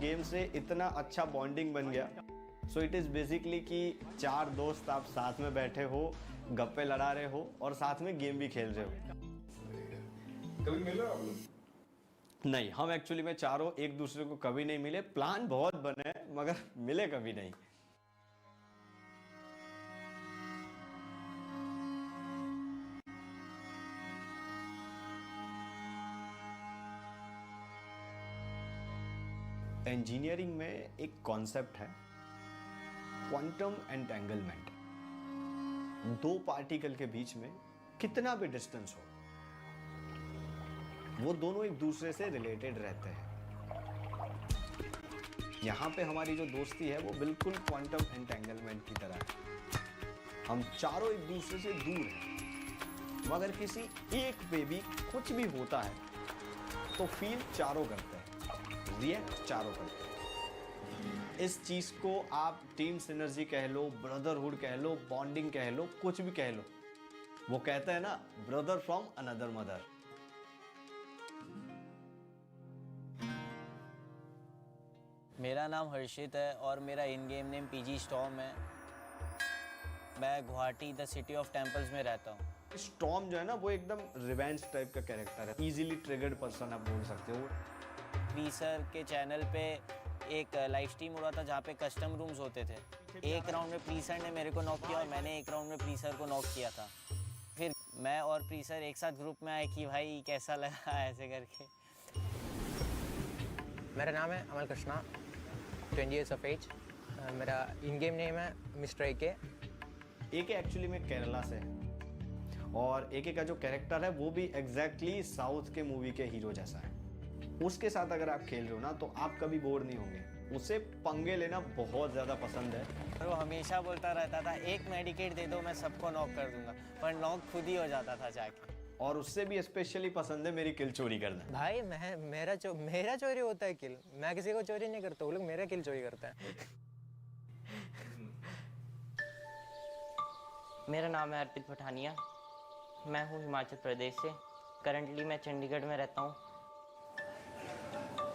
Game से इतना अच्छा बॉन्डिंग बन गया। सो इट इज़ बेसिकली कि 4 दोस्त आप साथ में बैठे हो, गप्पे लड़ा रहे हो और साथ में गेम भी खेल रहे हो। कभी मिले आप लोग? नहीं, हम एक्चुअली में चारों एक दूसरे को कभी नहीं मिले। प्लान बहुत बने मगर मिले कभी नहीं। इंजीनियरिंग में एक कॉन्सेप्ट है क्वांटम एंटेंगलमेंट। 2 पार्टिकल के बीच में कितना भी डिस्टेंस हो, वो दोनों एक दूसरे से रिलेटेड रहते हैं। यहां पे हमारी जो दोस्ती है वो बिल्कुल क्वांटम एंटेंगलमेंट की तरह है। हम चारों एक दूसरे से दूर हैं, मगर किसी एक पे भी कुछ भी होता है तो फील चारों करते हैं, रिएक्ट चारों करते हैं। इस चीज को आप टीम सिनर्जी कह लो, ब्रदरहुड कह लो, बॉन्डिंग कह लो, कुछ भी कह लो। वो कहते हैं ना, ब्रदर फ्रॉम अनदर मदर। मेरा नाम हर्षित है और मेरा इन गेम नेम पीजी स्टॉर्म है। मैं Guwahati the city of temples में रहता हूँ। स्टॉर्म जो है ना, वो एकदम रिवेंज टाइप का कैरेक्टर है, इजीली ट्रिगर्ड पर्सन आप बोल सकते हो। प्रीसर के चैनल पे एक लाइव स्ट्रीम हो रहा था जहाँ पे कस्टम रूम्स होते थे। एक राउंड में प्रीसर ने मेरे को नॉक किया और मैंने एक राउंड में प्रीसर को नॉक किया था। फिर मैं और प्रीसर एक साथ ग्रुप में आए कि भाई कैसा लगा ऐसे करके। मेरा नाम है अमल कृष्णा, 20 years of age। मेरा इन गेम नेम है मिस्टर एके। एके एक्चुअली में केरला से है और एके का जो कैरेक्टर है वो भी एग्जैक्टली साउथ के मूवी के हीरो जैसा है। उसके साथ अगर आप खेल रहे हो ना तो आप कभी बोर नहीं होंगे। उसे पंगे लेना बहुत ज़्यादा पसंद है। और वो हमेशा बोलता रहता था एक मेडिकेट दे दो मैं सबको नॉक कर दूंगा, पर नॉक खुद ही हो जाता था जाके। और उससे भी स्पेशली पसंद है मेरी किल चोरी करना। भाई मेरा चोरी होता है किल, मैं किसी को चोरी नहीं करता, वो लोग मेरा किल चोरी करता है। मेरा नाम है अर्पित पठानिया, मैं हूँ हिमाचल प्रदेश से। करंटली मैं चंडीगढ़ में रहता हूँ।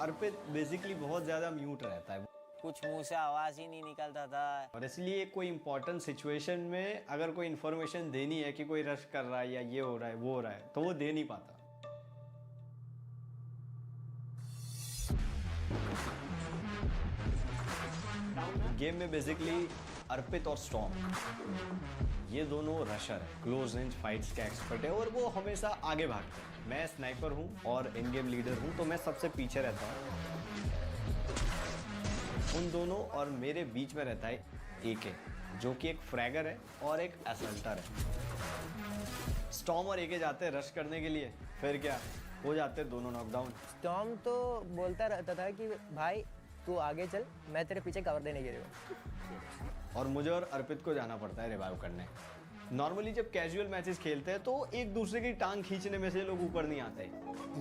अर्पित बेसिकली बहुत ज़्यादा म्यूट रहता है, कुछ मुंह से आवाज़ ही नहीं निकलता था। और इसलिए कोई इंपॉर्टेंट सिचुएशन में अगर कोई इन्फॉर्मेशन देनी है कि कोई रश कर रहा है या ये हो रहा है वो हो रहा है तो वो दे नहीं पाता। गेम में बेसिकली अर्पित और स्टॉर्म ये दोनों रशर है, क्लोज रेंज फाइट्स के एक्सपर्ट है और वो हमेशा आगे भागते हैं। मैं स्नाइपर हूँ और इन गेम लीडर हूँ तो मैं सबसे पीछे रहता हूँ। उन दोनों और मेरे बीच में रहता है एके, जो कि एक फ्रैगर है और एक असल्टर है। स्टॉर्म और एके जाते हैं रश करने के लिए, फिर क्या हो जाते हैं दोनों नॉकडाउन। स्टॉर्म तो बोलता रहता था कि भाई तू आगे चल, मैं तेरे पीछे कवर देने के लिए हूँ। और मुझे और अर्पित को जाना पड़ता है रिवाइव करने। नॉर्मली जब कैजुअल मैचेस खेलते हैं तो एक दूसरे की टांग खींचने में से लोग ऊपर नहीं आते।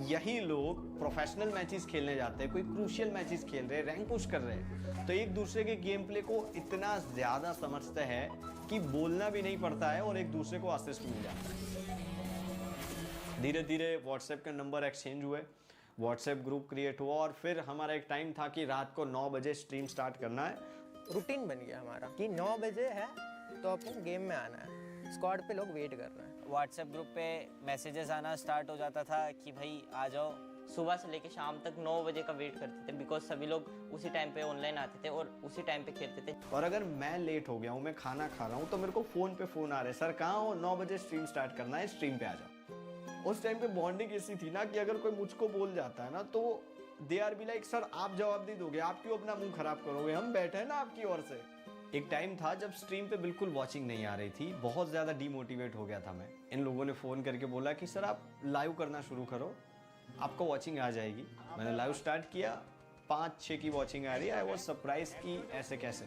यही लोग प्रोफेशनल मैचेस खेलने जाते हैं, कोई क्रूशियल मैचेस खेल रहे हैं, रैंक पुश कर रहे हैं, तो एक दूसरे के गेम प्ले को इतना ज़्यादा समझते हैं कि बोलना भी नहीं पड़ता है और एक दूसरे को असिस्ट मिल जाता है। धीरे धीरे व्हाट्सएप के नंबर एक्सचेंज हुए, व्हाट्सएप ग्रुप क्रिएट हुआ और फिर हमारा एक टाइम था कि रात को 9 बजे स्ट्रीम स्टार्ट करना है। रूटीन बन गया हमारा कि 9 बजे है तो अपन गेम में आना है, स्क्वाड पे लोग वेट कर रहे हैं। व्हाट्सएप ग्रुप पे मैसेजेस आना स्टार्ट हो जाता था कि भाई आ जाओ। सुबह से लेके शाम तक 9 बजे का वेट करते थे, बिकॉज सभी लोग उसी टाइम पे ऑनलाइन आते थे और उसी टाइम पे खेलते थे। और अगर मैं लेट हो गया हूँ, मैं खाना खा रहा हूँ, तो मेरे को फ़ोन पे फ़ोन आ रहे हैं, सर कहाँ हो, 9 बजे स्ट्रीम स्टार्ट करना है, स्ट्रीम पे आ जाओ। उस टाइम पे बॉन्डिंग ऐसी थी ना कि अगर कोई मुझको बोल जाता है ना तो they R be like, sir आप जवाब नहीं दोगे, आप क्यों अपना मुंह खराब करोगे, हम बैठे हैं ना आपकी ओर से। एक टाइम था जब स्ट्रीम पे बिल्कुल वॉचिंग नहीं आ रही थी, बहुत ज़्यादा डीमोटिवेट हो गया था मैं। इन लोगों ने फ़ोन करके बोला कि सर आप लाइव करना शुरू करो, आपको वॉचिंग आ जाएगी। मैंने लाइव स्टार्ट किया, 5-6 की वॉचिंग आ रही है। आई वॉज सरप्राइज कि ऐसे कैसे।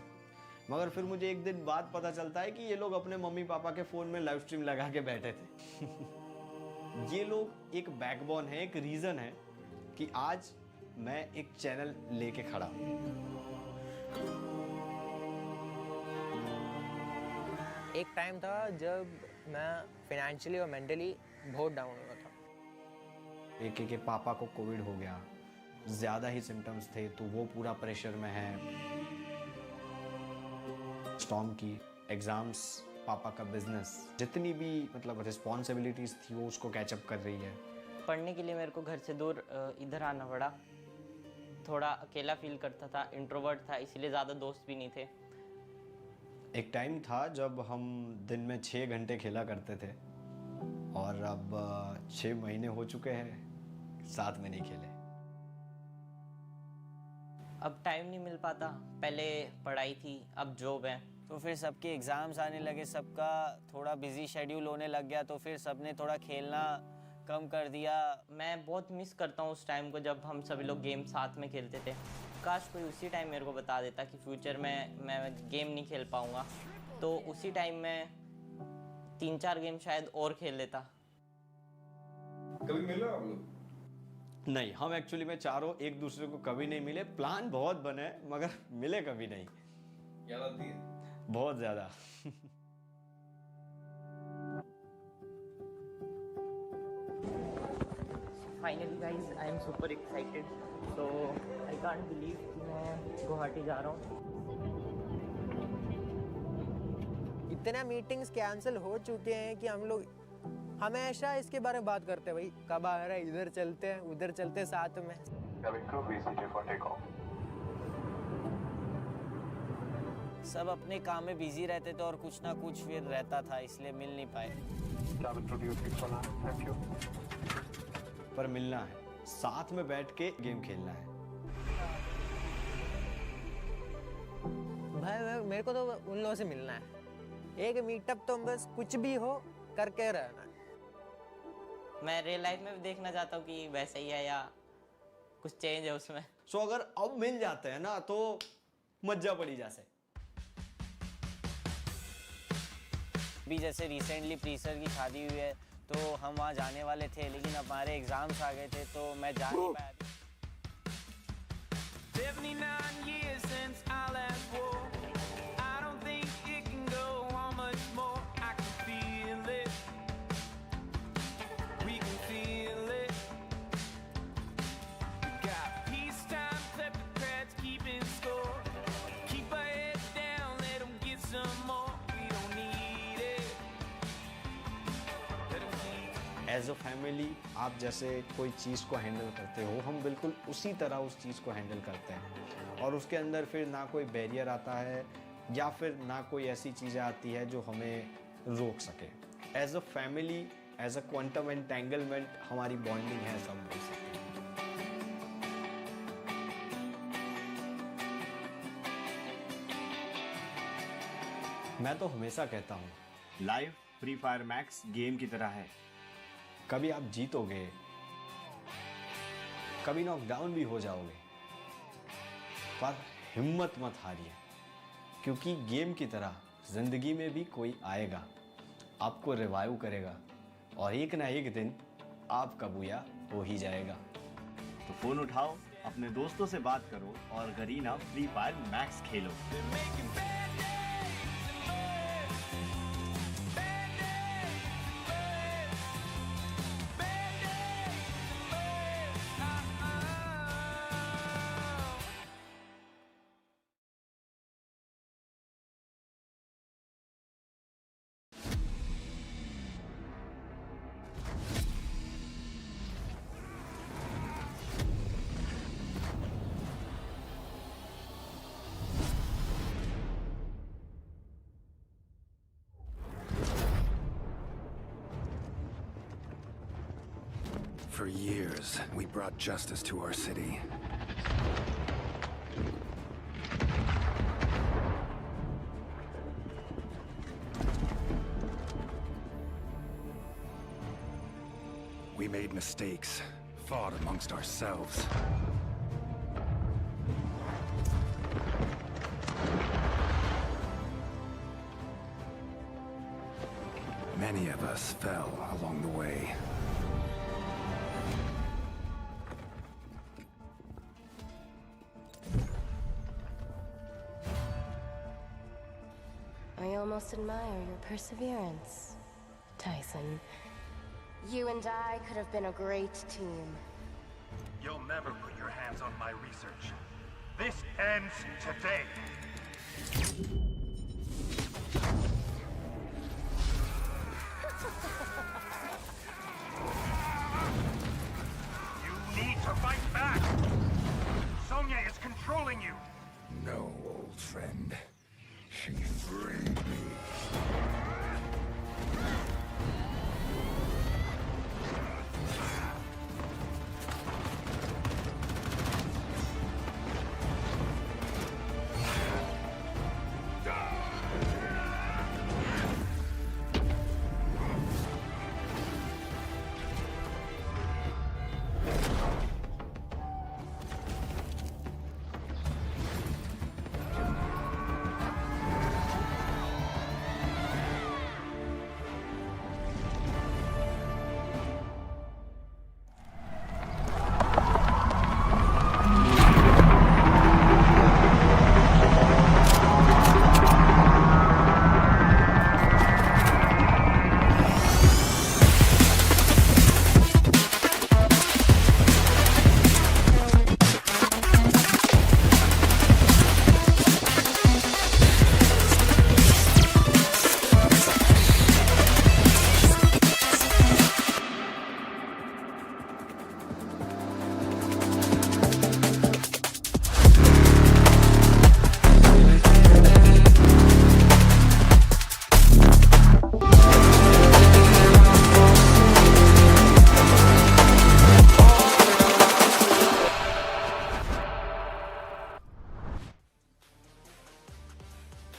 मगर फिर मुझे एक दिन बाद पता चलता है कि ये लोग अपने मम्मी पापा के फ़ोन में लाइव स्ट्रीम लगा के बैठे थे। ये लोग एक बैकबोन है, एक रीज़न है कि आज मैं एक चैनल लेके खड़ा हूँ। एक टाइम था जब मैं फाइनेंशियली और मेंटली बहुत डाउन हुआ था। एक के पापा को कोविड हो गया, ज़्यादा ही सिम्टम्स थे, तो वो पूरा प्रेशर में है। स्टॉर्म की एग्ज़ाम्स, पापा का बिजनेस, जितनी भी मतलब रिस्पॉन्सिबिलिटीज़ थी वो उसको कैचअप कर रही है। पढ़ने के लिए मेरे को घर से दूर इधर आना पड़ा। थोड़ा अकेला फील करता था, इंट्रोवर्ट था, इसीलिए ज़्यादा दोस्त भी नहीं थे। एक टाइम था जब हम दिन में 6 घंटे खेला करते थे और अब 6 महीने हो चुके हैं साथ में नहीं खेले। अब टाइम नहीं मिल पाता, पहले पढ़ाई थी, अब जॉब है। तो फिर सबके एग्ज़ाम्स आने लगे, सबका थोड़ा बिजी शेड्यूल होने लग गया, तो फिर सबने थोड़ा खेलना कम कर दिया। मैं बहुत मिस करता हूँ उस टाइम को जब हम सभी लोग गेम साथ में खेलते थे। काश कोई उसी टाइम मेरे को बता देता कि फ्यूचर में मैं गेम नहीं खेल पाऊँगा, तो उसी टाइम में 3-4 गेम शायद और खेल लेता। कभी मिला आप लोग? नहीं, हम एक्चुअली में चारों एक दूसरे को कभी नहीं मिले। प्लान बहुत बने मगर मिले कभी नहीं। याद आती है? बहुत ज़्यादा। Finally guys I am super excited, so I can't believe कि मैं गुवाहाटी जा रहा हूँ। इतना मीटिंग्स कैंसिल हो चुके हैं कि हम लोग हमेशा इसके बारे में बात करते हैं, भाई कब आ रहा है, इधर चलते हैं उधर चलते हैं साथ में। सब अपने काम में बिजी रहते थे और कुछ ना कुछ फिर रहता था, इसलिए मिल नहीं पाए। पर मिलना है, साथ में बैठ के गेम खेलना है। भाई मेरे को तो उन लोगों से मिलना है, एक मीटअप तो बस कुछ भी हो करके रहना है। मैं रियल लाइफ में भी देखना चाहता हूँ कि वैसे ही है या कुछ चेंज है उसमें। सो अगर अब मिल जाते हैं ना तो मज्जा पड़ी जैसे। भी जैसे रिसेंटली प्रीसर की शादी हुई है तो हम वहाँ जाने वाले थे, लेकिन हमारे एग्ज़ाम्स आ गए थे तो मैं जा नहीं पाया। 79 years since I last wore. I don't think it can go on much more. I can feel it. We can feel it. We got peacetime kleptocrats keeping score. Keep our heads down, let them get some more. We don't need it. Let them see. As a family आप जैसे कोई चीज़ को handle करते हो, हम बिल्कुल उसी तरह उस चीज़ को हैंडल करते हैं और उसके अंदर फिर ना कोई बैरियर आता है या फिर ना कोई ऐसी चीज़ें आती है जो हमें रोक सके। As a family, as a quantum entanglement हमारी बॉन्डिंग है, सब बोल सकते हैं। मैं तो हमेशा कहता हूँ live free fire max game की तरह है। कभी आप जीतोगे, कभी नॉकडाउन भी हो जाओगे, पर हिम्मत मत हारिए, क्योंकि गेम की तरह जिंदगी में भी कोई आएगा, आपको रिवाइव करेगा और एक ना एक दिन आपका बुया हो ही जाएगा। तो फोन उठाओ, अपने दोस्तों से बात करो और Garena free fire max Khelo. They're making bad days and worse. Bad days and worse. Bad days and worse. For years, we brought justice to our city. We made mistakes, fought amongst ourselves. Many of us fell along the way. I almost admire your perseverance, Tyson. You and I could have been a great team. You'll never put your hands on my research. This ends today. You need to fight back. Sonya is controlling you. No, old friend. She freed me.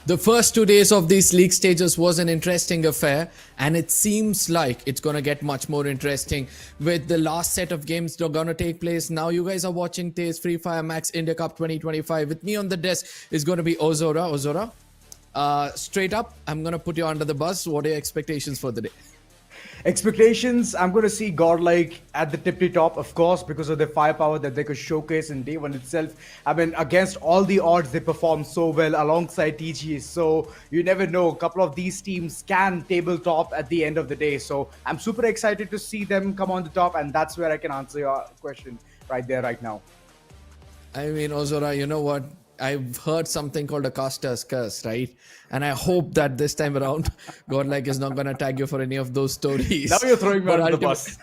The first 2 days of these league stages was an interesting affair, and it seems like it's going to get much more interesting with the last set of games that are going to take place. Now you guys are watching TEZ FFMIC India Cup 2025. With me on the desk is going to be Ozora. Ozora, straight up, I'm going to put you under the bus. What are your expectations for the day? Expectations, I'm going to see Godlike at the tippy top, of course, because of the firepower that they could showcase in day one itself. I mean, against all the odds, they perform so well alongside TG. So you never know, a couple of these teams can tabletop at the end of the day. So I'm super excited to see them come on the top, and that's where I can answer your question right there, right now. I mean, Ozora, you know what? I've heard something called a caster's curse, right? And I hope that this time around, Godlike is not going to tag you for any of those stories. Now you're throwing me under the bus.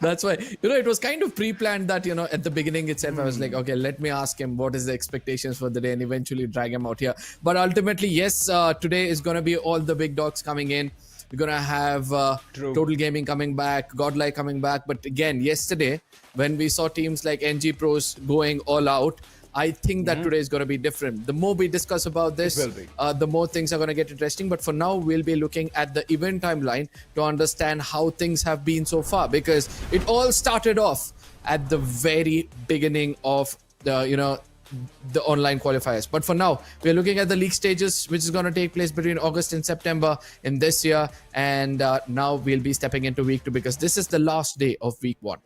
That's why, it was kind of pre-planned that, at the beginning itself, I was like, okay, let me ask him what is the expectations for the day and eventually drag him out here. But ultimately, yes, today is going to be all the big dogs coming in. We're going to have Total Gaming coming back, Godlike coming back. But again, yesterday, when we saw teams like NG Pros going all out, I think that today is going to be different. The more we discuss about this, the more things are going to get interesting. But for now, we'll be looking at the event timeline to understand how things have been so far, because it all started off at the very beginning of the online qualifiers. But for now, we're looking at the league stages, which is going to take place between August and September in this year. And now we'll be stepping into week 2, because this is the last day of week 1.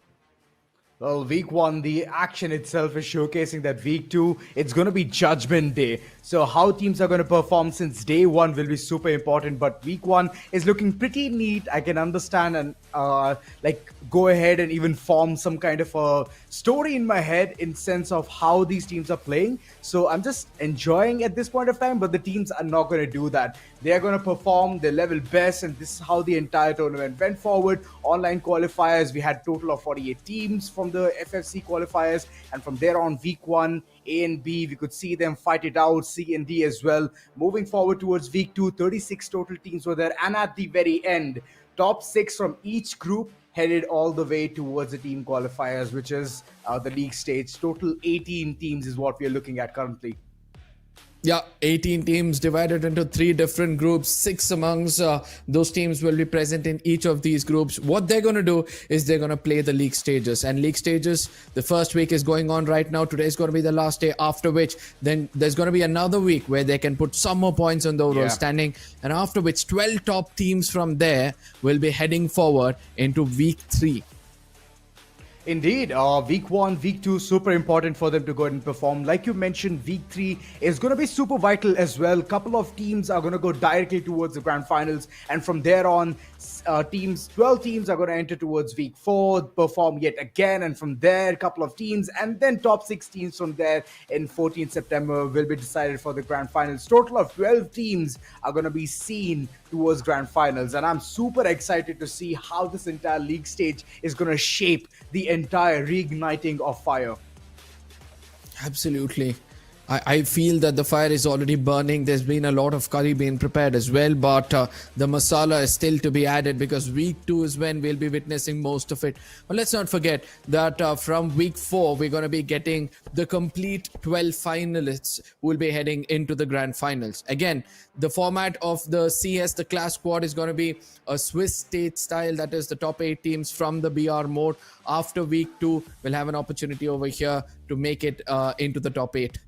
Well, week 1, the action itself is showcasing that week 2, it's going to be Judgment Day. So how teams are going to perform since day 1 will be super important. But week 1 is looking pretty neat. I can understand and go ahead and even form some kind of a story in my head in sense of how these teams are playing. So I'm just enjoying at this point of time, but the teams are not going to do that. They are going to perform their level best, and this is how the entire tournament went forward. Online qualifiers, we had total of 48 teams from the FFC qualifiers, and from there on, week 1, A and B, we could see them fight it out, C and D as well. Moving forward towards week 2, 36 total teams were there, and at the very end, top 6 from each group headed all the way towards the team qualifiers, which is the league stage. Total 18 teams is what we are looking at currently. Yeah, 18 teams divided into 3 different groups. 6 amongst those teams will be present in each of these groups. What they're going to do is they're going to play the league stages. And league stages, the first week is going on right now. Today is going to be the last day, after which then there's going to be another week where they can put some more points on the overall standing. And after which 12 top teams from there will be heading forward into week 3. Indeed, week 1, week 2, super important for them to go ahead and perform. Like you mentioned, week 3 is going to be super vital as well. Couple of teams are going to go directly towards the grand finals, and from there on, 12 teams are going to enter towards week 4, perform yet again, and from there, a couple of teams, and then top 6 teams from there in 14th September will be decided for the grand finals. Total of 12 teams are going to be seen towards grand finals, and I'm super excited to see how this entire league stage is going to shape the entire reigniting of fire. Absolutely. I feel that the fire is already burning. There's been a lot of curry being prepared as well, but the masala is still to be added because week 2 is when we'll be witnessing most of it. But let's not forget that from week 4, we're going to be getting the complete 12 finalists who will be heading into the grand finals. Again, the format of the CS, the class squad, is going to be a Swiss state style. That is the top 8 teams from the BR mode. After week 2, we'll have an opportunity over here to make it into the top 8.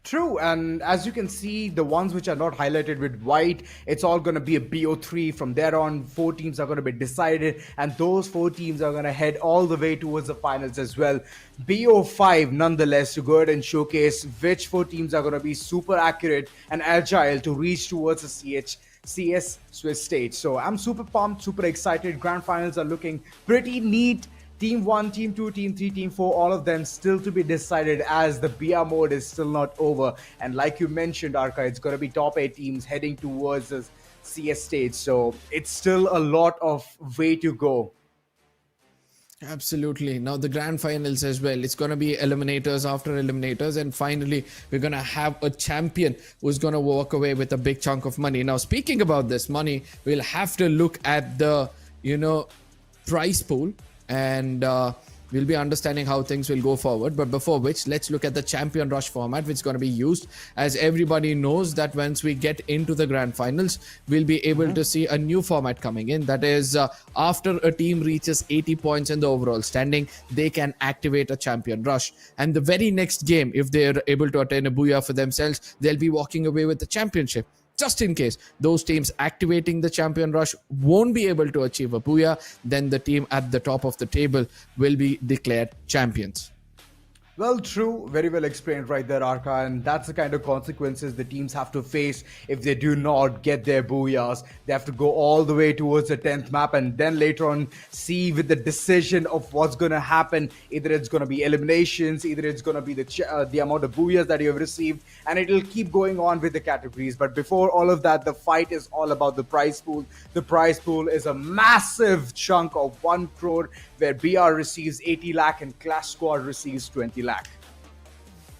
True, and as you can see, the ones which are not highlighted with white, it's all going to be a BO3. From there on, 4 teams are going to be decided, and those 4 teams are going to head all the way towards the finals as well. BO5, nonetheless, to go ahead and showcase which 4 teams are going to be super accurate and agile to reach towards the CS Swiss stage. So I'm super pumped, super excited. Grand finals are looking pretty neat. Team 1, Team 2, Team 3, Team 4, all of them still to be decided as the BR mode is still not over. And like you mentioned, Arka, it's going to be top 8 teams heading towards the CS stage. So it's still a lot of way to go. Absolutely. Now the grand finals as well. It's going to be eliminators after eliminators. And finally, we're going to have a champion who's going to walk away with a big chunk of money. Now, speaking about this money, we'll have to look at the, prize pool. And we'll be understanding how things will go forward. But before which, let's look at the champion rush format, which is going to be used. As everybody knows that once we get into the grand finals, we'll be able to see a new format coming in. That is, after a team reaches 80 points in the overall standing, they can activate a champion rush. And the very next game, if they're able to attain a booyah for themselves, they'll be walking away with the championship. Just in case those teams activating the champion rush won't be able to achieve a booyah, then the team at the top of the table will be declared champions. Well, true. Very well explained right there, Arka. And that's the kind of consequences the teams have to face if they do not get their booyahs. They have to go all the way towards the 10th map and then later on see with the decision of what's going to happen. Either it's going to be eliminations, either it's going to be the amount of booyahs that you have received, and it'll keep going on with the categories. But before all of that, the fight is all about the prize pool. The prize pool is a massive chunk of 1 crore where BR receives 80 lakh and Clash Squad receives 20 lakh.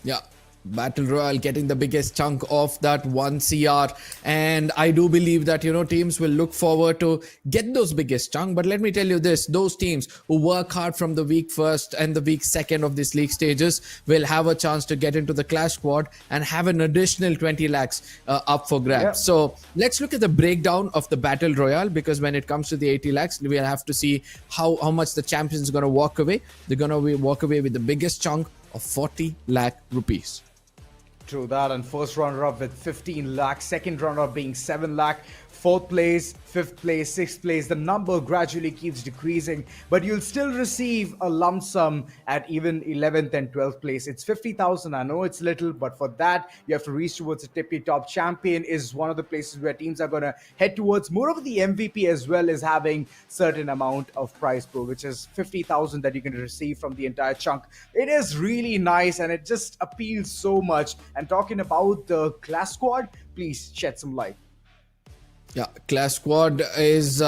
Yeah. Battle Royale getting the biggest chunk of that 1 CR, and I do believe that teams will look forward to get those biggest chunk. But let me tell you this, those teams who work hard from the week 1st and the week 2nd of this league stages will have a chance to get into the Clash Squad and have an additional 20 lakhs up for grabs. Yep. So let's look at the breakdown of the Battle Royale, because when it comes to the 80 lakhs, we'll have to see how much the champions are going to walk away. They're going to walk away with the biggest chunk of 40 lakh rupees. True that, and first runner-up with 15 lakh, second runner-up being 7 lakh, 4th place, 5th place, 6th place, the number gradually keeps decreasing, but you'll still receive a lump sum at even 11th and 12th place. It's 50,000. I know it's little, but for that, you have to reach towards a tippy top. Champion is one of the places where teams are going to head towards. Moreover, the MVP as well is having certain amount of prize pool, which is 50,000 that you can receive from the entire chunk. It is really nice, and it just appeals so much. And talking about the Clash Squad, please shed some light. Yeah, Clash Squad is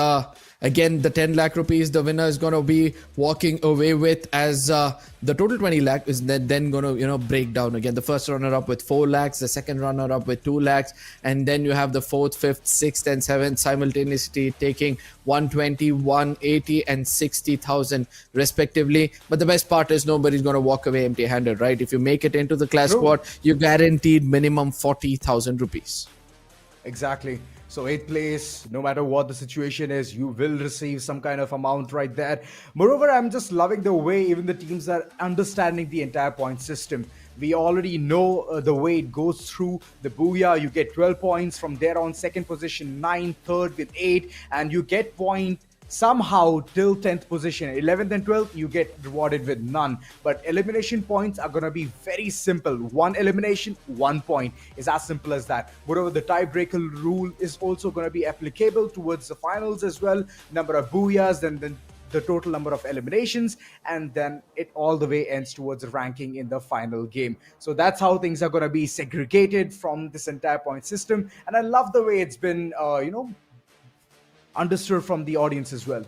again the 10 lakh rupees the winner is going to be walking away with, as the total 20 lakh is then going to break down again. The first runner up with 4 lakhs, the second runner up with 2 lakhs, and then you have the 4th, 5th, 6th and 7th simultaneously taking 120, 180 and 60,000 respectively. But the best part is nobody's going to walk away empty handed, right? If you make it into the Clash Squad, you're guaranteed minimum 40,000 rupees. Exactly. So 8th place, no matter what the situation is, you will receive some kind of amount right there. Moreover, I'm just loving the way even the teams are understanding the entire point system. We already know the way it goes through. The booyah, you get 12 points. From there on, second position 9, third with 8, and you get point somehow till 10th position. 11th and 12th, you get rewarded with none. But elimination points are going to be very simple. One elimination, 1 point. Is as simple as that. Moreover, the tiebreaker rule is also going to be applicable towards the finals as well. Number of booyahs, then the total number of eliminations, and then it all the way ends towards the ranking in the final game. So that's how things are going to be segregated from this entire point system. And I love the way it's been, understood from the audience as well.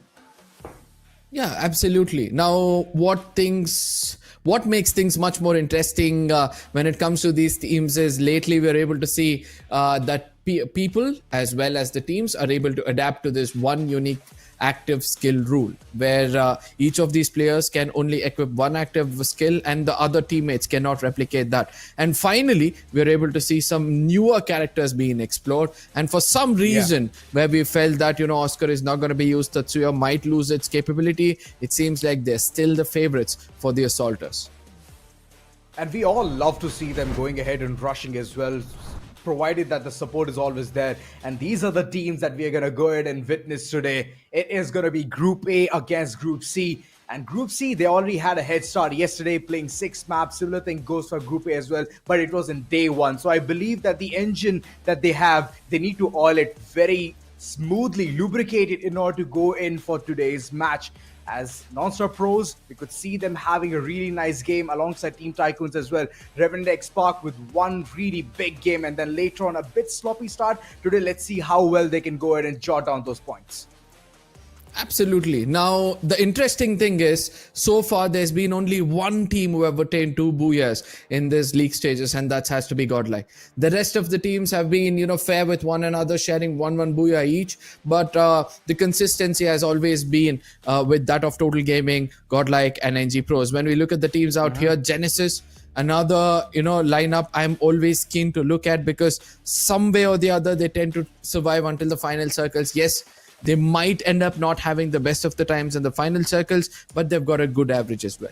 Yeah, absolutely. Now, what makes things much more interesting when it comes to these teams is lately we're able to see that people as well as the teams are able to adapt to this one unique active skill rule, where each of these players can only equip one active skill and the other teammates cannot replicate that. And finally, we're able to see some newer characters being explored, and for some reason where we felt that Oscar is not going to be used, Tatsuya might lose its capability, it seems like they're still the favorites for the assaulters. And we all love to see them going ahead and rushing as well, provided that the support is always there. And these are the teams that we are going to go ahead and witness today. It is going to be Group A against Group C. And Group C, they already had a head start yesterday playing 6 maps. Similar thing goes for Group A as well, but it was in day 1. So I believe that the engine that they have, they need to oil it very smoothly, lubricate it in order to go in for today's match. As Non-Stop Pros, we could see them having a really nice game alongside Team Tycoons as well. Reverend X Park with one really big game, and then later on a bit sloppy start. Today, let's see how well they can go ahead and jot down those points. Absolutely. Now, the interesting thing is, so far there's been only one team who have attained 2 booyahs in this league stages, and that has to be Godlike. The rest of the teams have been, fair with one another, sharing 1 booyah each. But the consistency has always been with that of Total Gaming, Godlike, and NG Pros. When we look at the teams out here, Genesis, another lineup I'm always keen to look at, because some way or the other they tend to survive until the final circles. Yes, they might end up not having the best of the times in the final circles, but they've got a good average as well.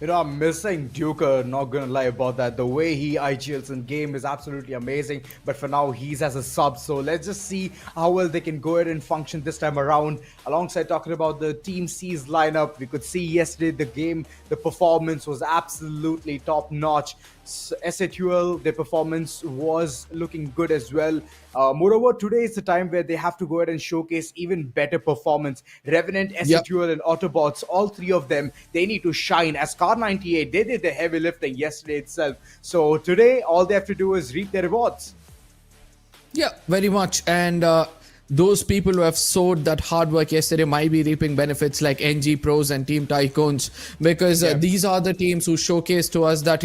I'm missing Duker, not gonna lie about that. The way he IGLs in game is absolutely amazing, but for now he's as a sub, so let's just see how well they can go ahead and function this time around. Alongside talking about the Team C's lineup, we could see yesterday the performance was absolutely top notch. SATUL, their performance was looking good as well. Moreover, today is the time where they have to go ahead and showcase even better performance. Revenant, SATUL, and Autobots, all 3 of them, they need to shine. As Car 98, they did the heavy lifting yesterday itself. So today, all they have to do is reap their rewards. Yeah, very much. And those people who have sowed that hard work yesterday might be reaping benefits, like NG Pros and Team Tycoons, because these are the teams who showcase to us that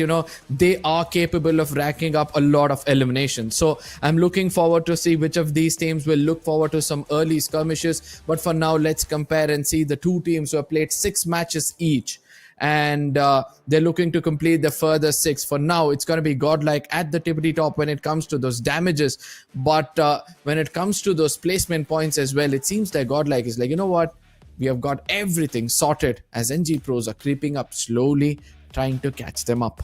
they are capable of racking up a lot of eliminations. So I'm looking forward to see which of these teams will look forward to some early skirmishes. But for now, let's compare and see the 2 teams who have played 6 matches each, and they're looking to complete the further 6. For now, it's going to be Godlike at the tippity top when it comes to those damages, but when it comes to those placement points as well, it seems like Godlike is like, you know what, we have got everything sorted, as NG Pros are creeping up slowly, trying to catch them up.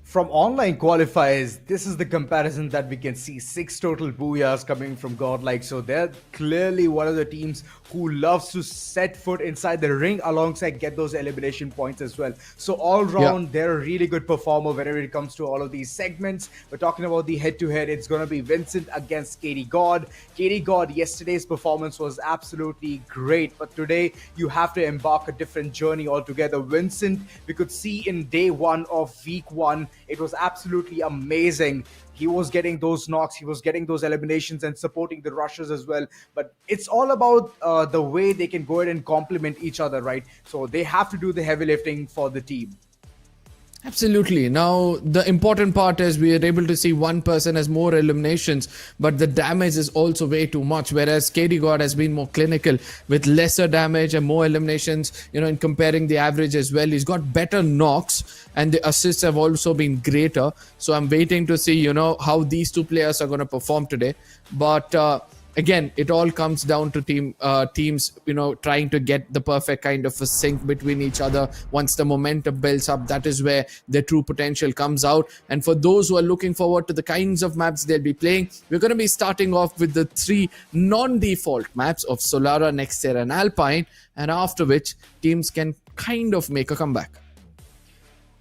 From online qualifiers, this is the comparison that we can see. 6 total booyahs coming from Godlike. So they're clearly one of the teams who loves to set foot inside the ring alongside get those elimination points as well. So all round, they're a really good performer whenever it comes to all of these segments. We're talking about the head-to-head. It's going to be Vincent against Katie God. Katie God, yesterday's performance was absolutely great. But today, you have to embark a different journey altogether. Vincent, we could see in day 1 of week 1, it was absolutely amazing. He was getting those knocks, he was getting those eliminations and supporting the rushers as well. But it's all about the way they can go ahead and complement each other, right? So they have to do the heavy lifting for the team. Absolutely. Now, the important part is we are able to see one person has more eliminations, but the damage is also way too much. Whereas KD God has been more clinical with lesser damage and more eliminations, in comparing the average as well. He's got better knocks and the assists have also been greater. So I'm waiting to see, how these 2 players are going to perform today. But again, it all comes down to teams, trying to get the perfect kind of a sync between each other. Once the momentum builds up, that is where their true potential comes out. And for those who are looking forward to the kinds of maps they'll be playing, we're going to be starting off with the 3 non-default maps of Solara, Nexterra and Alpine, and after which teams can kind of make a comeback.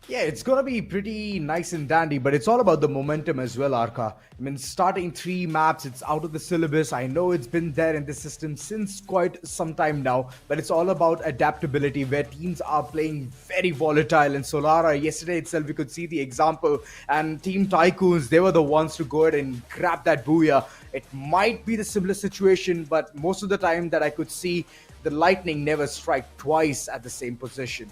Yeah, it's gonna be pretty nice and dandy, but it's all about the momentum as well, Arka. I mean, starting 3 maps, it's out of the syllabus. I know it's been there in the system since quite some time now, but it's all about adaptability, where teams are playing very volatile. In Solara, yesterday itself, we could see the example, and Team Tycoons, they were the ones to go ahead and grab that booyah. It might be the similar situation, but most of the time that I could see, the lightning never strike twice at the same position.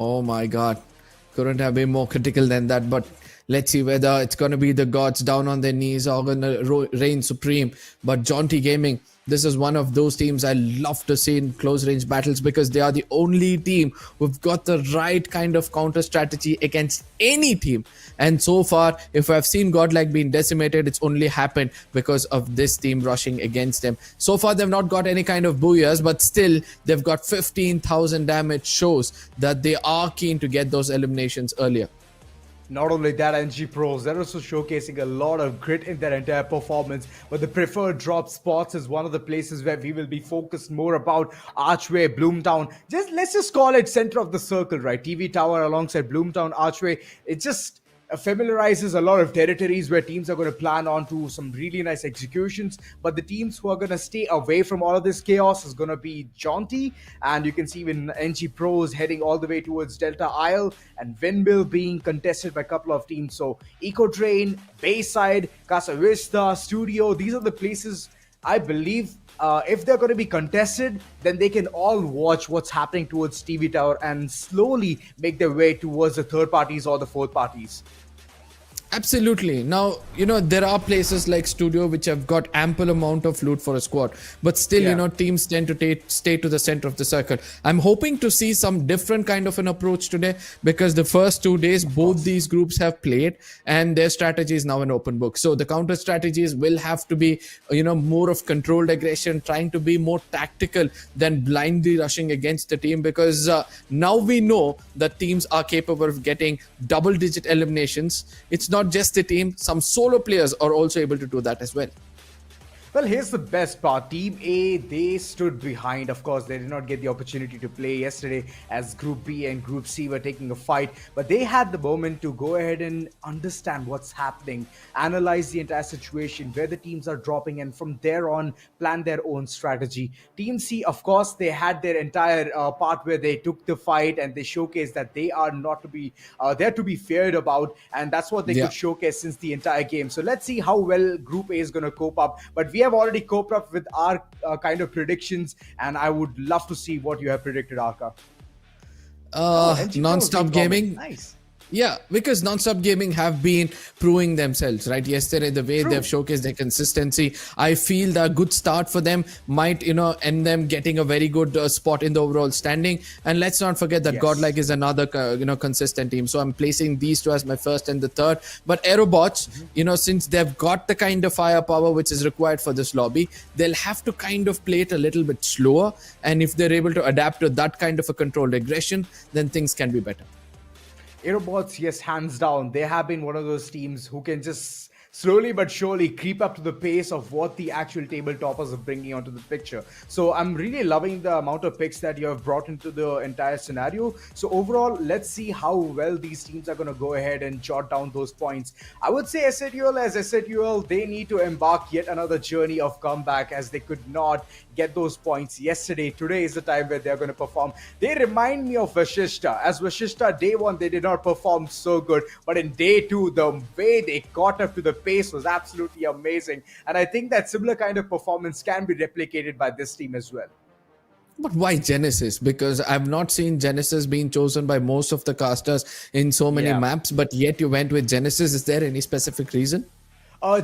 Oh my God. Couldn't have been more critical than that. But let's see whether it's going to be the gods down on their knees or going to reign supreme. But Jaunty Gaming, this is one of those teams I love to see in close range battles, because they are the only team who've got the right kind of counter strategy against any team. And so far, if I've seen Godlike being decimated, it's only happened because of this team rushing against them. So far, they've not got any kind of booyahs, but still, they've got 15,000 damage, shows that they are keen to get those eliminations earlier. Not only that, NG Pros, they're also showcasing a lot of grit in their entire performance, but the preferred drop spots is one of the places where we will be focused more about. Archway, Bloomtown, let's just call it center of the circle, right? TV Tower alongside Bloomtown, Archway, it just familiarizes a lot of territories where teams are going to plan on to some really nice executions, but the teams who are going to stay away from all of this chaos is going to be Jaunty, and you can see even NG Pros heading all the way towards Delta Isle, and Windmill being contested by a couple of teams. So Eco Train, Bayside, Casa Vista, Studio, these are the places I believe if they're going to be contested, then they can all watch what's happening towards TV Tower and slowly make their way towards the third parties or the fourth parties. Absolutely. Now, there are places like Studio which have got ample amount of loot for a squad, but still, teams tend to stay to the center of the circle. I'm hoping to see some different kind of an approach today, because the first 2 days, both these groups have played and their strategy is now an open book. So the counter strategies will have to be, more of controlled aggression, trying to be more tactical than blindly rushing against the team, because now we know that teams are capable of getting double-digit eliminations. It's not just the team, some solo players are also able to do that as well. Well, here's the best part. Team A, they stood behind. Of course, they did not get the opportunity to play yesterday as Group B and Group C were taking a fight. But they had the moment to go ahead and understand what's happening, analyze the entire situation, where the teams are dropping, and from there on, plan their own strategy. Team C, of course, they had their entire part where they took the fight and they showcased that they are not to be, they're to be feared about. And that's what they could showcase since the entire game. So let's see how well Group A is going to cope up. But we have already coped up with our kind of predictions, and I would love to see what you have predicted, Arka. Non-stop gaming. Nice. Yeah, because Non-Stop Gaming have been proving themselves, right? Yesterday, the way they've showcased their consistency, I feel that a good start for them might, end them getting a very good spot in the overall standing. And let's not forget that Godlike is another, consistent team. So I'm placing these two as my first and the third. But Aerobots, since they've got the kind of firepower which is required for this lobby, they'll have to kind of play it a little bit slower. And if they're able to adapt to that kind of a controlled aggression, then things can be better. Aerobots, yes, hands down. They have been one of those teams who can just slowly but surely creep up to the pace of what the actual table toppers are bringing onto the picture. So I'm really loving the amount of picks that you have brought into the entire scenario. So overall, let's see how well these teams are going to go ahead and jot down those points. I would say SATUL, they need to embark yet another journey of comeback, as they could not get those points yesterday. Today is the time where they're going to perform. They remind me of Vashishta. As Vashishta, day one, they did not perform so good, but in day two, the way they caught up to the pace was absolutely amazing. And I think that similar kind of performance can be replicated by this team as well. But why Genesis? Because I've not seen Genesis being chosen by most of the casters in so many maps, but yet you went with Genesis. Is there any specific reason?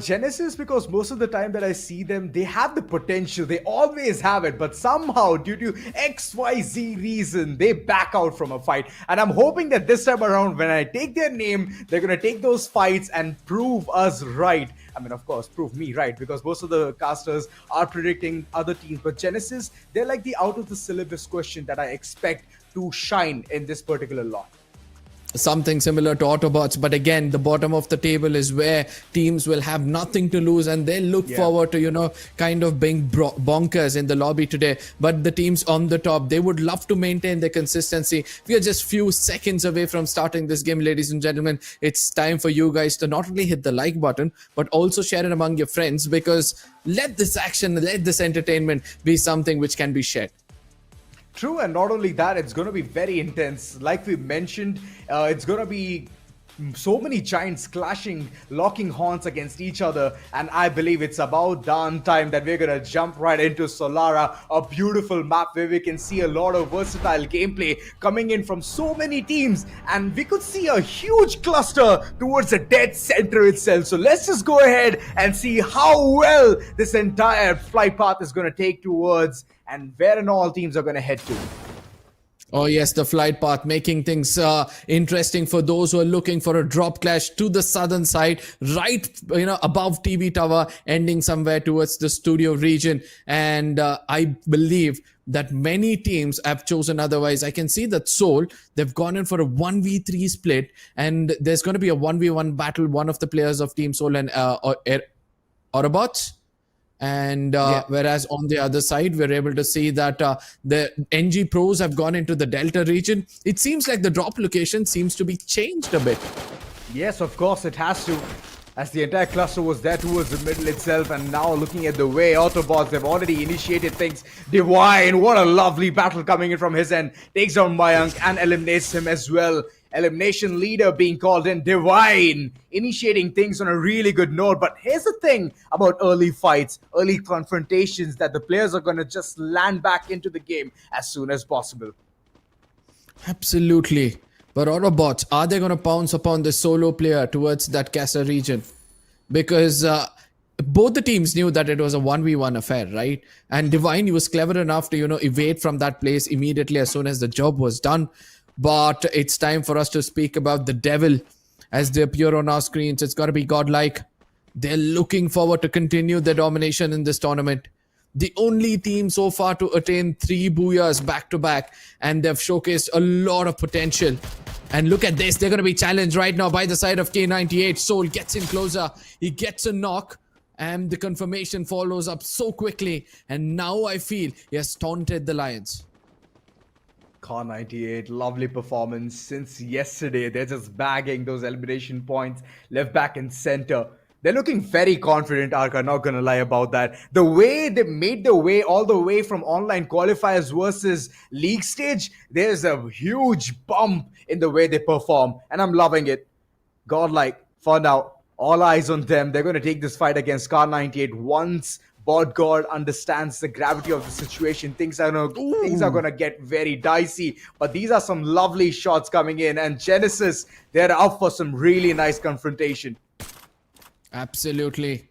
Genesis, because most of the time that I see them, they have the potential. They always have it. But somehow, due to XYZ reason, they back out from a fight. And I'm hoping that this time around, when I take their name, they're going to take those fights and prove us right. I mean, of course, prove me right, because most of the casters are predicting other teams. But Genesis, they're like the out of the syllabus question that I expect to shine in this particular lot. Something similar to Autobots, but again, the bottom of the table is where teams will have nothing to lose and they look forward to, kind of being bonkers in the lobby today. But the teams on the top, they would love to maintain their consistency. We are just few seconds away from starting this game, ladies and gentlemen. It's time for you guys to not only hit the like button, but also share it among your friends, because let this action, let this entertainment be something which can be shared. True, and not only that, it's going to be very intense. Like we mentioned, it's going to be so many giants clashing, locking horns against each other, and I believe it's about darn time that we're going to jump right into Solara, a beautiful map where we can see a lot of versatile gameplay coming in from so many teams, and we could see a huge cluster towards the dead center itself. So let's just go ahead and see how well this entire flight path is going to take towards and where and all teams are going to head to. Oh yes, the flight path, making things interesting for those who are looking for a drop clash to the southern side, right, above TV tower, ending somewhere towards the studio region. And I believe that many teams have chosen otherwise. I can see that Seoul, they've gone in for a 1v3 split, and there's going to be a 1v1 battle, one of the players of Team Seoul and Autobots. And whereas on the other side, we're able to see that the NG Pros have gone into the Delta region. It seems like the drop location seems to be changed a bit. Yes, of course, it has to, as the entire cluster was there towards the middle itself. And now looking at the way Autobots have already initiated things. Divine, what a lovely battle coming in from his end. Takes down Mayank and eliminates him as well. Elimination leader being called in, Divine, initiating things on a really good note. But here's the thing about early fights, early confrontations, that the players are going to just land back into the game as soon as possible. Absolutely. But Autobots, are they going to pounce upon the solo player towards that Casa region? Because both the teams knew that it was a 1v1 affair, right? And Divine, he was clever enough to, evade from that place immediately as soon as the job was done. But it's time for us to speak about the Devil as they appear on our screens. It's got to be godlike. They're looking forward to continue their domination in this tournament. The only team so far to attain 3 booyahs back-to-back, and they've showcased a lot of potential. And look at this. They're going to be challenged right now by the side of K98. Soul gets in closer. He gets a knock. And the confirmation follows up so quickly. And now I feel he has taunted the Lions. Car98, lovely performance since yesterday. They're just bagging those elimination points left, back, and center. They're looking very confident, Arka, not gonna lie about that. The way they made their way all the way from online qualifiers versus league stage, there's a huge bump in the way they perform, and I'm loving it. Godlike, for now, all eyes on them. They're gonna take this fight against Car98 once Bod God understands the gravity of the situation. Things are gonna get very dicey. But these are some lovely shots coming in. And Genesis, they're up for some really nice confrontation. Absolutely.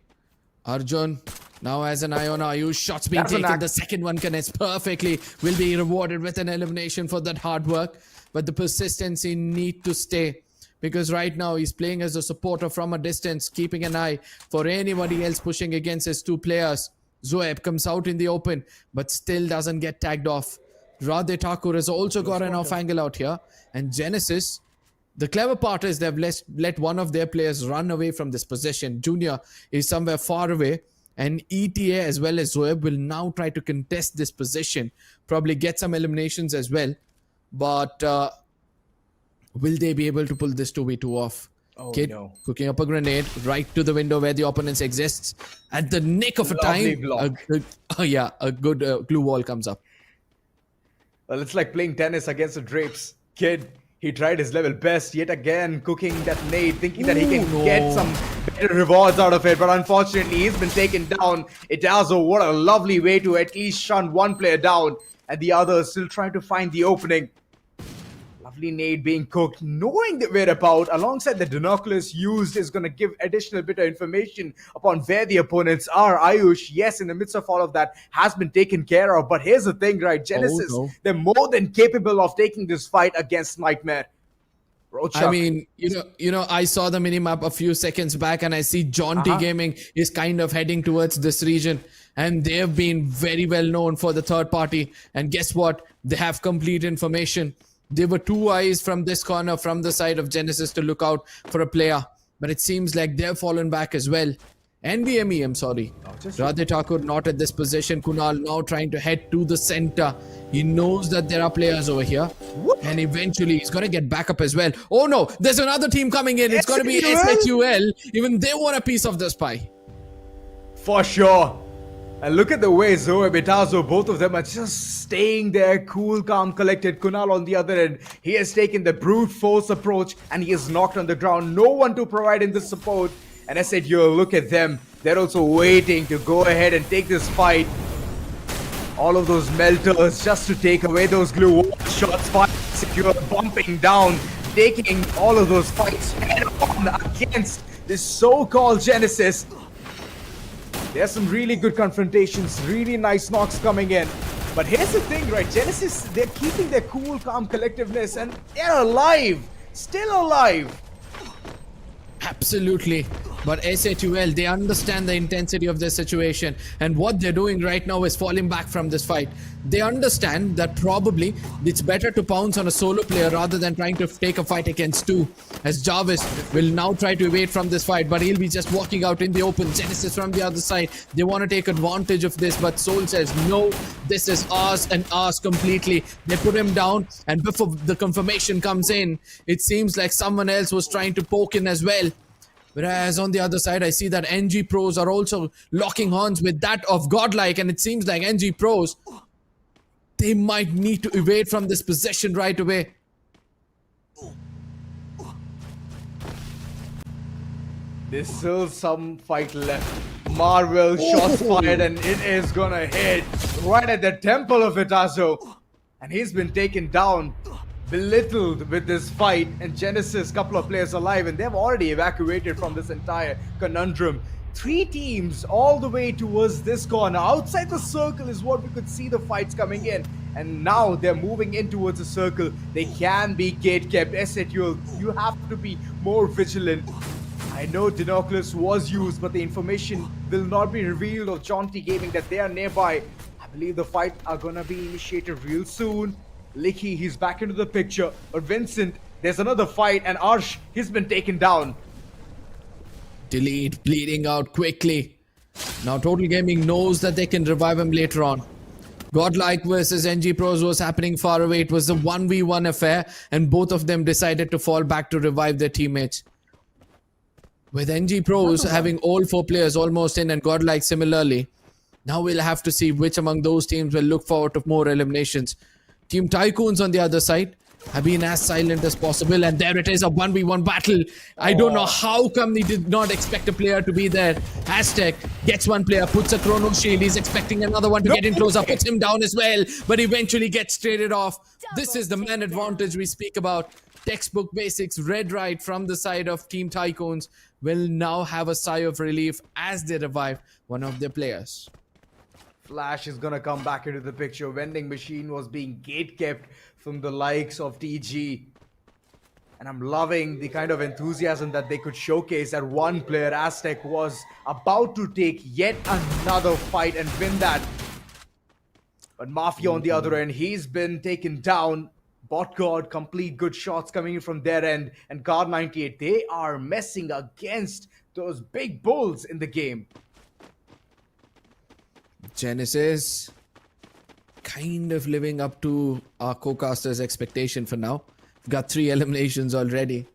Arjun, now as an eye on Ayush, shots being taken. The second one connects perfectly. Will be rewarded with an elimination for that hard work. But the persistency need to stay. Because right now he's playing as a supporter from a distance, keeping an eye for anybody else pushing against his 2 players. Zoeb comes out in the open, but still doesn't get tagged off. Radhe Thakur has also got an off angle out here. And Genesis, the clever part is they've let one of their players run away from this position. Junior is somewhere far away. And ETA as well as Zoeb will now try to contest this position. Probably get some eliminations as well. But will they be able to pull this 2v2 off? Oh, Kid no. Cooking up a grenade right to the window where the opponents exists. At the nick of a time, a good glue wall comes up. Well, it's like playing tennis against the Drapes. Kid, he tried his level best yet again, cooking that nade, thinking that he can get some better rewards out of it. But unfortunately, he's been taken down. Itazo, what a lovely way to at least shun one player down. And the other is still trying to find the opening. Lovely nade being cooked, knowing the whereabout alongside the binoculars used is going to give additional bit of information upon where the opponents are. Ayush, yes, in the midst of all of that, has been taken care of. But here's the thing, right? Genesis, no. they're more than capable of taking this fight against Nightmare. I mean, I saw the minimap a few seconds back and I see Jaunty Gaming is kind of heading towards this region. And they've been very well known for the third party. And guess what? They have complete information. There were two eyes from this corner, from the side of Genesis to look out for a player. But it seems like they've fallen back as well. NVME, I'm sorry. Radhe Thakur not at this position. Kunal now trying to head to the center. He knows that there are players over here. And eventually he's going to get back up as well. Oh no, there's another team coming in. It's going to be SHUL. Even they want a piece of this pie. For sure. And look at the way Zoe, Betazo, both of them are just staying there, cool, calm, collected. Kunal on the other end, he has taken the brute force approach and he is knocked on the ground. No one to provide him the support. And I said, look at them. They're also waiting to go ahead and take this fight. All of those melters just to take away those glue shots. Secure, bumping down, taking all of those fights head on against this so-called Genesis. There's some really good confrontations, really nice knocks coming in. But here's the thing, right? Genesis, they're keeping their cool, calm collectiveness and they're alive. Still alive. Absolutely. But SHUL, they understand the intensity of this situation. And what they're doing right now is falling back from this fight. They understand that probably it's better to pounce on a solo player rather than trying to take a fight against two. As Jarvis will now try to evade from this fight, but he'll be just walking out in the open. Genesis from the other side. They want to take advantage of this, but Soul says, no, this is ours and ours completely. They put him down, and before the confirmation comes in, it seems like someone else was trying to poke in as well. Whereas on the other side, I see that NG Pros are also locking horns with that of Godlike, and it seems like NG Pros, they might need to evade from this possession right away. There's still some fight left. Marvel shots fired and it is gonna hit right at the temple of Itazo. And he's been taken down, belittled with this fight, and Genesis, couple of players alive, and they've already evacuated from this entire conundrum. 3 teams all the way towards this corner. Outside the circle is what we could see the fights coming in, and now they're moving in towards the circle. They can be gate kept. SHUL, you have to be more vigilant. I know Dinoculus was used, but the information will not be revealed of Jaunty Gaming that they are nearby. I believe the fight are gonna be initiated real soon. Licky, he's back into the picture. But Vincent, there's another fight, and Arsh, he's been taken down. Delete, bleeding out quickly. Now Total Gaming knows that they can revive him later on. Godlike versus NG Pros was happening far away. It was a 1v1 affair, and both of them decided to fall back to revive their teammates. With NG Pros having all 4 players almost in, and Godlike similarly, now we'll have to see which among those teams will look forward to more eliminations. Team Tycoons on the other side have been as silent as possible, and there it is, a 1v1 battle. I don't know how come they did not expect a player to be there. Aztec gets one player, puts a chrono shield. He's expecting another one to get in closer, puts him down as well, but eventually gets traded off. This is the man advantage we speak about. Textbook basics. Red Right from the side of Team Tycoons will now have a sigh of relief as they revive one of their players. Flash is gonna come back into the picture. Vending machine was being gate kept from the likes of TG. And I'm loving the kind of enthusiasm that they could showcase that one player, Aztec, was about to take yet another fight and win that. But Mafia on the other end, he's been taken down. Bot God, complete good shots coming in from their end. And Guard 98, they are messing against those big bulls in the game. Genesis kind of living up to our co-caster's expectation for now. We've got 3 eliminations already.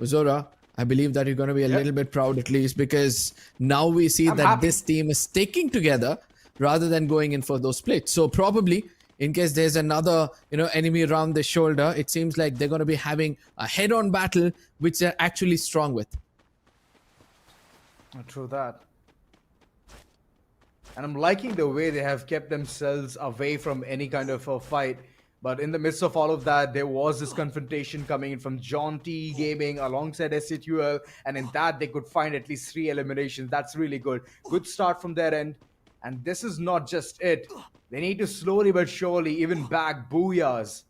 Uzora, I believe that you're going to be a little bit proud at least, because now we see that this team is sticking together rather than going in for those splits. So probably, in case there's another enemy around the shoulder, it seems like they're going to be having a head-on battle, which they're actually strong with. True that. And I'm liking the way they have kept themselves away from any kind of a fight. But in the midst of all of that, there was this confrontation coming in from Jaunty Gaming alongside SATUL, and in that they could find at least 3 eliminations. That's really good. Good start from their end. And this is not just it. They need to slowly but surely even bag booyahs,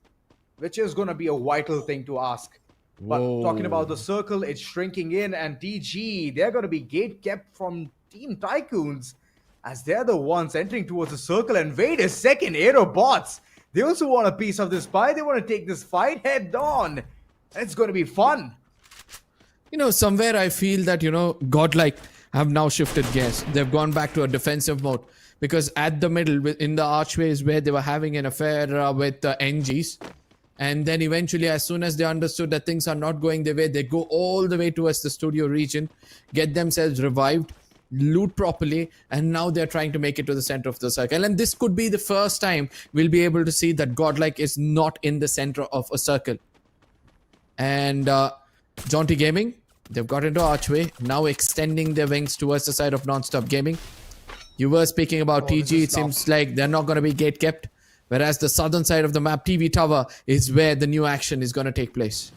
which is going to be a vital thing to ask. But talking about the circle, it's shrinking in, and TG, they're going to be gate kept from Team Tycoons as they're the ones entering towards the circle. And wait a second, Aerobots, they also want a piece of this pie. They want to take this fight head on. It's going to be fun. You know, somewhere I feel that, Godlike have now shifted gears. They've gone back to a defensive mode. Because at the middle, in the archways where they were having an affair with NGs, and then eventually, as soon as they understood that things are not going their way, they go all the way towards the studio region, get themselves revived, loot properly, and now they're trying to make it to the center of the circle. And this could be the first time we'll be able to see that Godlike is not in the center of a circle. And Jaunty Gaming, they've got into Archway, now extending their wings towards the side of Nonstop Gaming. You were speaking about TG, it seems like they're not going to be gate kept. Whereas the southern side of the map, TV Tower, is where the new action is going to take place.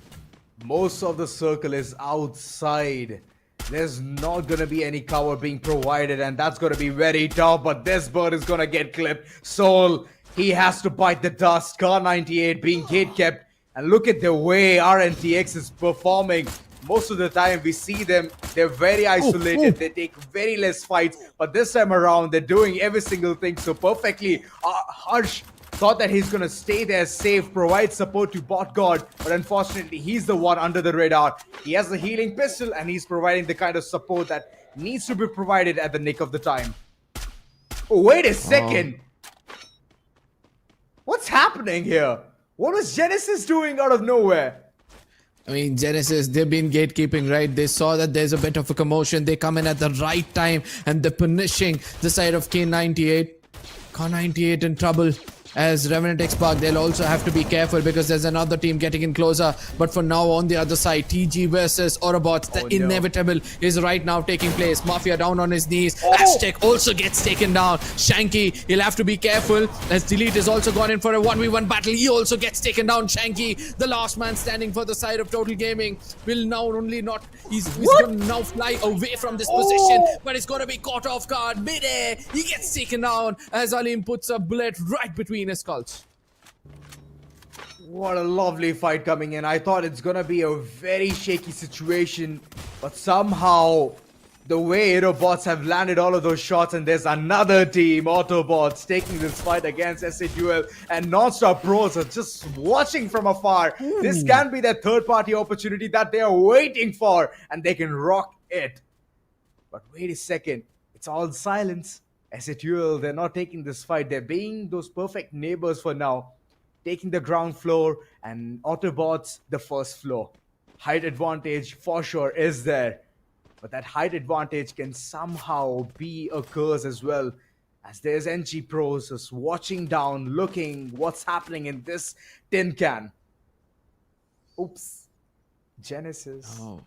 Most of the circle is outside. There's not going to be any cover being provided, and that's going to be very tough. But this bird is going to get clipped. Soul, he has to bite the dust. Car 98 being gate kept. And look at the way RNTX is performing. Most of the time we see them, they're very isolated. They take very less fights. But this time around, they're doing every single thing so perfectly. Harsh thought that he's going to stay there safe, provide support to Bot God, but unfortunately he's the one under the radar. He has the healing pistol and he's providing the kind of support that needs to be provided at the nick of the time. Oh, wait a second. What's happening here? What was Genesis doing out of nowhere? I mean, Genesis, they've been gatekeeping, right? They saw that there's a bit of a commotion. They come in at the right time and they're punishing the side of K98. K98 in trouble. As Revenant X Park, they'll also have to be careful because there's another team getting in closer. But for now, on the other side, TG versus Autobots, the inevitable is right now taking place. Mafia down on his knees. Aztec also gets taken down. Shanky, he'll have to be careful as Delete is also gone in for a 1v1 battle. He also gets taken down. Shanky, the last man standing for the side of Total Gaming, will now only not... He's going to now fly away from this position, but it's going to be caught off guard. Midair, he gets taken down as Alim puts a bullet right between his skulls. What a lovely fight coming in. I thought it's gonna be a very shaky situation, but somehow the way Autobots have landed all of those shots, and there's another team, Autobots, taking this fight against SATUL, and Nonstop Pros are just watching from afar. This can be that third-party opportunity that they are waiting for, and they can rock it. But wait a second, it's all silence. SATUL, they're not taking this fight. They're being those perfect neighbors for now. Taking the ground floor, and Autobots the first floor. Height advantage for sure is there. But that height advantage can somehow be a curse as well. As there's NG Pros just watching down, looking what's happening in this tin can. Oops. Genesis. Oh.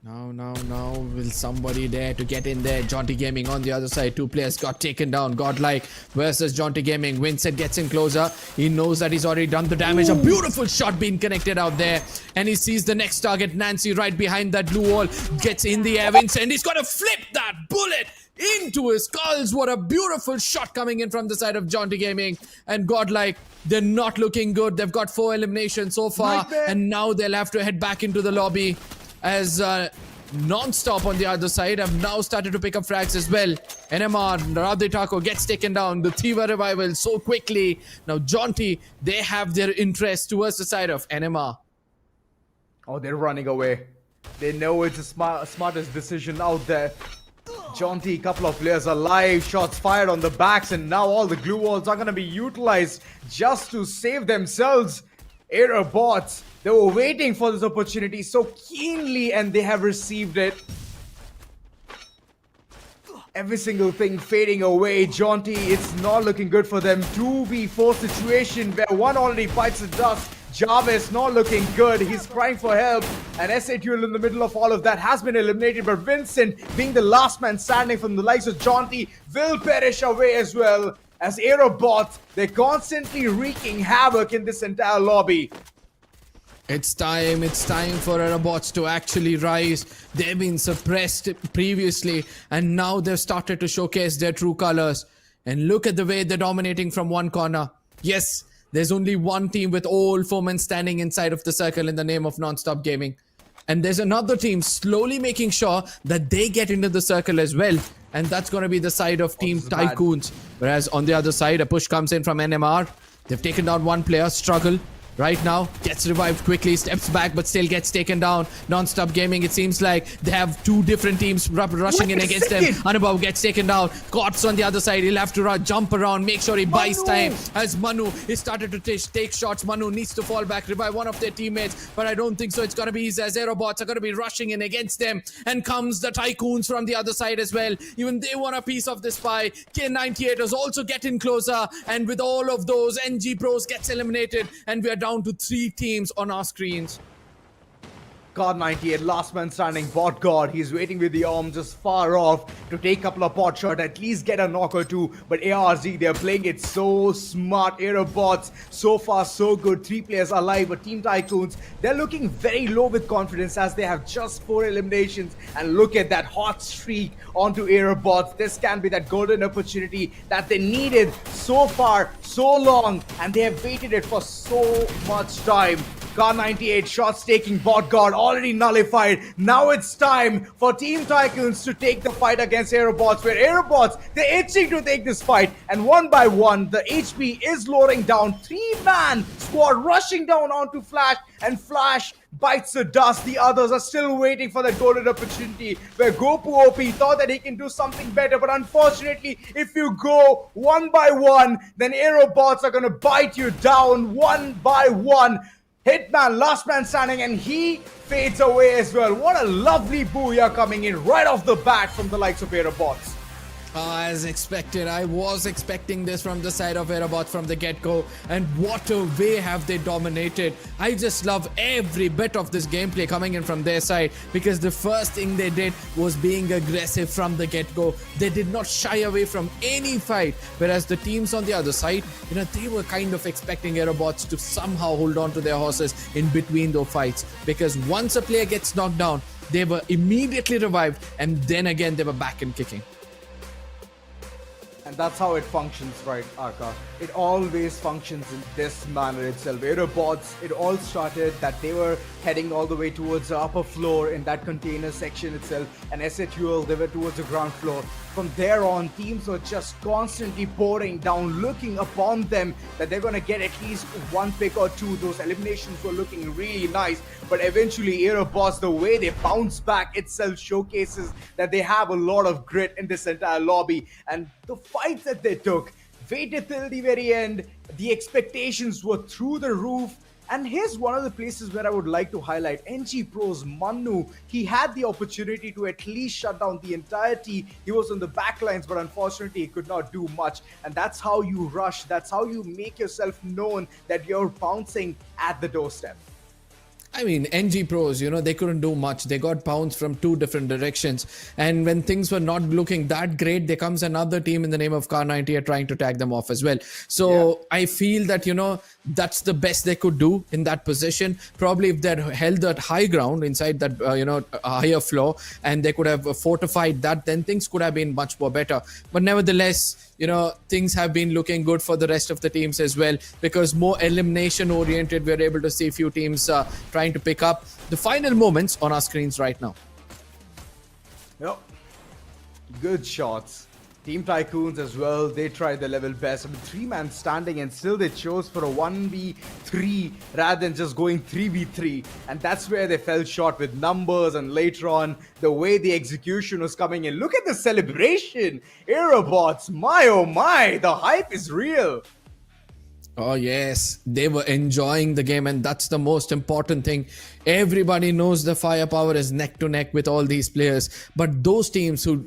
No. Will somebody dare to get in there? Jaunty Gaming on the other side. 2 players got taken down. Godlike versus Jaunty Gaming. Vincent gets in closer. He knows that he's already done the damage. A beautiful shot being connected out there. And he sees the next target, Nancy, right behind that blue wall. Gets in the air. Vincent, he's got to flip that bullet into his skulls. What a beautiful shot coming in from the side of Jaunty Gaming. And Godlike, they're not looking good. They've got 4 eliminations so far. And now they'll have to head back into the lobby. As Non-Stop on the other side have now started to pick up frags as well. NMR, Radhe Taco gets taken down. The Thiva revival so quickly. Now Jaunty, they have their interest towards the side of NMR. Oh, they're running away. They know it's the smartest decision out there. Jaunty, couple of players alive, shots fired on the backs, and now all the glue walls are going to be utilized just to save themselves. Aerobots, they were waiting for this opportunity so keenly, and they have received it. Every single thing fading away. Jaunty, it's not looking good for them. 2v4 situation where one already bites the dust. Jarvis not looking good. He's crying for help. And SATUL in the middle of all of that has been eliminated. But Vincent, being the last man standing from the likes of Jaunty, will perish away as well. as Aerobots, they're constantly wreaking havoc in this entire lobby. It's time for Aerobots to actually rise. They've been suppressed previously, and now they've started to showcase their true colors. And look at the way they're dominating from one corner. Yes, there's only one team with all foemen standing inside of the circle in the name of Non-Stop Gaming. And there's another team slowly making sure that they get into the circle as well. And that's going to be the side of Team Tycoons. Whereas on the other side, a push comes in from NMR. They've taken down one player, Struggle. Right now, gets revived quickly, steps back, but still gets taken down. Non-Stop Gaming, it seems like they have two different teams rushing in against them. Anubhav gets taken down. Kots on the other side, he'll have to jump around, make sure he buys time. As Manu is started to take shots, Manu needs to fall back, revive one of their teammates, but I don't think so. It's going to be easy as Aerobots are going to be rushing in against them. And comes the Tycoons from the other side as well. Even they want a piece of this pie. K98 is also getting closer, and with all of those, NG Pros gets eliminated, and we are down to 3 teams on our screens. God 98, last man standing, bot god. He's waiting with the arm just far off to take a couple of pot shots, at least get a knock or two. But ARZ, they're playing it so smart. Aerobots, so far so good. 3 players alive, but Team Tycoons, they're looking very low with confidence as they have just 4 eliminations. And look at that hot streak onto Aerobots. This can be that golden opportunity that they needed so far, so long, and they have waited it for so much time. Car 98 shots taking bot god already nullified. Now it's time for Team Tycoons to take the fight against Aerobots, where Aerobots, they're itching to take this fight, and one by one the HP is lowering down. 3-man squad rushing down onto Flash, and Flash bites the dust. The others are still waiting for that golden opportunity, where Gopu OP thought that he can do something better, but unfortunately if you go one by one, then Aerobots are gonna bite you down one by one. Hitman, last man standing, and he fades away as well. What a lovely booyah coming in right off the bat from the likes of Aerobots. As expected, I was expecting this from the side of Aerobots from the get-go, and what a way have they dominated. I just love every bit of this gameplay coming in from their side, because the first thing they did was being aggressive from the get-go. They did not shy away from any fight, whereas the teams on the other side, they were kind of expecting Aerobots to somehow hold on to their horses in between those fights, because once a player gets knocked down, they were immediately revived, and then again they were back and kicking. And that's how it functions, right, Arka? It always functions in this manner itself. Aerobots, it all started that they were heading all the way towards the upper floor in that container section itself, and SHUL, they were towards the ground floor. From there on, teams were just constantly pouring down, looking upon them that they're going to get at least one pick or two. Those eliminations were looking really nice, but eventually Aerobots, the way they bounce back itself showcases that they have a lot of grit in this entire lobby. And the fights that they took, waited till the very end, the expectations were through the roof. And here's one of the places where I would like to highlight NG Pro's Manu. He had the opportunity to at least shut down the entirety. He was on the back lines, but unfortunately he could not do much. And that's how you rush. That's how you make yourself known that you're bouncing at the doorstep. I mean, NG Pros, they couldn't do much. They got bounced from 2 different directions. And when things were not looking that great, there comes another team in the name of Car 98 trying to tag them off as well. So I feel that, that's the best they could do in that position. Probably if they'd held that high ground inside that, higher floor, and they could have fortified that, then things could have been much more better. But nevertheless, things have been looking good for the rest of the teams as well, because more elimination oriented, we're able to see a few teams trying to pick up the final moments on our screens right now. Yep. Good shots. Team Tycoons as well, they tried their level best. 3-man standing, and still they chose for a 1v3 rather than just going 3v3. And that's where they fell short with numbers, and later on, the way the execution was coming in. Look at the celebration! Aerobots, my oh my, the hype is real! Oh, yes. They were enjoying the game, and that's the most important thing. Everybody knows the firepower is neck to neck with all these players. But those teams who,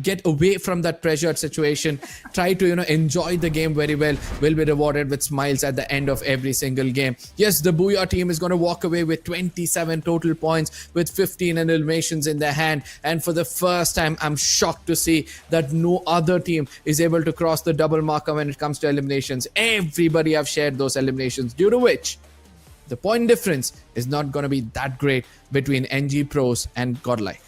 get away from that pressured situation, try to, enjoy the game very well, will be rewarded with smiles at the end of every single game. Yes, the Booyah team is going to walk away with 27 total points with 15 eliminations in their hand. And for the first time, I'm shocked to see that no other team is able to cross the double marker when it comes to eliminations. Everybody have shared those eliminations, due to which the point difference is not going to be that great between NG Pros and Godlike.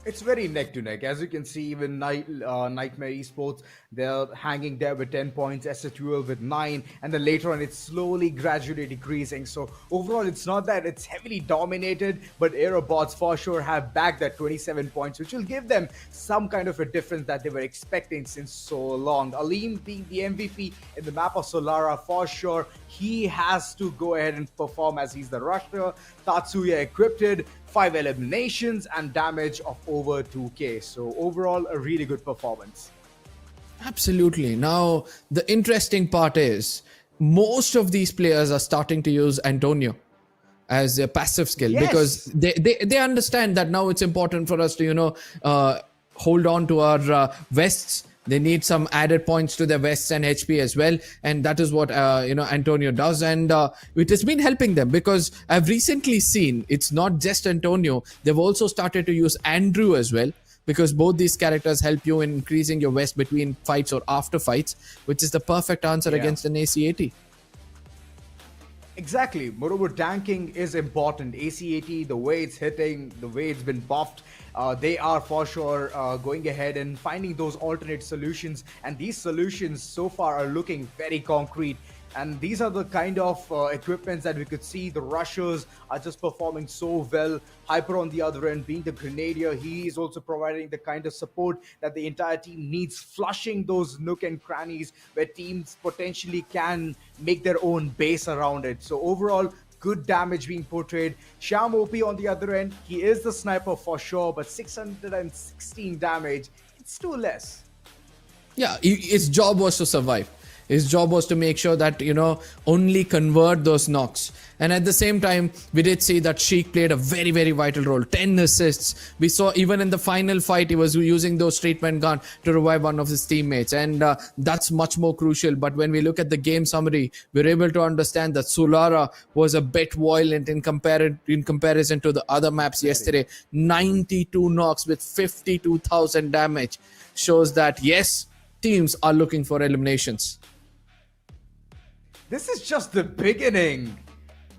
It's very neck to neck. As you can see, even Nightmare Esports, they're hanging there with 10 points, SSUL with 9, and then later on it's slowly, gradually decreasing. So overall, it's not that it's heavily dominated, but Aerobots for sure have bagged that 27 points, which will give them some kind of a difference that they were expecting since so long. Aleem being the MVP in the map of Solara, for sure, he has to go ahead and perform as he's the rusher. Tatsuya equipped, 5 eliminations and damage of over 2k. So overall, a really good performance. Absolutely. Now, the interesting part is most of these players are starting to use Antonio as a passive skill, because they understand that now it's important for us to, hold on to our vests. They need some added points to their vests and HP as well. And that is what, Antonio does. And it has been helping them, because I've recently seen it's not just Antonio. They've also started to use Andrew as well, because both these characters help you in increasing your vest between fights or after fights, which is the perfect answer against an AC-80. Exactly. Moreover, tanking is important. AC-80, the way it's hitting, the way it's been buffed, they are for sure going ahead and finding those alternate solutions. And these solutions so far are looking very concrete. And these are the kind of equipments that we could see. The rushers are just performing so well. Hyper on the other end, being the grenadier, he is also providing the kind of support that the entire team needs, flushing those nook and crannies where teams potentially can make their own base around it. So overall, good damage being portrayed. Sham OP on the other end, he is the sniper for sure, but 616 damage, it's too less. Yeah, his job was to survive. His job was to make sure that, only convert those knocks. And at the same time, we did see that Sheik played a very, very vital role. 10 assists. We saw even in the final fight, he was using those treatment gun to revive one of his teammates. And that's much more crucial. But when we look at the game summary, we're able to understand that Solara was a bit violent in comparison to the other maps yesterday. 92 knocks with 52,000 damage. Shows that, yes, teams are looking for eliminations. This is just the beginning.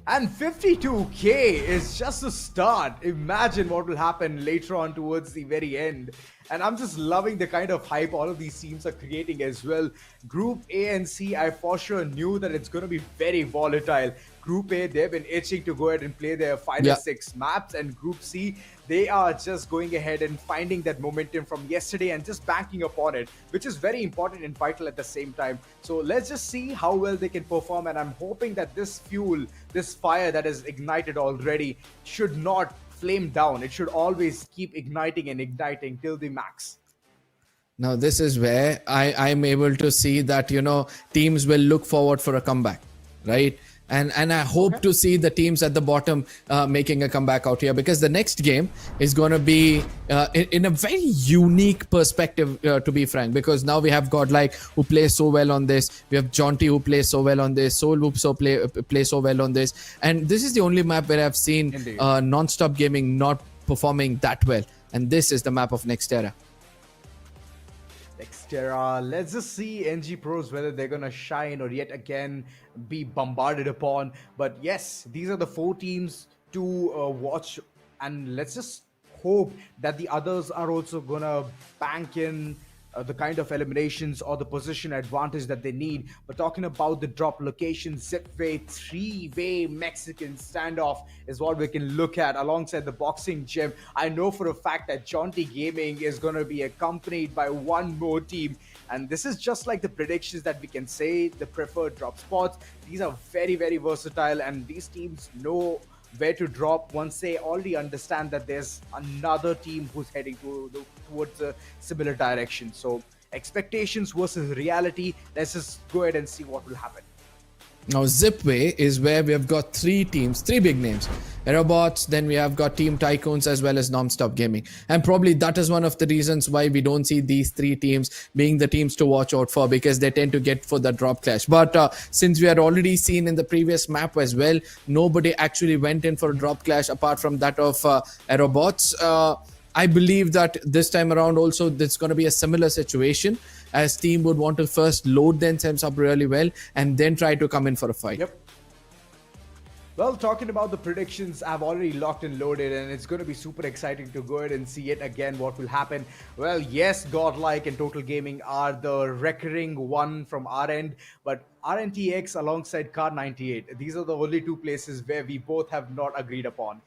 And 52k is just a start. Imagine what will happen later on towards the very end. And I'm just loving the kind of hype all of these teams are creating as well. Group A and C, I for sure knew that it's going to be very volatile. Group A, they've been itching to go ahead and play their final 6 maps. And Group C, they are just going ahead and finding that momentum from yesterday and just banking upon it, which is very important and vital at the same time. So let's just see how well they can perform. And I'm hoping that this fuel, this fire that is ignited already, should not flame down. It should always keep igniting and igniting till the max. Now, this is where I'm able to see that, teams will look forward for a comeback, right? And I hope to see the teams at the bottom making a comeback out here, because the next game is going to be in a very unique perspective, to be frank, because now we have Godlike who plays so well on this. We have Jaunty who plays so well on this. Soul who play so well on this. And this is the only map where I've seen Non-Stop Gaming not performing that well. And this is the map of Nexterra. Nexterra, let's just see NG Pros whether they're gonna shine or yet again be bombarded upon. But yes, these are the 4 teams to watch, and let's just hope that the others are also gonna bank in the kind of eliminations or the position advantage that they need. But talking about the drop location, Zipway 3-way Mexican standoff is what we can look at alongside the boxing gym. I know for a fact that Jaunty Gaming is going to be accompanied by one more team. And this is just like the predictions that we can say, the preferred drop spots. These are very, very versatile, and these teams know where to drop once they already understand that there's another team who's heading towards a similar direction. So Expectations versus reality. Let's just go ahead and see what will happen. Now, Zipway is where we have got three teams, three big names. Aerobots, then we have got Team Tycoons as well as Nonstop Gaming. And probably that is one of the reasons why we don't see these three teams being the teams to watch out for, because they tend to get for the drop clash. But since we had already seen in the previous map as well, nobody actually went in for a drop clash apart from that of Aerobots. I believe that this time around also there's going to be a similar situation, as team would want to first load themselves up really well and then try to come in for a fight. Yep. Well, talking about the predictions, I've already locked and loaded, and it's going to be super exciting to go ahead and see it again what will happen. Well, yes, Godlike and Total Gaming are the recurring one from our end, but RNTX alongside Car 98, these are the only two places where we both have not agreed upon.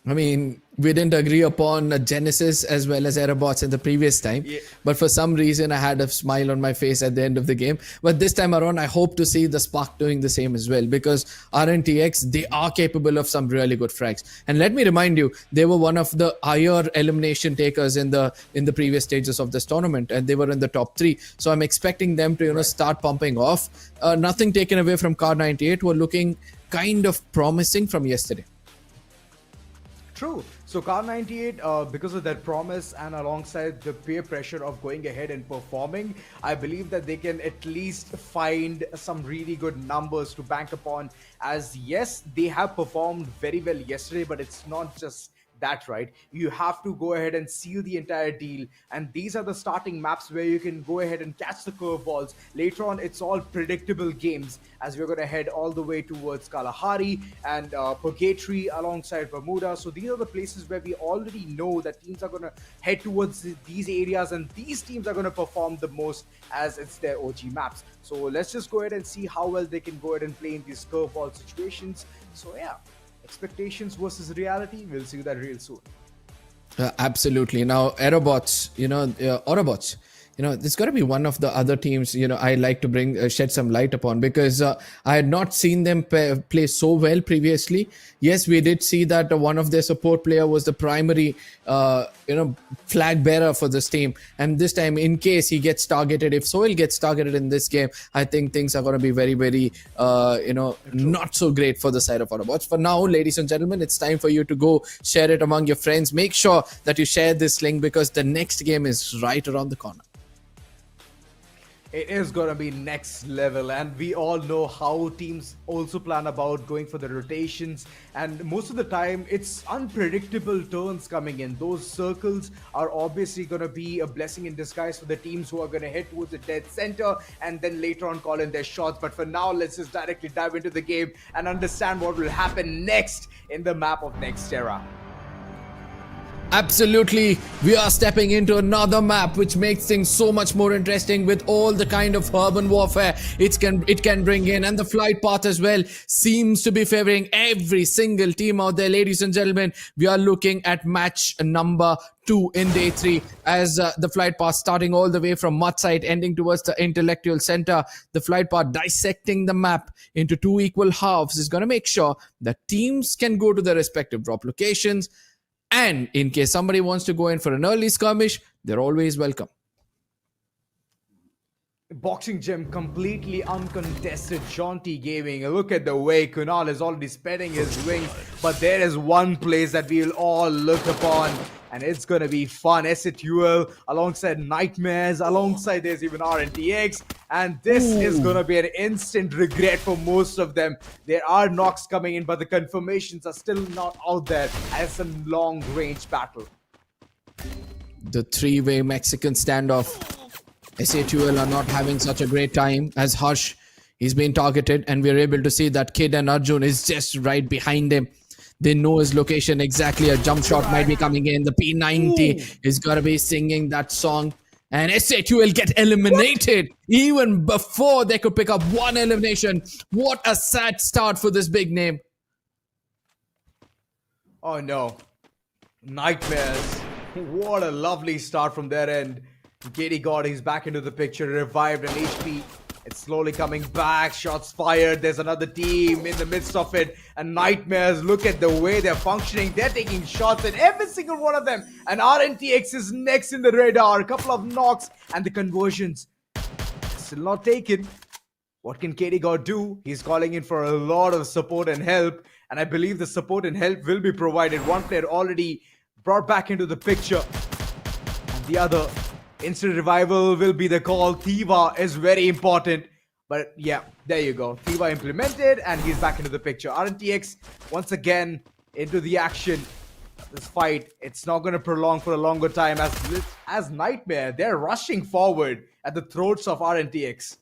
I mean, we didn't agree upon Genesis as well as Aerobots in the previous time. Yeah. But for some reason, I had a smile on my face at the end of the game. But this time around, I hope to see the Spark doing the same as well. Because RNTX, they are capable of some really good frags. And let me remind you, they were one of the higher elimination takers in the previous stages of this tournament. And they were in the top 3. So I'm expecting them to, start pumping off. Nothing taken away from Car 98, who are looking kind of promising from yesterday. True. So Car 98, because of that promise and alongside the peer pressure of going ahead and performing, I believe that they can at least find some really good numbers to bank upon. As yes, they have performed very well yesterday, but it's not just that, right? You have to go ahead and seal the entire deal, and these are the starting maps where you can go ahead and catch the curveballs. Later on, it's all predictable games, as we're going to head all the way towards Kalahari and Purgatory alongside Bermuda. So these are the places where we already know that teams are going to head towards these areas, and these teams are going to perform the most as it's their OG maps. So let's just go ahead and see how well they can go ahead and play in these curveball situations. So yeah, expectations versus reality, we'll see that real soon. Absolutely. Now, Aerobots, Autobots, this got to be one of the other teams, I like to bring, shed some light upon, because I had not seen them play so well previously. Yes, we did see that one of their support player was the primary, flag bearer for this team. And this time, in case he gets targeted, if Soil gets targeted in this game, I think things are going to be very, very, not so great for the side of Autobots. For now, ladies and gentlemen, it's time for you to go share it among your friends. Make sure that you share this link, because the next game is right around the corner. It is going to be next level, and we all know how teams also plan about going for the rotations, and most of the time it's unpredictable turns coming in. Those circles are obviously going to be a blessing in disguise for the teams who are going to head towards the dead center and then later on call in their shots. But for now, let's just directly dive into the game and understand what will happen next in the map of Nexterra. Absolutely, we are stepping into another map which makes things so much more interesting with all the kind of urban warfare it can bring in, and the flight path as well seems to be favoring every single team out there. Ladies and gentlemen, we are looking at match number 2 in day 3, as the flight path starting all the way from mud site ending towards the intellectual center. The flight path dissecting the map into 2 equal halves is going to make sure that teams can go to their respective drop locations. And in case somebody wants to go in for an early skirmish, they're always welcome. Boxing gym completely uncontested. Jaunty Gaming. Look at the way Kunal is already spreading his wings. But there is one place that we will all look upon, and it's going to be fun. SATUL alongside Nightmares. Alongside there's even RNTX. And this is going to be an instant regret for most of them. There are knocks coming in, but the confirmations are still not out there as a long-range battle. The 3-way Mexican standoff. SATUL are not having such a great time, as Harsh, he's been targeted, and we're able to see that Kid and Arjun is just right behind him. They know his location exactly. A jump shot might be coming in. The P90 is going to be singing that song. And SATUL get eliminated even before they could pick up one elimination. What a sad start for this big name. Oh no. Nightmares. What a lovely start from their end. KD God, he's back into the picture, revived, and HP It's slowly coming back. Shots fired. There's another team in the midst of it. And Nightmares, look at the way they're functioning. They're taking shots at every single one of them. And RNTX is next in the radar. A couple of knocks and the conversions still not taken. What can KD God do? He's calling in for a lot of support and help. And I believe the support and help will be provided. One player already brought back into the picture. And the other, instant revival will be the call. Thiva is very important. But yeah, there you go. Thiva implemented and he's back into the picture. RNTX once again into the action. This fight, it's not going to prolong for a longer time as Nightmare. They're rushing forward at the throats of RNTX.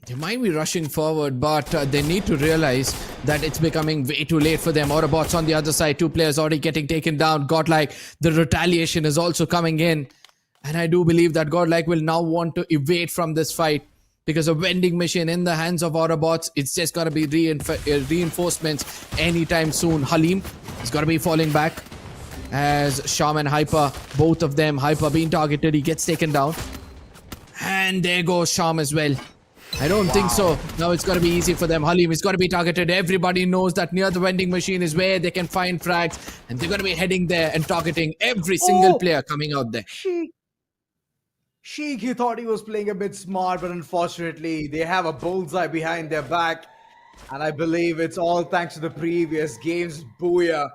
They might be rushing forward, but they need to realize that it's becoming way too late for them. Autobots on the other side, 2 players already getting taken down. Godlike, the retaliation is also coming in. And I do believe that Godlike will now want to evade from this fight because a vending machine in the hands of Autobots, it's just going to be reinforcements anytime soon. Halim is going to be falling back as Sham and Hyper, both of them, Hyper being targeted, he gets taken down. And there goes Sham as well. I don't think so. Now it's going to be easy for them. Halim is going to be targeted. Everybody knows that near the vending machine is where they can find frags. And they're going to be heading there and targeting every single player coming out there. Sheik, he thought he was playing a bit smart, but unfortunately, they have a bullseye behind their back. And I believe it's all thanks to the previous games. Booyah.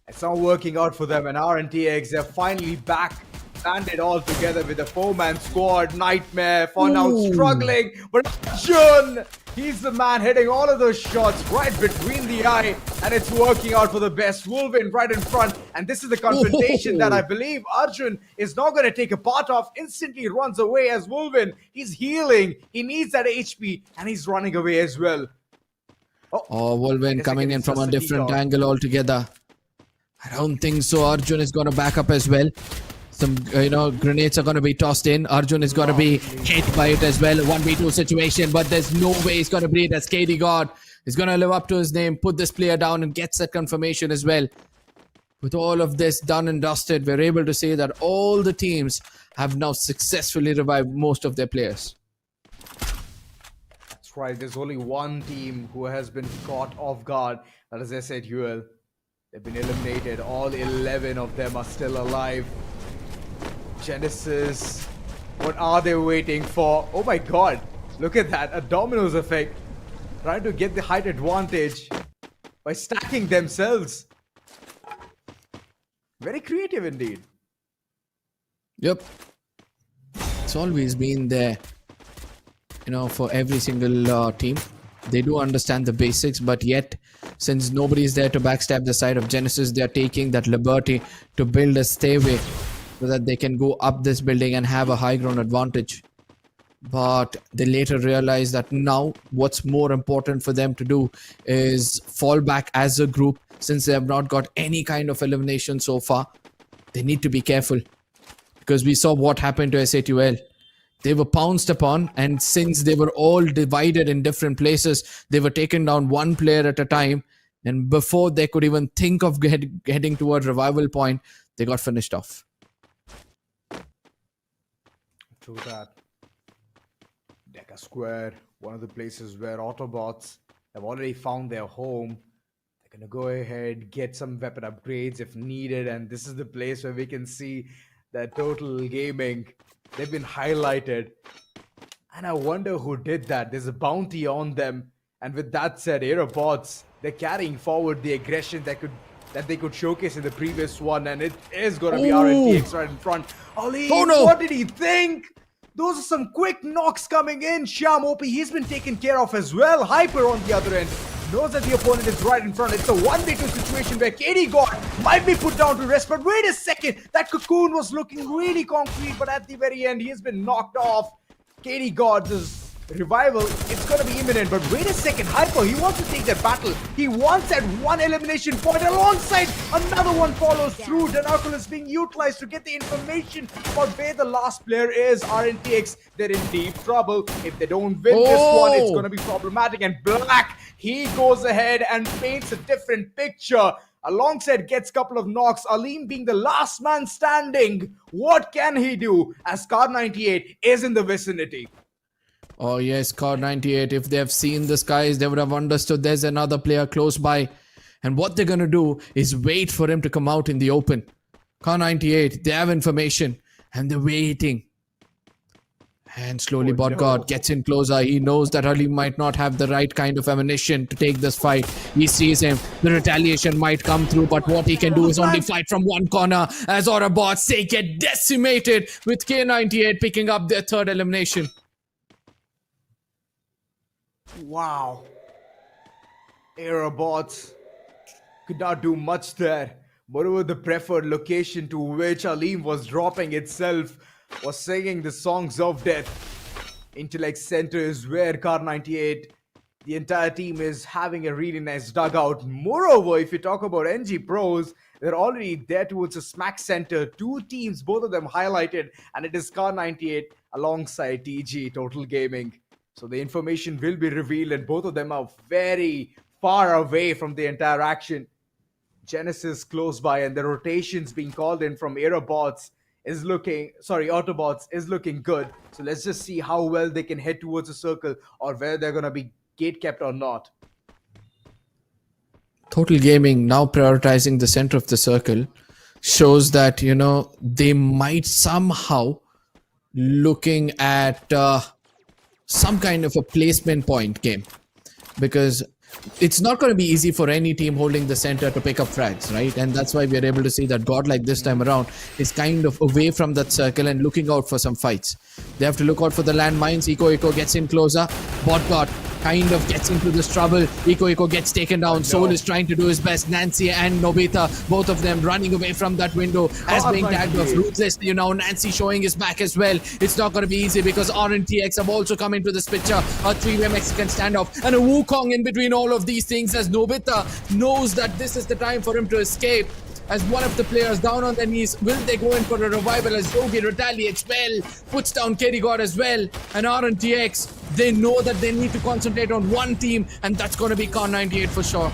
It's not working out for them. And RNTX, they're finally back. Banded all together with a 4-man squad. Nightmare for now struggling, but Arjun, he's the man hitting all of those shots right between the eye, and it's working out for the best. Wolvin right in front, and this is the confrontation that I believe Arjun is not going to take a part of. Instantly runs away as Wolvin. He's healing, he needs that HP, and he's running away as well. Oh, Wolvin coming in from a different angle altogether. I don't think so. Arjun is going to back up as well. Some, grenades are going to be tossed in. Arjun is going to be hit by it as well. 1v2 situation, but there's no way he's going to breathe as KD God is going to live up to his name, put this player down and gets that confirmation as well. With all of this done and dusted, we're able to say that all the teams have now successfully revived most of their players. That's right. There's only one team who has been caught off guard. That is SATUL. They've been eliminated. All 11 of them are still alive. Genesis, what are they waiting for? Oh my god, look at that, a dominoes effect. Trying to get the height advantage by stacking themselves. Very creative indeed. Yep. It's always been there, for every single team. They do understand the basics, but yet, since nobody is there to backstab the side of Genesis, they are taking that liberty to build a stairway so that they can go up this building and have a high ground advantage. But they later realize that now what's more important for them to do is fall back as a group. Since they have not got any kind of elimination so far, they need to be careful. Because we saw what happened to SATUL. They were pounced upon, and since they were all divided in different places, they were taken down one player at a time. And before they could even think of heading to a revival point, they got finished off. True that. Deca Square, one of the places where Autobots have already found their home. They're going to go ahead, get some weapon upgrades if needed. And this is the place where we can see that Total Gaming, they've been highlighted. And I wonder who did that. There's a bounty on them. And with that said, Aerobots, they're carrying forward the aggression that they could showcase in the previous one, and it is going to be RNTX right in front. Ali, what did he think? Those are some quick knocks coming in. Sham OP, he's been taken care of as well. Hyper on the other end knows that the opponent is right in front. It's a 1v2 situation where KD God might be put down to rest, but wait a second. That cocoon was looking really concrete, but at the very end, he has been knocked off. KD God, this revival, it's going to be imminent, but wait a second. Hyper, he wants to take that battle. He wants that one elimination point alongside another one follows through. Danarkul being utilized to get the information about where the last player is. RNTX, they're in deep trouble. If they don't win this one, it's going to be problematic. And Black, he goes ahead and paints a different picture. Alongside gets a couple of knocks. Alim being the last man standing. What can he do as Car 98 is in the vicinity? Oh yes, Car 98. If they have seen the skies, they would have understood there's another player close by. And what they're gonna do is wait for him to come out in the open. Car 98, they have information and they're waiting. And slowly God gets in closer. He knows that Ali might not have the right kind of ammunition to take this fight. He sees him. The retaliation might come through, but what he can do is only fight from one corner as Autobots, they get decimated with K98 picking up their third elimination. Wow. Aerobots could not do much there. Moreover, the preferred location to which Alim was dropping itself was singing the songs of death. Intellect Center is where Car 98, the entire team is having a really nice dugout. Moreover, if you talk about NG Pros, they're already there towards the Smack Center. Two teams, both of them highlighted, and it is Car 98 alongside TG, Total Gaming. So the information will be revealed, and both of them are very far away from the entire action. Genesis close by, and the rotations being called in from Autobots is looking good. So let's just see how well they can head towards the circle, or whether they're gonna be gate kept or not. Total Gaming now prioritizing the center of the circle shows that, they might somehow looking at some kind of a placement point game, because it's not going to be easy for any team holding the center to pick up frags, right? And that's why we are able to see that Godlike this time around is kind of away from that circle and looking out for some fights. They have to look out for the landmines. Eco gets in closer. Botgod kind of gets into this trouble. Eco gets taken down. Soul is trying to do his best. Nancy and Nobita, both of them running away from that window as being tagged off ruthlessly. Nancy showing his back as well. It's not going to be easy because RNTX have also come into this picture. A three-way Mexican standoff and a Wukong in between all of these things as Nobita knows that this is the time for him to escape. As one of the players down on their knees, will they go in for a revival as Yogi retaliates well, puts down Kerry God as well, and RNTX, they know that they need to concentrate on one team, and that's going to be Car 98 for sure.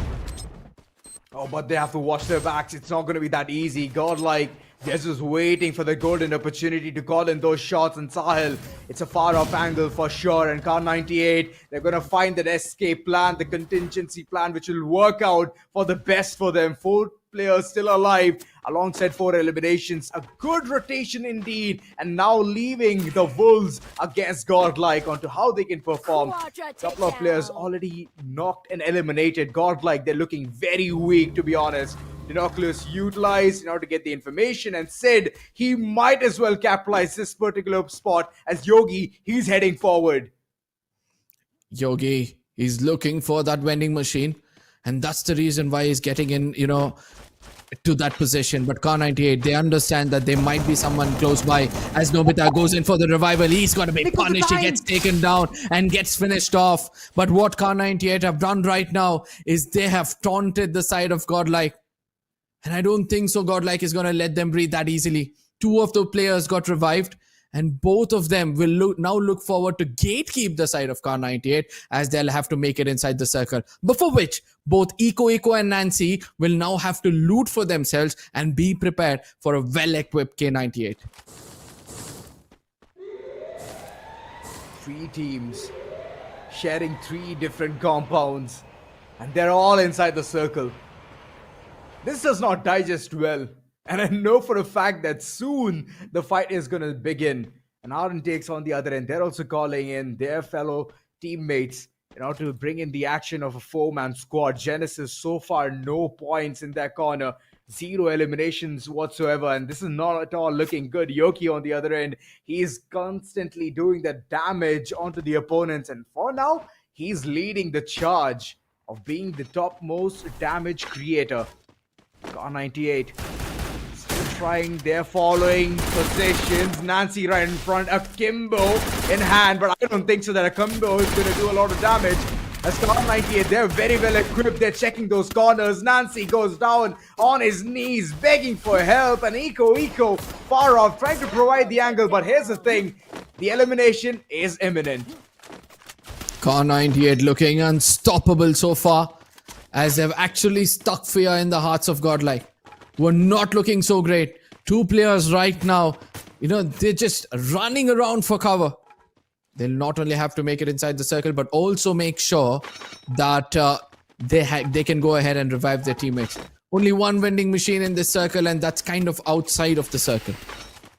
Oh, but they have to watch their backs. It's not going to be that easy. Godlike, they're just waiting for the golden opportunity to call in those shots, and Sahil, it's a far off angle for sure, and Car 98, they're going to find that escape plan, the contingency plan, which will work out for the best for them. 4 players still alive alongside 4 eliminations. A good rotation indeed, and now leaving the Wolves against Godlike onto how they can perform. Couple of players already knocked and eliminated. Godlike, they're looking very weak, to be honest. Dinoculus utilized in order to get the information, and said he might as well capitalize this particular spot as Yogi, he's heading forward. Yogi, he's looking for that vending machine, and that's the reason why he's getting in, to that position. But Car 98, they understand that there might be someone close by. As Nobita goes in for the revival, he's going to be punished. He gets taken down and gets finished off. But what Car 98 have done right now is they have taunted the side of Godlike. And I don't think so Godlike is going to let them breathe that easily. 2 of the players got revived, and both of them will now look forward to gatekeep the side of Car 98 as they'll have to make it inside the circle. Before which, both Eco and Nancy will now have to loot for themselves and be prepared for a well-equipped K98. 3 teams sharing 3 different compounds, and they're all inside the circle. This does not digest well. And I know for a fact that soon the fight is going to begin. And RNTX on the other end, they're also calling in their fellow teammates in order to bring in the action of a 4-man squad. Genesis, so far, no points in their corner. 0 eliminations whatsoever. And this is not at all looking good. Yoki on the other end, he's constantly doing the damage onto the opponents. And for now, he's leading the charge of being the topmost damage creator. Car 98. Trying their following positions. Nancy right in front, Akimbo in hand, but I don't think so that Akimbo is going to do a lot of damage. As Car 98, they're very well equipped. They're checking those corners. Nancy goes down on his knees, begging for help, and Eco far off, trying to provide the angle. But here's the thing, the elimination is imminent. Car 98 looking unstoppable so far, as they've actually stuck fear in the hearts of Godlike. We're not looking so great. 2 players right now, they're just running around for cover. They'll not only have to make it inside the circle, but also make sure that they can go ahead and revive their teammates. Only one vending machine in this circle, and that's kind of outside of the circle.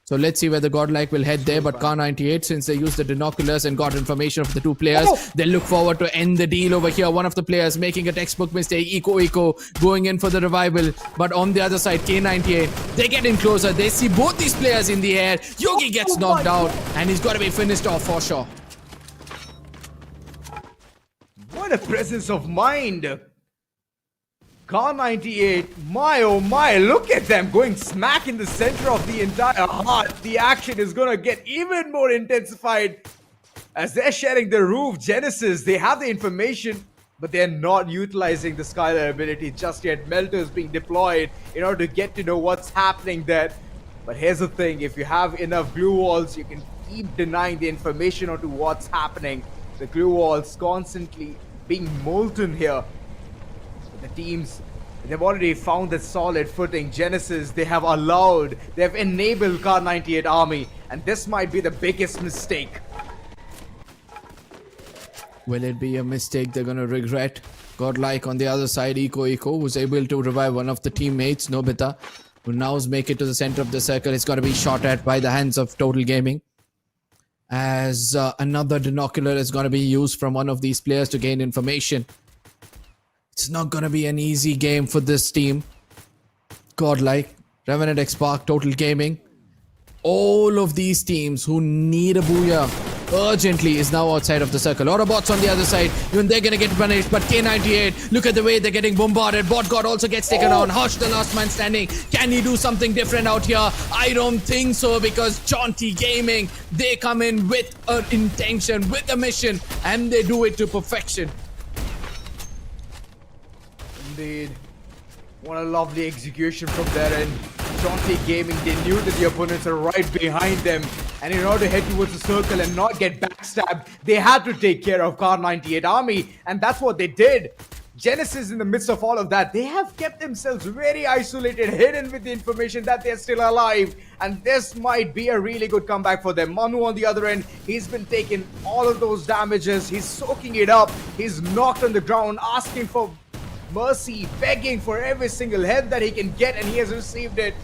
So let's see whether Godlike will head there. But Car98, since they used the binoculars and got information of the two players, they look forward to end the deal over here. One of the players making a textbook mistake. Eco going in for the revival. But on the other side, K98, they get in closer. They see both these players in the air. Yogi gets knocked out, and he's got to be finished off for sure. What a presence of mind. Car98, my oh my, look at them going smack in the center of the entire heart. The action is gonna get even more intensified as they're sharing the roof. Genesis, they have the information, but they're not utilizing the Skylar ability just yet. Melter is being deployed in order to get to know what's happening there. But here's the thing, if you have enough glue walls, you can keep denying the information onto what's happening. The glue walls constantly being molten here. The teams, they've already found the solid footing. Genesis, they have enabled Car98 army, and this might be the biggest mistake. Will it be a mistake they're gonna regret? Godlike on the other side, Eco was able to revive one of the teammates, Nobita, who now make it to the center of the circle. It's gonna be shot at by the hands of Total Gaming, as another binocular is gonna be used from one of these players to gain information. It's not gonna be an easy game for this team. Godlike, Revenant X Spark, Total Gaming. All of these teams who need a booyah urgently is now outside of the circle. Autobots on the other side, even they're gonna get punished. But K98, look at the way they're getting bombarded. Bot God also gets taken on. Hush, the last man standing. Can he do something different out here? I don't think so, because Jaunty Gaming, they come in with an intention, with a mission, and they do it to perfection. Indeed. What a lovely execution from their end. Jaunty Gaming, they knew that the opponents are right behind them. And in order to head towards the circle and not get backstabbed, they had to take care of Car98 army. And that's what they did. Genesis, in the midst of all of that, they have kept themselves very isolated, hidden with the information that they're still alive. And this might be a really good comeback for them. Manu on the other end, he's been taking all of those damages. He's soaking it up. He's knocked on the ground, asking for mercy, begging for every single head that he can get, and he has received it.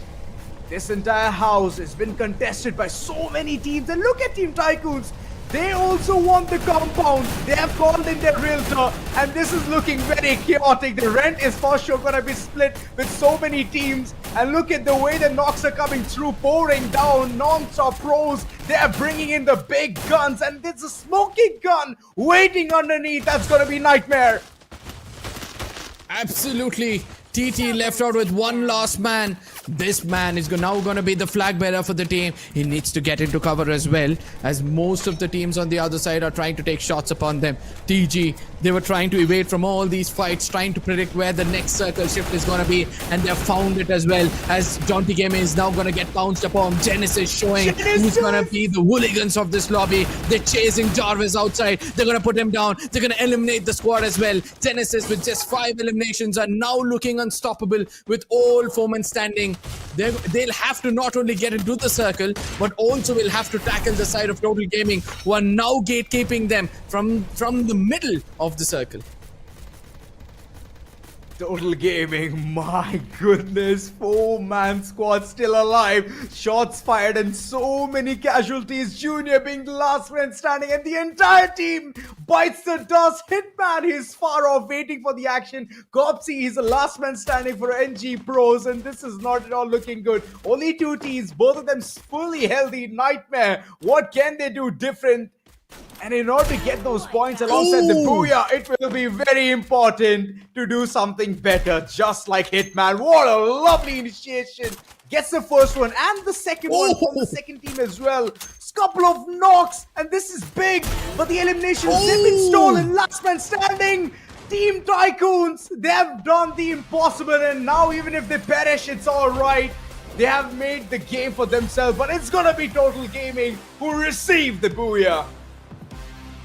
This entire house has been contested by so many teams, and look at Team Tycoons. They also want the compound. They have called in their realtor, and this is looking very chaotic. The rent is for sure gonna be split with so many teams, and look at the way the knocks are coming through, pouring down non-stop pros. They are bringing in the big guns, and there's a smoking gun waiting underneath. That's gonna be nightmare. Absolutely. TT left out with one last man. This man is now going to be the flag bearer for the team. He needs to get into cover as well, as most of the teams on the other side are trying to take shots upon them. TG, they were trying to evade from all these fights, trying to predict where the next circle shift is going to be, and they've found it as well, as Jaunty Gaming is now going to get bounced upon. Genesis showing who's going to be the hooligans of this lobby. They're chasing Jarvis outside. They're going to put him down. They're going to eliminate the squad as well. Genesis, with just 5 eliminations, are now looking unstoppable with all foemen standing. They'll have to not only get into the circle, but also will have to tackle the side of Total Gaming, who are now gatekeeping them from the middle of the circle. Total Gaming, my goodness, 4-man squad still alive. Shots fired and so many casualties. Junior being the last man standing, and the entire team bites the dust. Hitman, he's far off waiting for the action. Gopsy, he's the last man standing for NG Pros, and this is not at all looking good. Only 2 teams, both of them fully healthy. Nightmare, what can they do different? And in order to get those points alongside the booyah, it will be very important to do something better, just like Hitman. What a lovely initiation. Gets the first one and the second one from the second team as well. Couple of knocks, and this is big, but the eliminations have been stolen. Last man standing. Team Tycoons, they have done the impossible, and now even if they perish, it's alright. They have made the game for themselves, but it's gonna be Total Gaming who receive the booyah.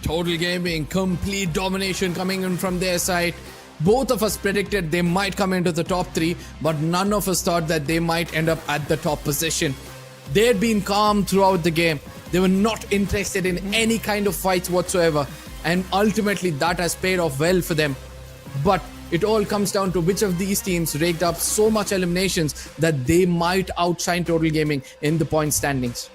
Total Gaming, complete domination coming in from their side. Both of us predicted they might come into the top 3, but none of us thought that they might end up at the top position. They had been calm throughout the game. They were not interested in any kind of fights whatsoever. And ultimately, that has paid off well for them. But it all comes down to which of these teams raked up so much eliminations that they might outshine Total Gaming in the point standings.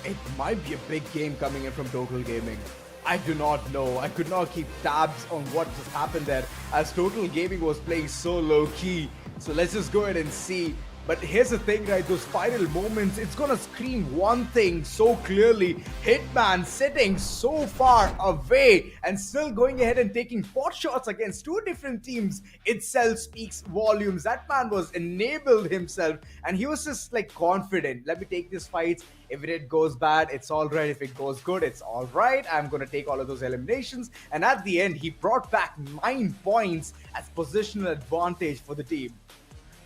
It might be a big game coming in from Total Gaming. I do not know. I could not keep tabs on what just happened there as Total Gaming was playing so low key. So let's just go ahead and see. But here's the thing, right? Those final moments, it's gonna scream one thing so clearly. Hitman sitting so far away and still going ahead and taking pot shots against two different teams itself speaks volumes. That man was enabled himself and he was just like confident. Let me take this fight. If it goes bad, it's all right. If it goes good, it's all right. I'm going to take all of those eliminations. And at the end, he brought back 9 points as positional advantage for the team.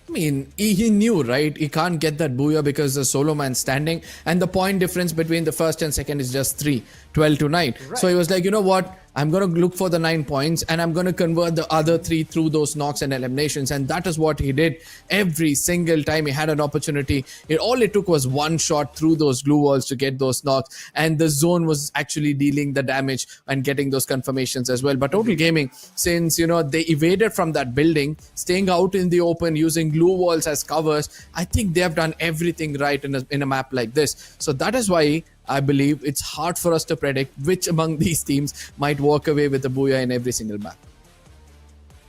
I mean, he knew, right? He can't get that booyah because the solo man standing, and the point difference between the first and second is just 3, 12 to 9. Right. So he was like, you know what? I'm going to look for the 9 points and I'm going to convert the other 3 through those knocks and eliminations. And that is what he did every single time he had an opportunity. All it took was one shot through those glue walls to get those knocks. And the zone was actually dealing the damage and getting those confirmations as well. But Total Gaming, since, you know, they evaded from that building, staying out in the open, using glue walls as covers, I think they have done everything right in a map like this. So that is why I believe it's hard for us to predict which among these teams might walk away with a booyah in every single map.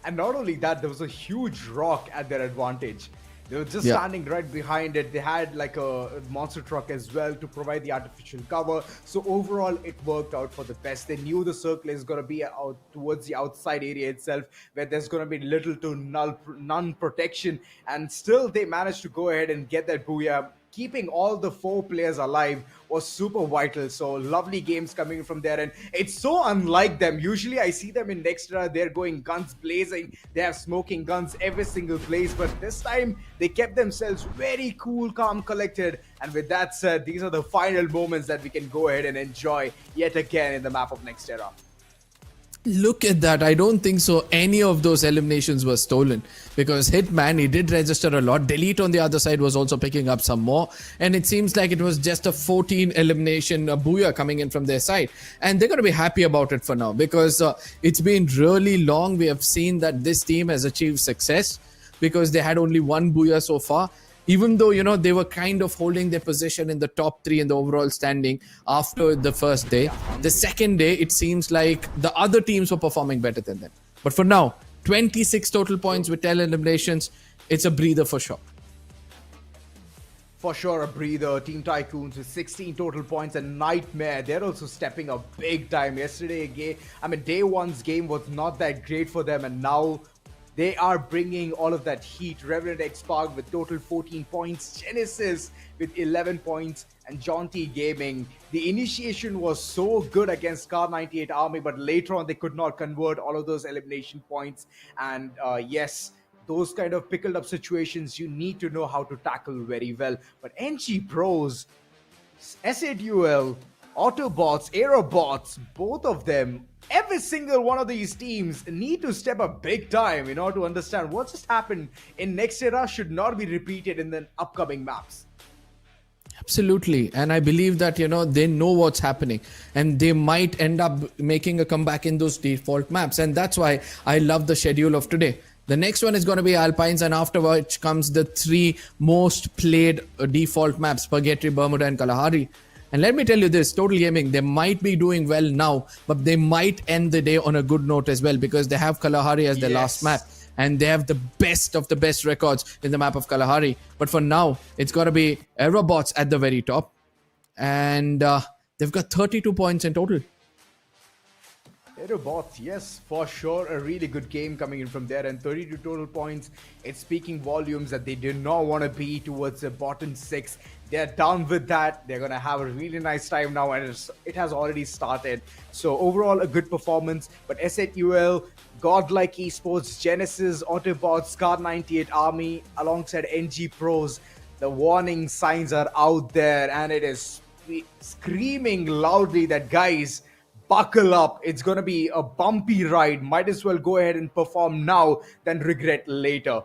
And not only that, there was a huge rock at their advantage. They were just standing right behind it. They had like a monster truck as well to provide the artificial cover. So overall, it worked out for the best. They knew the circle is going to be out towards the outside area itself, where there's going to be little to none protection. And still, they managed to go ahead and get that booyah. Keeping all the 4 players alive was super vital. So lovely games coming from there, and it's so unlike them. Usually I see them in Nexterra, they're going guns blazing, they have smoking guns every single place, but this time they kept themselves very cool, calm, collected. And with that said, these are the final moments that we can go ahead and enjoy yet again in the map of Nexterra. Look at that. I don't think so any of those eliminations were stolen, because Hitman, he did register a lot. Delete on the other side was also picking up some more, and it seems like it was just a 14 elimination booyah coming in from their side, and they're going to be happy about it for now, because it's been really long. We have seen that this team has achieved success because they had only 1 booyah so far. Even though, you know, they were kind of holding their position in the top 3 in the overall standing after the first day. The second day, it seems like the other teams were performing better than them. But for now, 26 total points with 10 eliminations. It's a breather for sure. For sure, a breather. Team Tycoons with 16 total points and Nightmare. They're also stepping up big time. Yesterday, day one's game was not that great for them, and now they are bringing all of that heat. Revenant X Park with total 14 points. Genesis with 11 points. And Jaunty Gaming. The initiation was so good against Car 98 Army, but later on they could not convert all of those elimination points. And yes, those kind of pickled up situations you need to know how to tackle very well. But NG Pros, SADUL, Autobots, Aerobots, both of them, every single one of these teams need to step up big time in order to understand what just happened in Nexterra should not be repeated in the upcoming maps. Absolutely. And I believe that, you know, they know what's happening and they might end up making a comeback in those default maps. And that's why I love the schedule of today. The next one is going to be Alpines, and afterwards comes the 3 most played default maps, Purgatory, Bermuda and Kalahari. And let me tell you this, Total Gaming, they might be doing well now, but they might end the day on a good note as well, because they have Kalahari as their last map. And they have the best of the best records in the map of Kalahari. But for now, it's got to be Aerobots at the very top. And they've got 32 points in total. Aerobots, yes, for sure. A really good game coming in from there. And 32 total points. It's speaking volumes that they do not want to be towards the bottom 6. They're done with that. They're going to have a really nice time now. And it has already started. So overall, a good performance. But SATUL, Godlike Esports, Genesis, Autobots, Car 98 Army, alongside NG Pros, the warning signs are out there, and it is screaming loudly that, guys, buckle up. It's going to be a bumpy ride. Might as well go ahead and perform now than regret later.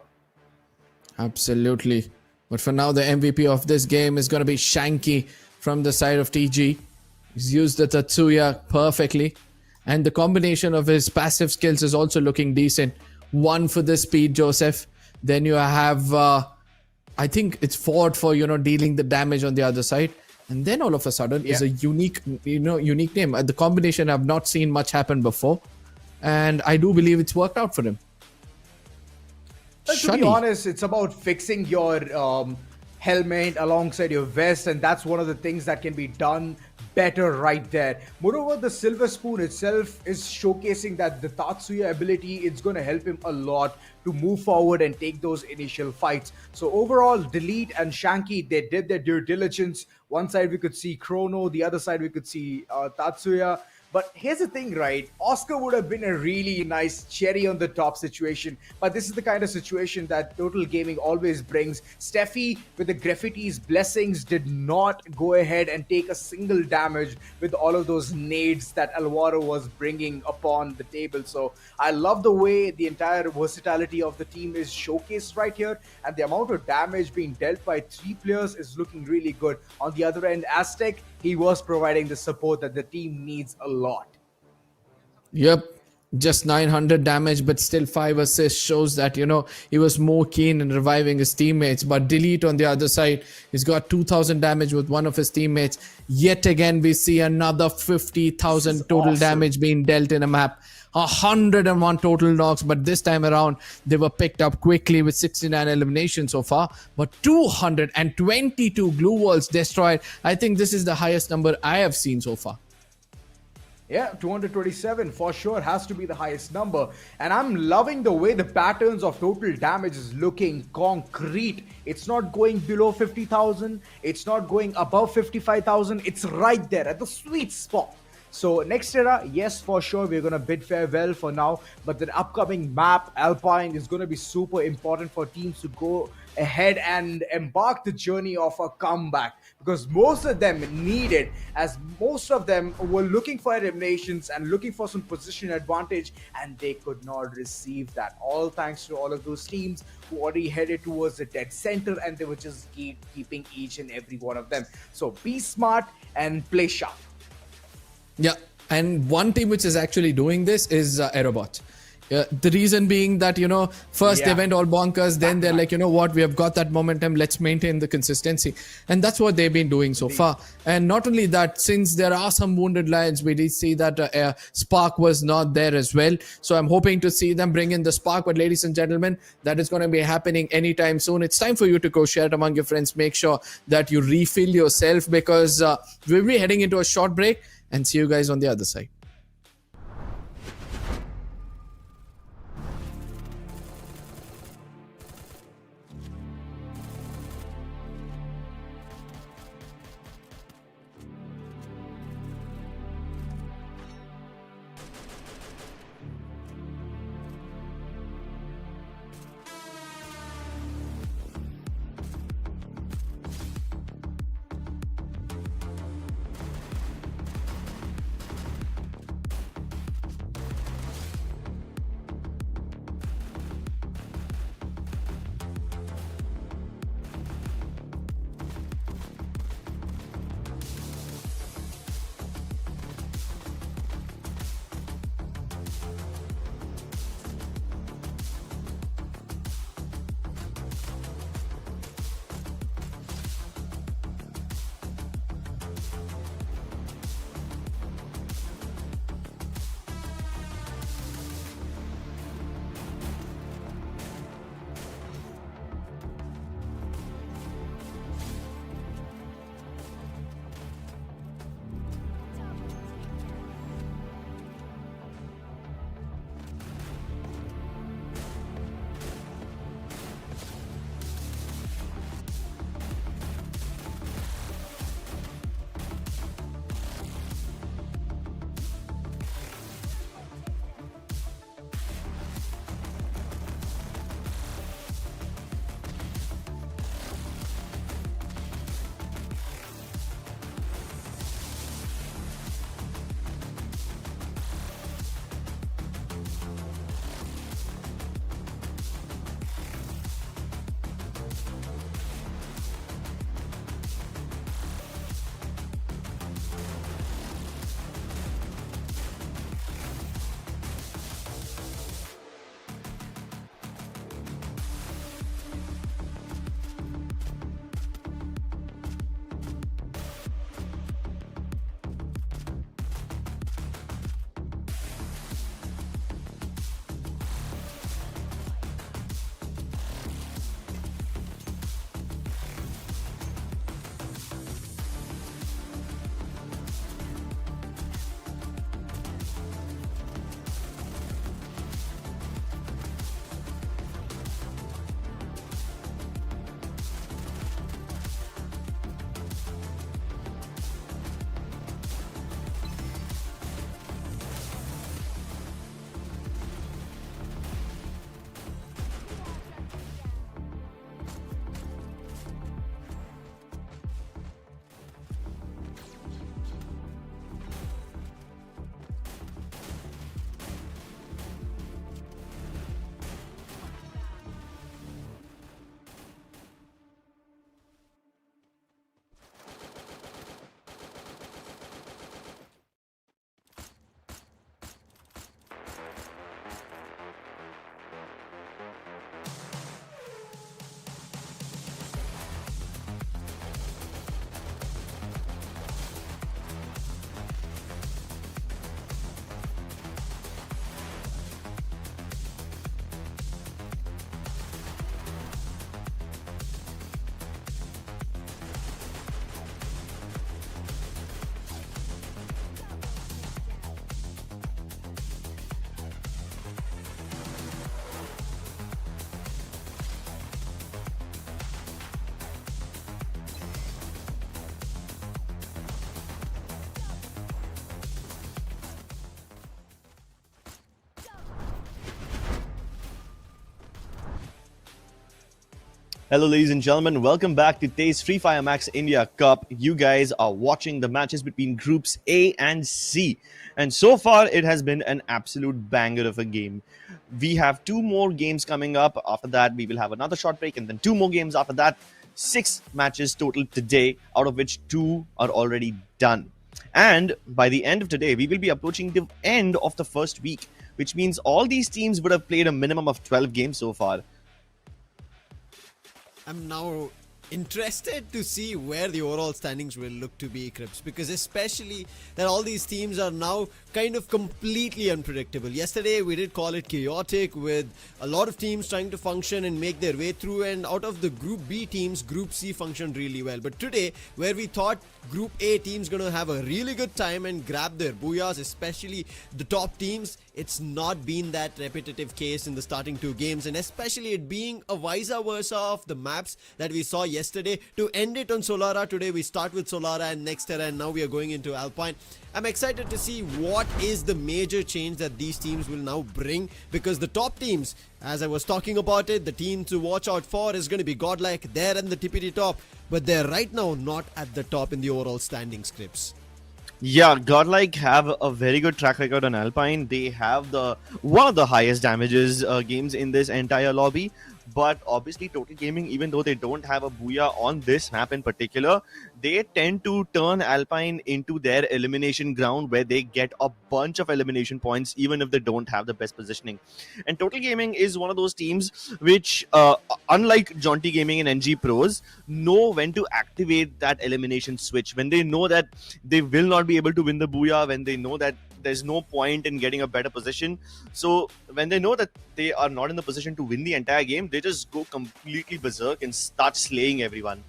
Absolutely. But for now, the MVP of this game is going to be Shanky from the side of TG. He's used the Tatsuya perfectly. And the combination of his passive skills is also looking decent. One for the speed, Joseph. Then you have, I think it's Ford for, dealing the damage on the other side. And then all of a sudden is a unique name. The combination I've not seen much happen before. And I do believe it's worked out for him. To be honest, it's about fixing your helmet alongside your vest, and that's one of the things that can be done better right there. Moreover, the Silver Spoon itself is showcasing that the Tatsuya ability is going to help him a lot to move forward and take those initial fights. So overall, Delete and Shanky, they did their due diligence. One side we could see Chrono, the other side we could see Tatsuya. But here's the thing, right? Oscar would have been a really nice cherry on the top situation. But this is the kind of situation that Total Gaming always brings. Steffi, with the Graffiti's blessings, did not go ahead and take a single damage with all of those nades that Alvaro was bringing upon the table. So I love the way the entire versatility of the team is showcased right here. And the amount of damage being dealt by 3 players is looking really good. On the other end, Aztec, he was providing the support that the team needs a lot. Yep, just 900 damage, but still 5 assists shows that, he was more keen in reviving his teammates. But Delete on the other side, he's got 2,000 damage with one of his teammates. Yet again, we see another 50,000 total damage being dealt in a map. 101 total knocks, but this time around they were picked up quickly with 69 eliminations so far. But 222 glue walls destroyed. I think this is the highest number I have seen so far. Yeah, 227 for sure has to be the highest number. And I'm loving the way the patterns of total damage is looking concrete. It's not going below 50,000. It's not going above 55,000. It's right there at the sweet spot. So Nexterra, yes, for sure, we're going to bid farewell for now. But the upcoming map, Alpine, is going to be super important for teams to go ahead and embark the journey of a comeback. Because most of them need it, as most of them were looking for eliminations and looking for some position advantage, and they could not receive that. All thanks to all of those teams who already headed towards the dead center, and they were just keeping each and every one of them. So be smart and play sharp. Yeah, and one team which is actually doing this is Aerobot. The reason being that, first they went all bonkers, then they're like, what, we have got that momentum, let's maintain the consistency. And that's what they've been doing so far. And not only that, since there are some wounded lions, we did see that Spark was not there as well. So I'm hoping to see them bring in the Spark. But ladies and gentlemen, that is going to be happening anytime soon. It's time for you to go share it among your friends. Make sure that you refill yourself, because we'll be heading into a short break, and see you guys on the other side. Hello, ladies and gentlemen. Welcome back to TEZ FFMIC India Cup. You guys are watching the matches between Groups A and C. And so far, it has been an absolute banger of a game. We have 2 more games coming up. After that, we will have another short break and then 2 more games after that. 6 matches total today, out of which 2 are already done. And by the end of today, we will be approaching the end of the first week, which means all these teams would have played a minimum of 12 games so far. I'm now interested to see where the overall standings will look to be, Crips, because especially that all these teams are now kind of completely unpredictable. Yesterday we did call it chaotic, with a lot of teams trying to function and make their way through, and out of the Group B teams, Group C functioned really well. But today, where we thought Group A teams gonna have a really good time and grab their booyahs, especially the top teams, it's not been that repetitive case in the starting 2 games, and especially it being a vice versa of the maps that we saw yesterday. To end it on Solara, today we start with Solara and Nexterra, and now we are going into Alpine. I'm excited to see what is the major change that these teams will now bring, because the top teams, as I was talking about it, the team to watch out for is going to be Godlike. They're in the tippity top, but they're right now not at the top in the overall standing scripts. Yeah, Godlike have a very good track record on Alpine. They have one of the highest damages games in this entire lobby. But obviously, Total Gaming, even though they don't have a booyah on this map in particular, they tend to turn Alpine into their elimination ground, where they get a bunch of elimination points even if they don't have the best positioning. And Total Gaming is one of those teams which, unlike Jaunty Gaming and NG Pros, know when to activate that elimination switch. When they know that they will not be able to win the booyah, when they know that there's no point in getting a better position. So when they know that they are not in the position to win the entire game, they just go completely berserk and start slaying everyone.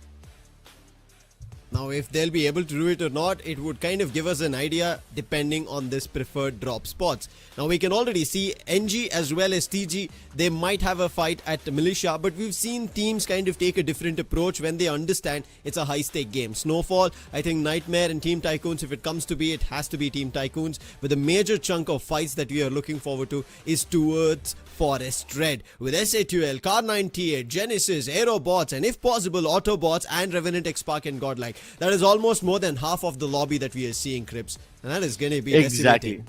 Now, if they'll be able to do it or not, it would kind of give us an idea depending on this preferred drop spots. Now, we can already see NG as well as TG, they might have a fight at Militia, but we've seen teams kind of take a different approach when they understand it's a high-stake game. Snowfall, I think Nightmare and Team Tycoons, if it comes to be, it has to be Team Tycoons. But the major chunk of fights that we are looking forward to is towards Forest Red, with SA2L, Car98, Genesis, Aerobots, and if possible, Autobots and Revenant X-Spark and Godlike. That is almost more than half of the lobby that we are seeing, Crips. And that is going to be Exactly.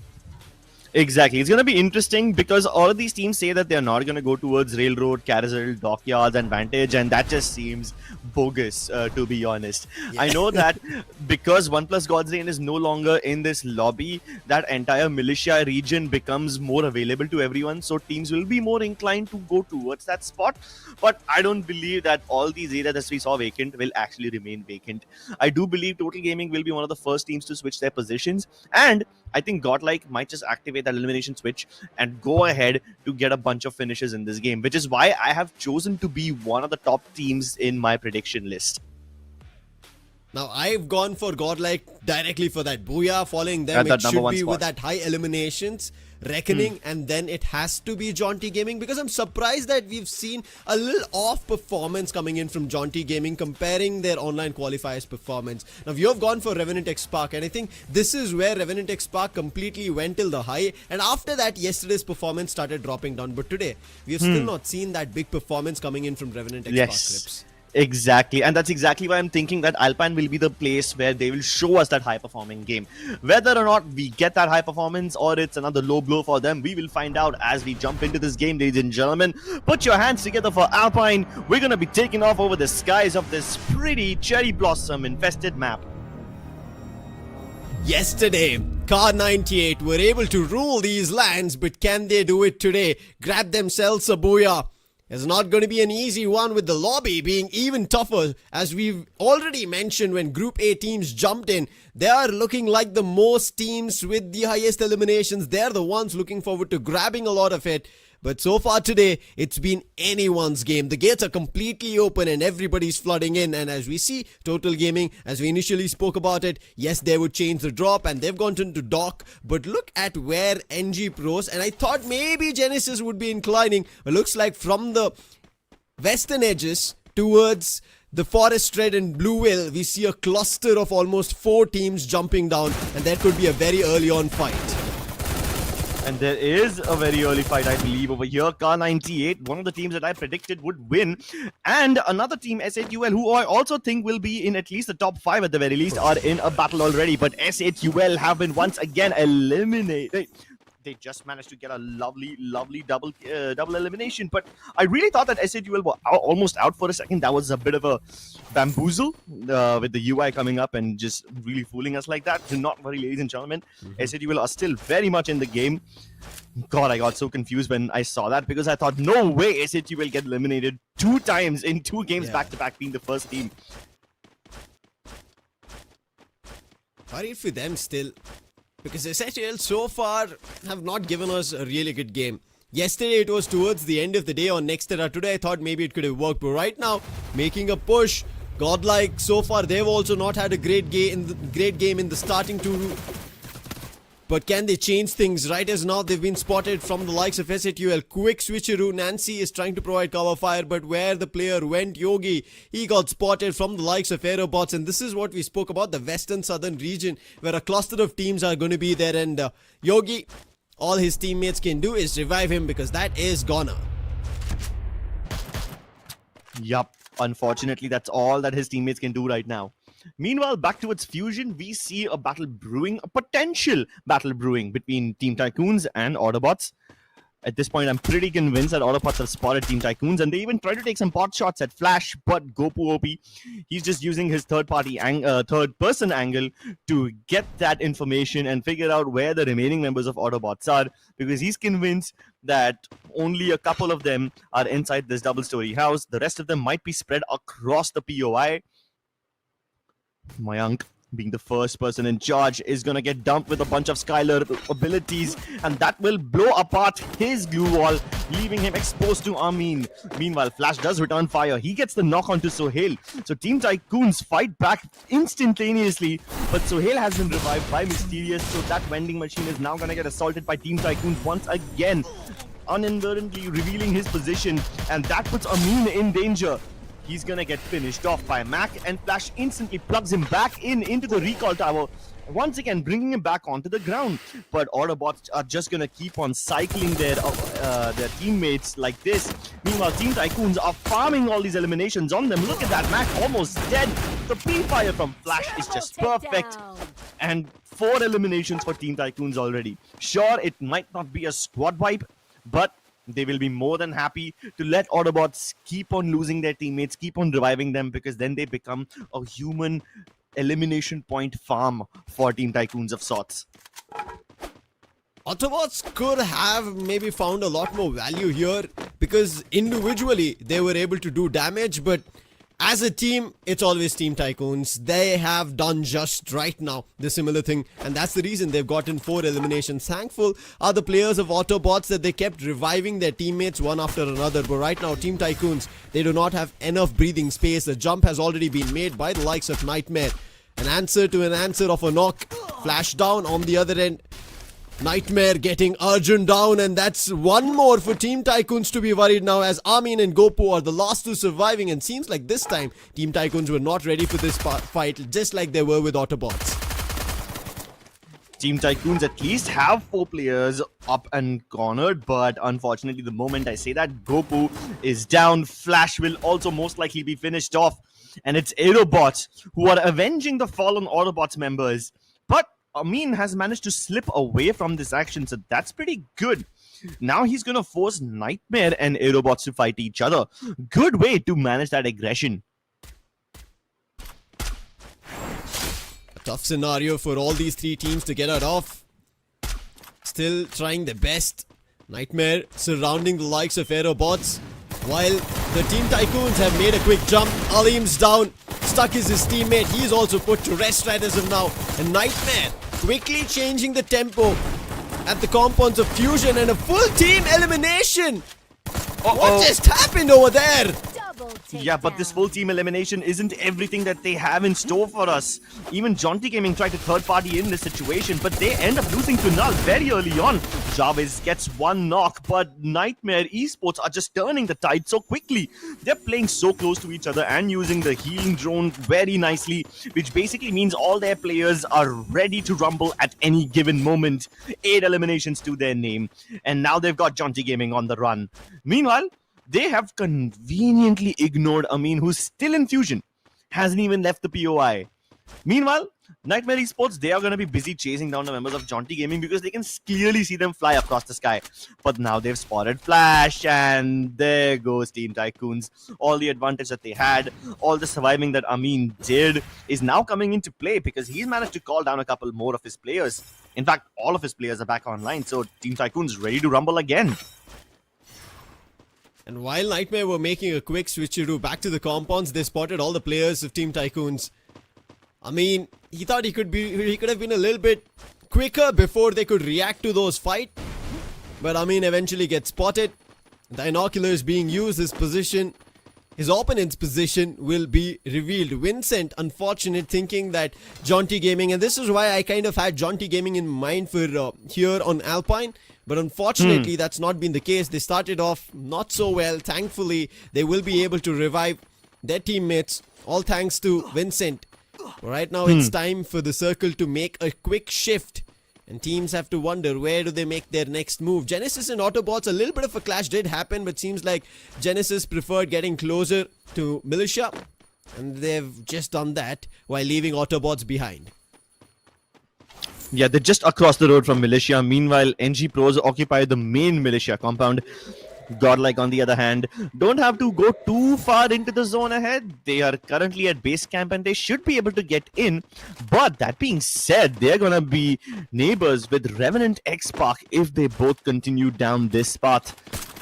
Exactly. It's going to be interesting because all of these teams say that they're not going to go towards Railroad, Carousel, Dockyards, and Vantage, and that just seems bogus, to be honest. Yeah. I know that because OnePlus God's Reign is no longer in this lobby, that entire Militia region becomes more available to everyone, so teams will be more inclined to go towards that spot. But I don't believe that all these areas that we saw vacant will actually remain vacant. I do believe Total Gaming will be one of the first teams to switch their positions, and I think Godlike might just activate that elimination switch and go ahead to get a bunch of finishes in this game, which is why I have chosen to be one of the top teams in my prediction list. Now, I've gone for Godlike directly for that booyah. Following them, it should be with that high eliminations, Reckoning, and then it has to be Jaunty Gaming, because I'm surprised that we've seen a little off performance coming in from Jaunty Gaming comparing their online qualifiers performance. Now, you have gone for Revenant X-Spark, and I think this is where Revenant X-Spark completely went till the high, and after that, yesterday's performance started dropping down. But today, we have still not seen that big performance coming in from Revenant X-Spark. Clips. Exactly, and that's exactly why I'm thinking that Alpine will be the place where they will show us that high-performing game. Whether or not we get that high performance or it's another low blow for them, we will find out as we jump into this game, ladies and gentlemen. Put your hands together for Alpine. We're going to be taking off over the skies of this pretty cherry blossom-infested map. Yesterday, Car98 were able to rule these lands, but can they do it today? Grab themselves a booyah. It's not going to be an easy one, with the lobby being even tougher. As we've already mentioned, when Group A teams jumped in, they are looking like the most teams with the highest eliminations. They're the ones looking forward to grabbing a lot of it. But so far today, it's been anyone's game. The gates are completely open and everybody's flooding in. And as we see, Total Gaming, as we initially spoke about it, yes, they would change the drop and they've gone into dock. But look at where NG Pros, and I thought maybe Genesis would be inclining. But looks like from the western edges towards the Forest Red and Blue Whale, we see a cluster of almost 4 teams jumping down. And that could be a very early on fight. And there is a very early fight, I believe, over here. K98, one of the teams that I predicted would win. And another team, SHUL, who I also think will be in at least the top 5 at the very least, are in a battle already. But SHUL have been once again eliminated. They just managed to get a lovely double elimination. But I really thought that SHUL were almost out for a second. That was a bit of a bamboozle with the UI coming up and just really fooling us like that. Do not worry, ladies and gentlemen. SHUL are still very much in the game. God, I got so confused when I saw that because I thought, no way SHUL get eliminated 2 times in 2 games back-to-back being the first team. Worried for them still. Because SHL so far have not given us a really good game. Yesterday it was towards the end of the day on Nexterra. Today I thought maybe it could have worked. But right now, making a push. Godlike so far they've also not had a great game in the starting 2. But can they change things? Right as now they've been spotted from the likes of SHUL. Quick switcheroo. Nancy is trying to provide cover fire, but where the player went, Yogi, he got spotted from the likes of Aerobots. And this is what we spoke about, the western southern region, where a cluster of teams are going to be there. And Yogi, all his teammates can do is revive him because that is goner. Yup, unfortunately that's all that his teammates can do right now. Meanwhile, back towards Fusion, we see a battle brewing, a potential battle brewing between Team Tycoons and Autobots. At this point, I'm pretty convinced that Autobots have spotted Team Tycoons, and they even try to take some pot shots at Flash, but Gopu OP, he's just using his third-person angle to get that information and figure out where the remaining members of Autobots are, because he's convinced that only a couple of them are inside this double-story house. The rest of them might be spread across the POI. Mayank, being the first person in charge, is gonna get dumped with a bunch of Skylar abilities, and that will blow apart his glue wall, leaving him exposed to Amin. Meanwhile, Flash does return fire. He gets the knock onto Sohail. So Team Tycoons fight back instantaneously, but Sohail has been revived by Mysterious, so that vending machine is now gonna get assaulted by Team Tycoons once again, inadvertently revealing his position, and that puts Amin in danger. He's gonna get finished off by Mac, and Flash instantly plugs him back into the recall tower, once again bringing him back onto the ground. But Autobots are just gonna keep on cycling their teammates like this. Meanwhile, Team Tycoons are farming all these eliminations on them. Look at that, Mac almost dead. The pre-fire from Flash is just perfect. And 4 eliminations for Team Tycoons already. Sure, it might not be a squad wipe, but they will be more than happy to let Autobots keep on losing their teammates, keep on reviving them, because then they become a human elimination point farm for Team Tycoons of sorts. Autobots could have maybe found a lot more value here because individually they were able to do damage, but as a team, it's always Team Tycoons. They have done just right now the similar thing, and that's the reason they've gotten 4 eliminations. Thankful are the players of Autobots that they kept reviving their teammates one after another. But right now, Team Tycoons, they do not have enough breathing space. The jump has already been made by the likes of Nightmare. An answer to an answer of a knock. Flash down on the other end. Nightmare getting Arjun down, and that's one more for Team Tycoons to be worried now, as Amin and Gopu are the last 2 surviving, and seems like this time Team Tycoons were not ready for this fight, just like they were with Autobots. Team Tycoons at least have 4 players up and cornered, but unfortunately the moment I say that, Gopu is down. Flash will also most likely be finished off, and it's Aerobots who are avenging the fallen Autobots members. But Amin has managed to slip away from this action, so that's pretty good. Now he's gonna force Nightmare and Aerobots to fight each other. Good way to manage that aggression. A tough scenario for all these 3 teams to get out of. Still trying their best. Nightmare surrounding the likes of Aerobots, while the Team Tycoons have made a quick jump. Alim's down. Stuck is his teammate. He's also put to rest right as of now. And Nightmare quickly changing the tempo at the compounds of Fusion, and a full team elimination. What just happened over there? Yeah, but this full team elimination isn't everything that they have in store for us. Even Jaunty Gaming tried to third party in this situation, but they end up losing to Null very early on. Jarvis gets one knock, but Nightmare Esports are just turning the tide so quickly. They're playing so close to each other and using the healing drone very nicely, which basically means all their players are ready to rumble at any given moment. 8 eliminations to their name, and now they've got Jaunty Gaming on the run. Meanwhile, they have conveniently ignored Amin, who's still in Fusion. Hasn't even left the POI. Meanwhile, Nightmare Esports, they are going to be busy chasing down the members of Jaunty Gaming because they can clearly see them fly across the sky. But now they've spotted Flash, and there goes Team Tycoons. All the advantage that they had, all the surviving that Amin did is now coming into play because he's managed to call down a couple more of his players. In fact, all of his players are back online, so Team Tycoons ready to rumble again. And while Nightmare were making a quick switcheroo back to the compounds, they spotted all the players of Team Tycoons. I mean, he thought he could have been a little bit quicker before they could react to those fights. But Amin eventually gets spotted. The binoculars being used, his opponent's position will be revealed. Vincent, unfortunate, thinking that Jaunty Gaming, and this is why I kind of had Jaunty Gaming in mind for here on Alpine. But unfortunately, that's not been the case. They started off not so well. Thankfully, they will be able to revive their teammates, all thanks to Vincent. Right now, it's time for the circle to make a quick shift. And teams have to wonder, where do they make their next move? Genesis and Autobots, a little bit of a clash did happen, but seems like Genesis preferred getting closer to Militia. And they've just done that while leaving Autobots behind. Yeah, they're just across the road from Militia. Meanwhile, NG Pros occupy the main Militia compound. Godlike, on the other hand, don't have to go too far into the zone ahead. They are currently at base camp and they should be able to get in. But that being said, they're going to be neighbors with Revenant X-Pac if they both continue down this path.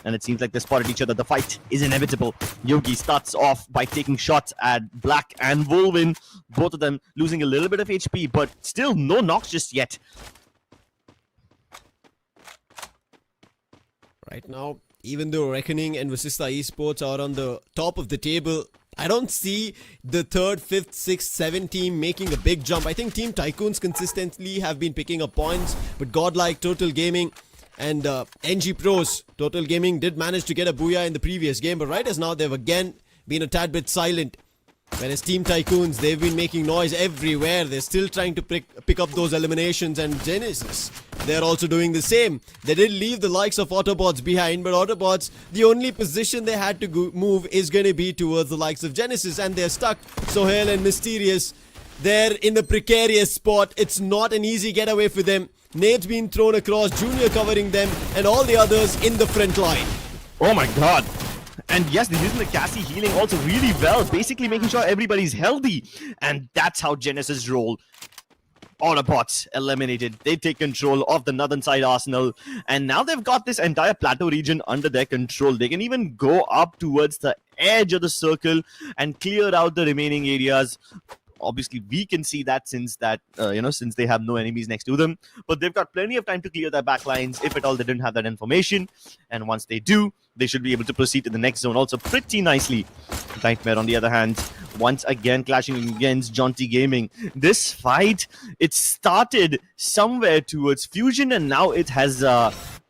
And it seems like they spotted each other. The fight is inevitable. Yogi starts off by taking shots at Black and Wolvin. Both of them losing a little bit of HP, but still no knocks just yet. Right now, even though Reckoning and Vasista Esports are on the top of the table, I don't see the 3rd, 5th, 6th, 7th team making a big jump. I think Team Tycoons consistently have been picking up points, but Godlike, Total Gaming, and NG Pros, Total Gaming did manage to get a booyah in the previous game, but right as now they've again been a tad bit silent. Whereas Team Tycoons, they've been making noise everywhere. They're still trying to pick up those eliminations, and Genesis, they're also doing the same. They did leave the likes of Autobots behind, but Autobots, the only position they had to move is going to be towards the likes of Genesis, and they're stuck. Sohail and Mysterious, they're in a precarious spot. It's not an easy getaway for them. Nades being thrown across, Junior covering them, and all the others in the front line. Oh my god. And yes, they're using the Cassie healing also really well, basically making sure everybody's healthy. And that's how Genesis roll. Autobots eliminated. They take control of the northern side arsenal. And now they've got this entire plateau region under their control. They can even go up towards the edge of the circle and clear out the remaining areas. Obviously, we can see that since they have no enemies next to them. But they've got plenty of time to clear their backlines if at all they didn't have that information. And once they do, they should be able to proceed to the next zone also pretty nicely. Nightmare, on the other hand, once again clashing against Jaunty Gaming. This fight, it started somewhere towards Fusion and now it has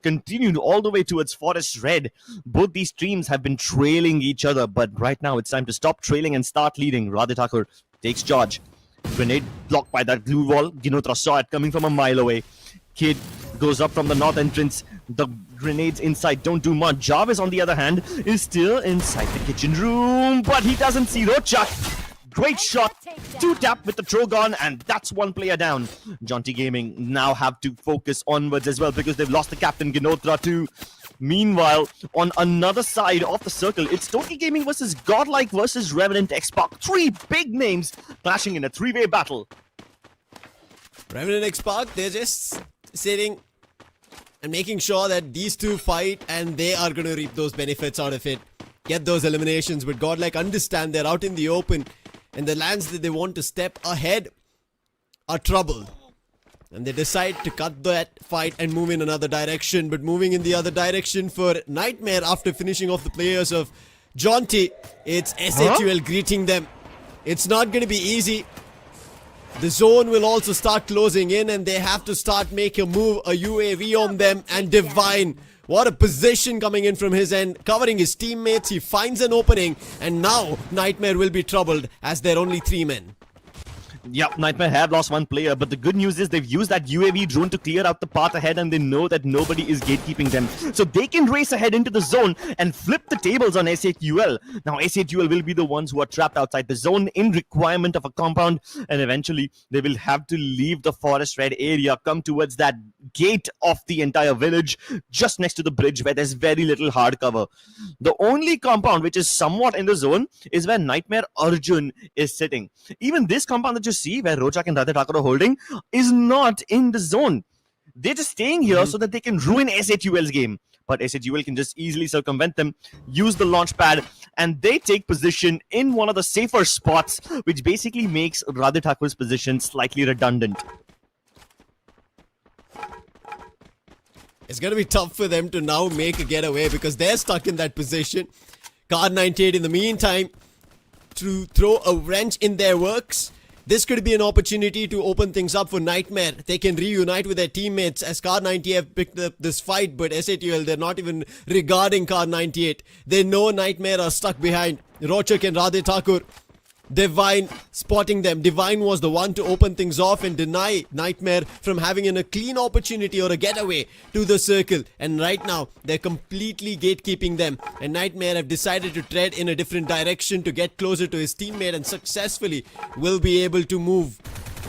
continued all the way towards Forest Red. Both these teams have been trailing each other, but right now it's time to stop trailing and start leading. Radhitakur takes charge. Grenade blocked by that glue wall. Ginotra saw it coming from a mile away. Kid goes up from the north entrance. The grenades inside don't do much. Jarvis, on the other hand, is still inside the kitchen room, but he doesn't see Rochak. Great shot. 2-tap with the Trogon, and that's one player down. Jaunty Gaming now have to focus onwards as well because they've lost the captain Ginotra too. Meanwhile, on another side of the circle, it's Total Gaming versus Godlike versus Revenant X-Pac. 3 big names clashing in a 3-way battle. Revenant X-Pac, they're just sitting and making sure that these two fight and they are going to reap those benefits out of it. Get those eliminations, but Godlike understand they're out in the open and the lands that they want to step ahead are troubled. And they decide to cut that fight and move in another direction. But moving in the other direction for Nightmare after finishing off the players of Jaunty, it's SHUL greeting them. It's not going to be easy. The zone will also start closing in and they have to start make a move, a UAV on them, and Divine. What a position coming in from his end, covering his teammates. He finds an opening and now Nightmare will be troubled as there are only 3 men. Yep, Nightmare have lost 1 player, but the good news is they've used that UAV drone to clear out the path ahead and they know that nobody is gatekeeping them. So they can race ahead into the zone and flip the tables on SHUL. Now SHUL will be the ones who are trapped outside the zone in requirement of a compound, and eventually they will have to leave the forest red area, come towards that gate of the entire village just next to the bridge where there's very little hard cover. The only compound which is somewhat in the zone is where Nightmare Arjun is sitting. Even this compound that you see where Rochak and Radha Thakur are holding is not in the zone. They're just staying here so that they can ruin SHUL's game. But SHUL can just easily circumvent them, use the launch pad, and they take position in one of the safer spots, which basically makes Radha Thakur's position slightly redundant. It's going to be tough for them to now make a getaway because they're stuck in that position. Card 98 in the meantime to throw a wrench in their works. This could be an opportunity to open things up for Nightmare. They can reunite with their teammates as Card 98 have picked up this fight, but SHUL, they're not even regarding Card 98. They know Nightmare are stuck behind. Rochak and Radhe Thakur. Divine spotting them. Divine was the one to open things off and deny Nightmare from having a clean opportunity or a getaway to the circle. And right now, they're completely gatekeeping them. And Nightmare have decided to tread in a different direction to get closer to his teammate and successfully will be able to move.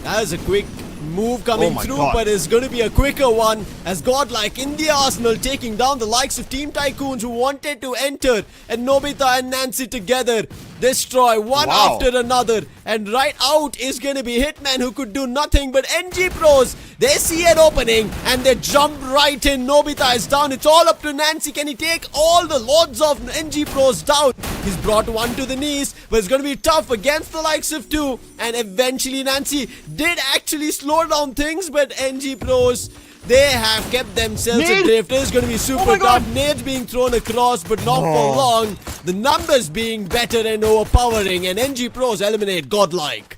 That is a quick move coming through, but it's going to be a quicker one as Godlike in the Arsenal taking down the likes of Team Tycoons who wanted to enter, and Nobita and Nancy together destroy one after another, and right out is going to be Hitman who could do nothing, but NG Pros, they see an opening and they jump right in. Nobita is down. It's all up to Nancy. Can he take all the Lords of NG Pros down? He's brought one to the knees, but it's going to be tough against the likes of 2, and eventually Nancy did actually slow down things, but NG Pros, they have kept themselves adrift. It is going to be super tough. Nades being thrown across, but not for long. The numbers being better and overpowering, and NG Pros eliminate Godlike.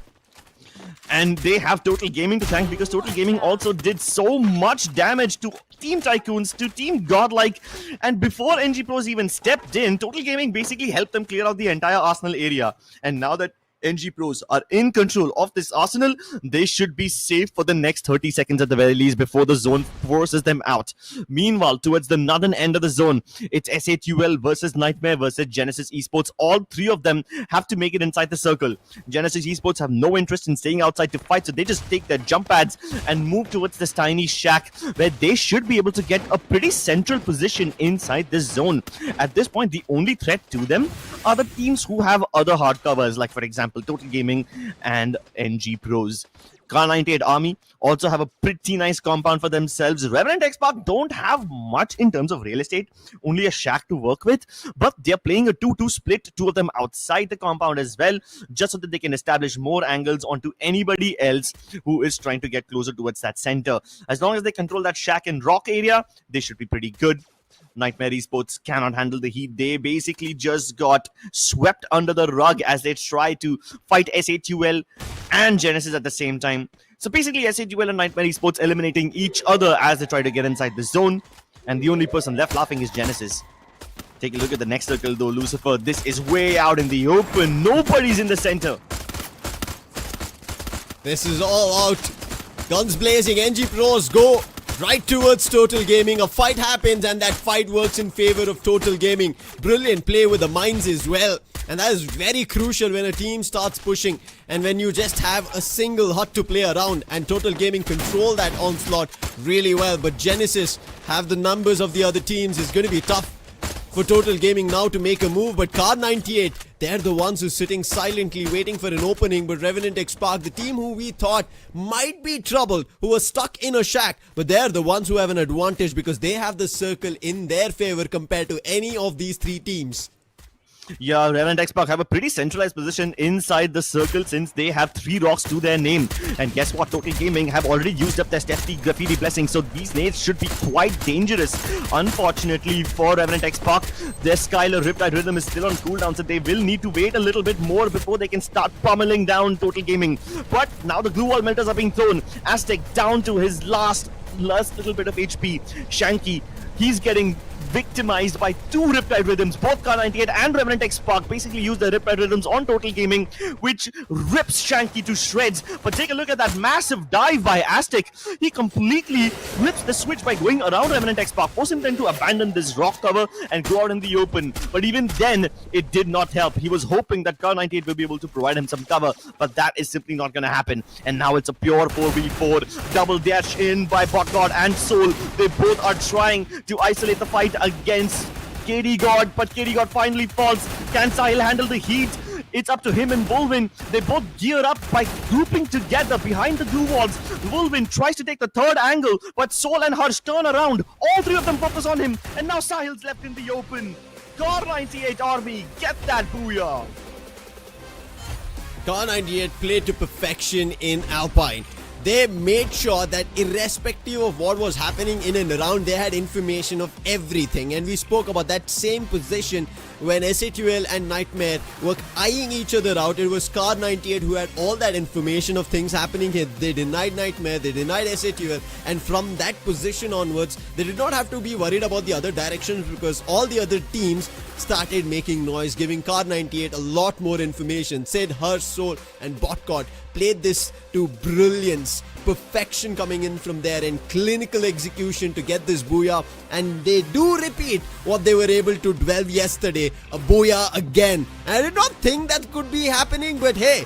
And they have Total Gaming to thank because Total Gaming also did so much damage to Team Tycoons, to Team Godlike. And before NG Pros even stepped in, Total Gaming basically helped them clear out the entire Arsenal area. And now that NG Pros are in control of this Arsenal, they should be safe for the next 30 seconds at the very least before the zone forces them out. Meanwhile, towards the northern end of the zone, it's SHUL versus Nightmare versus Genesis Esports. All 3 of them have to make it inside the circle. Genesis Esports have no interest in staying outside to fight, so they just take their jump pads and move towards this tiny shack where they should be able to get a pretty central position inside this zone. At this point, the only threat to them are the teams who have other hard covers, like for example Total Gaming and NG Pros. Car98 Army also have a pretty nice compound for themselves. Revenant X Park don't have much in terms of real estate, only a shack to work with, but they're playing a 2-2 split, 2 of them outside the compound as well, just so that they can establish more angles onto anybody else who is trying to get closer towards that center. As long as they control that shack and rock area, they should be pretty good. Nightmare Esports cannot handle the heat. They basically just got swept under the rug as they try to fight SHUL and Genesis at the same time. So basically SHUL and Nightmare Esports eliminating each other as they try to get inside the zone. And the only person left laughing is Genesis. Take a look at the next circle though, Lucifer. This is way out in the open. Nobody's in the center. This is all out. Guns blazing. NG Pros go right towards Total Gaming. A fight happens and that fight works in favor of Total Gaming. Brilliant play with the mines as well. And that is very crucial when a team starts pushing and when you just have a single hut to play around, and Total Gaming control that onslaught really well. But Genesis have the numbers of the other teams. It's going to be tough for Total Gaming now to make a move, but Card 98, they're the ones who's sitting silently waiting for an opening. But Revenant X Park, the team who we thought might be troubled, who were stuck in a shack, but they're the ones who have an advantage because they have the circle in their favor compared to any of these 3 teams. Yeah, Revenant X-Pac have a pretty centralized position inside the circle since they have 3 rocks to their name. And guess what? Total Gaming have already used up their Stephty Graffiti Blessing, so these nades should be quite dangerous. Unfortunately for Revenant X-Pac, their Skylar Riptide Rhythm is still on cooldown, so they will need to wait a little bit more before they can start pummeling down Total Gaming. But now the glue wall melters are being thrown. Aztec down to his last little bit of HP. Shanky, he's getting victimized by 2 Riptide Rhythms. Both Kar98 and Revenant X-Pac basically use their Riptide Rhythms on Total Gaming, which rips Shanky to shreds. But take a look at that massive dive by Aztec. He completely rips the switch by going around Revenant X-Pac, forcing them to abandon this rock cover and go out in the open. But even then, it did not help. He was hoping that Kar98 will be able to provide him some cover, but that is simply not going to happen. And now it's a pure 4v4. Double dash in by BotGod and Soul. They both are trying to isolate the fight against KD God, but KD God finally falls. Can Sahil handle the heat? It's up to him and Wolvin. They both gear up by grouping together behind the glue walls. Wolvin tries to take the third angle, but Soul and Harsh turn around. All 3 of them focus on him, and now Sahil's left in the open. Kar98 Army, get that booyah! Kar98 played to perfection in Alpine. They made sure that irrespective of what was happening in and around, they had information of everything. And we spoke about that same position when SATUL and Nightmare were eyeing each other out. It was Kar98 who had all that information of things happening here. They denied Nightmare, they denied SATUL, and from that position onwards, they did not have to be worried about the other directions because all the other teams started making noise, giving Kar98 a lot more information. Sid, Harsh, Soul, and BotGod played this to brilliance, perfection coming in from there, and clinical execution to get this booyah. And they do repeat what they were able to 12 yesterday, a booyah again. And I did not think that could be happening, but hey,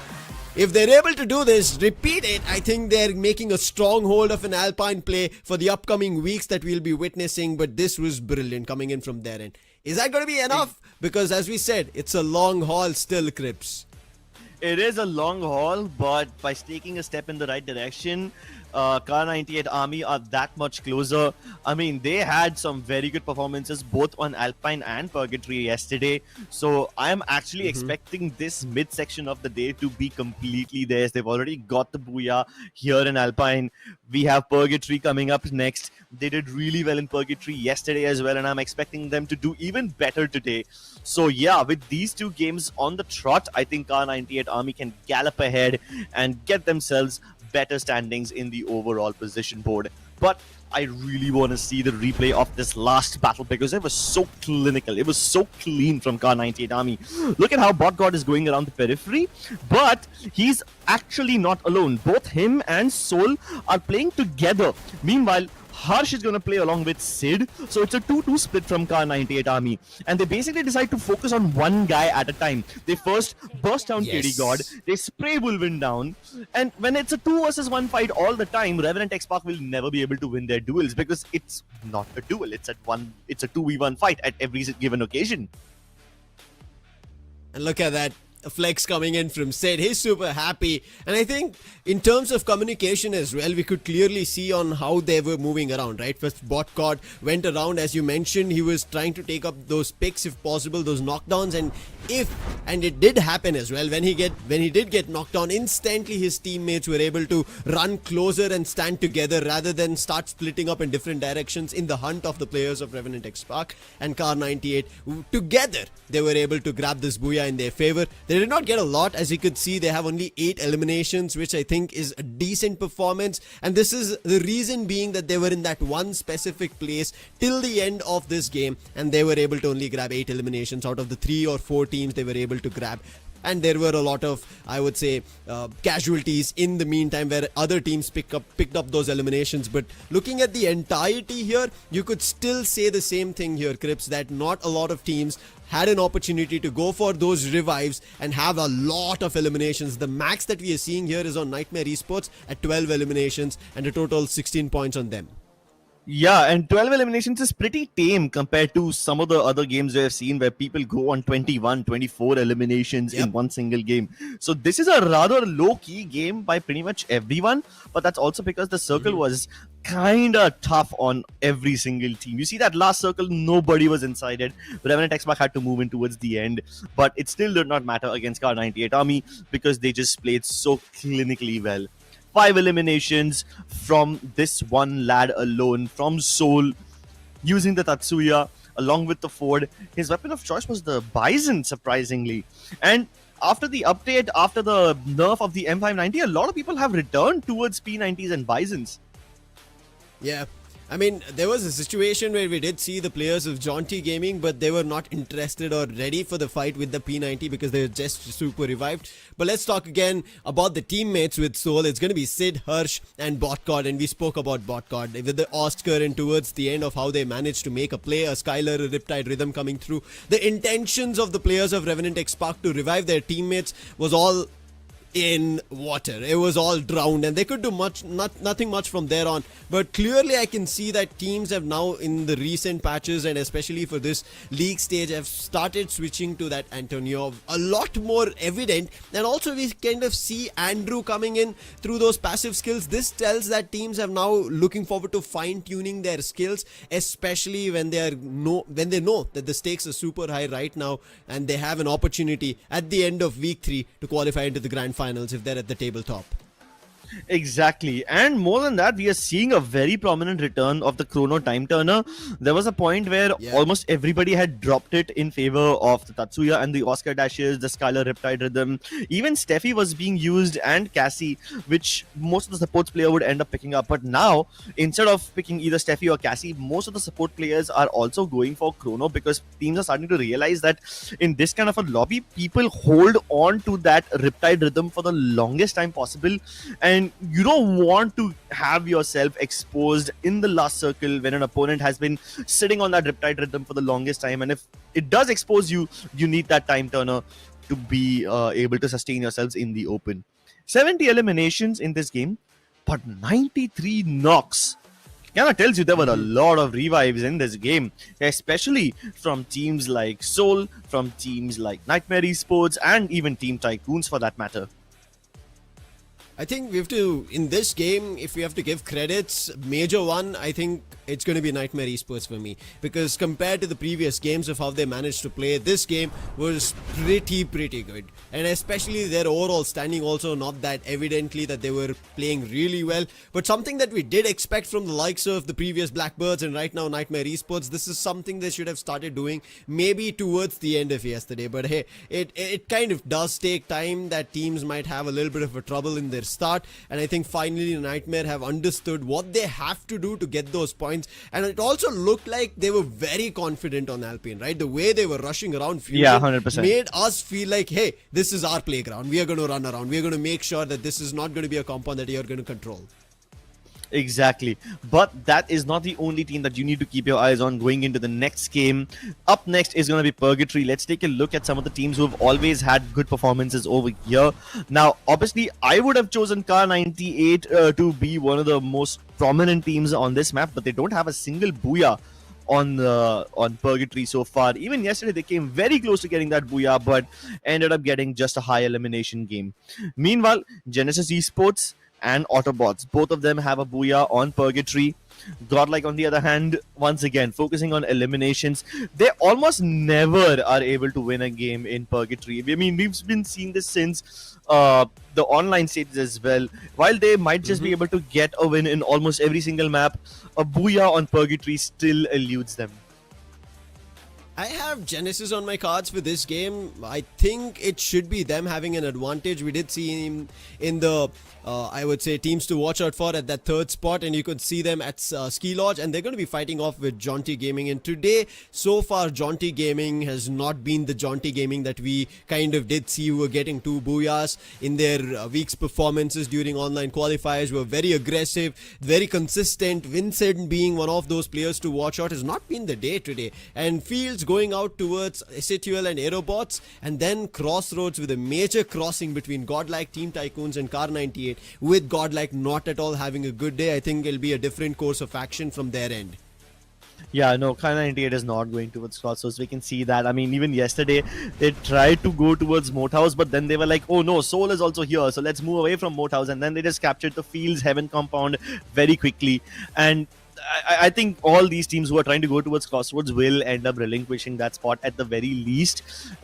if they're able to do this, repeat it, I think they're making a stronghold of an Alpine play for the upcoming weeks that we'll be witnessing. But this was brilliant coming in from their end. Is that going to be enough? Because as we said, it's a long haul still, Crips. It is a long haul, but by taking a step in the right direction, Kar98 Army are that much closer. I mean, they had some very good performances both on Alpine and Purgatory yesterday. So I am actually expecting this midsection of the day to be completely theirs. They've already got the booyah here in Alpine. We have Purgatory coming up next. They did really well in Purgatory yesterday as well, and I'm expecting them to do even better today. So yeah, with these 2 games on the trot, I think Kar98 Army can gallop ahead and get themselves better standings in the overall position board. But I really want to see the replay of this last battle because it was so clinical. It was so clean from Kar98 Army. Look at how BotGod is going around the periphery, but he's actually not alone. Both him and Soul are playing together. Meanwhile, Harsh is going to play along with Sid. So it's a 2-2 split from Kar98 Army. And they basically decide to focus on one guy at a time. They first burst down KD God. They spray Wolvin down. And when it's a 2 versus 1 fight all the time, Revenant X-Pac will never be able to win their duels because it's not a duel. It's a 2v1 fight at every given occasion. And look at that. A flex coming in from Sid. He's super happy. And I think in terms of communication as well, we could clearly see on how they were moving around, right? First, BotGod went around, as you mentioned, he was trying to take up those picks if possible, those knockdowns. And it did happen as well. When he did get knocked down, instantly his teammates were able to run closer and stand together rather than start splitting up in different directions in the hunt of the players of Revenant X-Pac and Kar98. Together, they were able to grab this booyah in their favor. They did not get a lot. As you could see, they have only 8 eliminations, which I think is a decent performance. And this is the reason being that they were in that one specific place till the end of this game. And they were able to only grab 8 eliminations out of the 3 or 4 teams they were able to grab. And there were a lot of, I would say, casualties in the meantime where other teams picked up those eliminations. But looking at the entirety here, you could still say the same thing here, Crips, that not a lot of teams had an opportunity to go for those revives and have a lot of eliminations. The max that we are seeing here is on Nightmare Esports at 12 eliminations and a total 16 points on them. Yeah, and 12 eliminations is pretty tame compared to some of the other games we have seen where people go on 21, 24 eliminations in one single game. So this is a rather low-key game by pretty much everyone, but that's also because the circle was kind of tough on every single team. You see that last circle, nobody was inside it. Revenant X-Pac had to move in towards the end, but it still did not matter against Car 98 Army because they just played so clinically well. 5 eliminations from this one lad alone from Seoul using the Tatsuya along with the Ford. His weapon of choice was the Bison, surprisingly. And after the update, after the nerf of the M590, a lot of people have returned towards P90s and Bisons. Yeah. I mean, there was a situation where we did see the players of Jaunty Gaming, but they were not interested or ready for the fight with the P90 because they were just super revived. But let's talk again about the teammates with Soul. It's going to be Sid, Hirsch, and Botcod, and we spoke about Botcod with the Oscar and towards the end of how they managed to make a play, a Skylar, a Riptide Rhythm coming through. The intentions of the players of Revenant X-Pac to revive their teammates was all in water. It was all drowned and they could do nothing much from there on. But clearly I can see that teams have now in the recent patches and especially for this league stage have started switching to that Antonio a lot more evident. And also we kind of see Andrew coming in through those passive skills. This tells that teams have now looking forward to fine tuning their skills, especially when they know that the stakes are super high right now and they have an opportunity at the end of week 3 to qualify into the grand finals if they're at the tabletop. Exactly, and more than that, we are seeing a very prominent return of the Chrono Time Turner. There was a point where almost everybody had dropped it in favor of the Tatsuya and the Oscar Dashes, the Skylar Riptide Rhythm. Even Steffi was being used and Cassie, which most of the supports player would end up picking up. But now, instead of picking either Steffi or Cassie, most of the support players are also going for Chrono because teams are starting to realize that in this kind of a lobby, people hold on to that Riptide Rhythm for the longest time possible, and you don't want to have yourself exposed in the last circle when an opponent has been sitting on that Riptide Rhythm for the longest time. And if it does expose you, you need that time turner to be able to sustain yourselves in the open. 70 eliminations in this game, but 93 knocks. Kind of tells you there were a lot of revives in this game, especially from teams like Soul, from teams like Nightmare Esports, and even Team Tycoons for that matter. I think we have to, in this game, if we have to give credits, major one, I think it's going to be Nightmare Esports for me. Because compared to the previous games of how they managed to play, this game was pretty good. And especially their overall standing also not that evidently that they were playing really well. But something that we did expect from the likes of the previous Blackbirds and right now Nightmare Esports, this is something they should have started doing maybe towards the end of yesterday. But hey, it kind of does take time that teams might have a little bit of a trouble in their start, and I think finally Nightmare have understood what they have to do to get those points, and it also looked like they were very confident on Alpine, right? The way they were rushing around Fusion 100%. made us feel like, hey, this is our playground, we are going to run around, we are going to make sure that this is not going to be a compound that you're going to control. Exactly, but that is not the only team that you need to keep your eyes on going into the next game. Up next is going to be Purgatory. Let's take a look at some of the teams who have always had good performances over here. Now, obviously, I would have chosen Car 98 to be one of the most prominent teams on this map, but they don't have a single booyah on Purgatory so far. Even yesterday, they came very close to getting that booyah, but ended up getting just a high elimination game. Meanwhile, Genesis Esports and Autobots, both of them have a booyah on Purgatory. Godlike, on the other hand, once again, focusing on eliminations. They almost never are able to win a game in Purgatory. I mean, we've been seeing this since the online stages as well. While they might just be able to get a win in almost every single map, a booyah on Purgatory still eludes them. I have Genesis on my cards for this game. I think it should be them having an advantage. We did see him in the, I would say, teams to watch out for at that third spot, and you could see them at Ski Lodge, and they're going to be fighting off with Jaunty Gaming. And today, so far, Jaunty Gaming has not been the Jaunty Gaming that we kind of did see who were getting 2 booyahs in their week's performances during online qualifiers. Were very aggressive, very consistent. Vincent being one of those players to watch out has not been the day today, and feels Crossroads going out towards SATL and Aerobots, and then Crossroads with a major crossing between Godlike, Team Tycoons and Car 98, with Godlike not at all having a good day. I think it'll be a different course of action from their end. Yeah, no, Car 98 is not going towards Crossroads. We can see that. I mean, even yesterday, they tried to go towards Moathouse, but then they were like, oh no, Soul is also here, so let's move away from Moathouse. And then they just captured the Fields Heaven compound very quickly. And I think all these teams who are trying to go towards Crossroads will end up relinquishing that spot at the very least.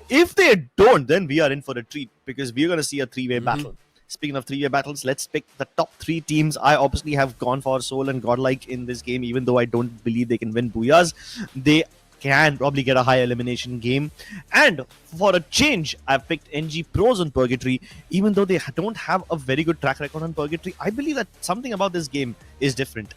If they don't, then we are in for a treat, because we're going to see a three-way battle. Speaking of three-way battles, let's pick the top three teams. I obviously have gone for Soul and Godlike in this game, even though I don't believe they can win Booyahs. They can probably get a high elimination game. And for a change, I've picked NG Pros on Purgatory, even though they don't have a very good track record on Purgatory. I believe that something about this game is different.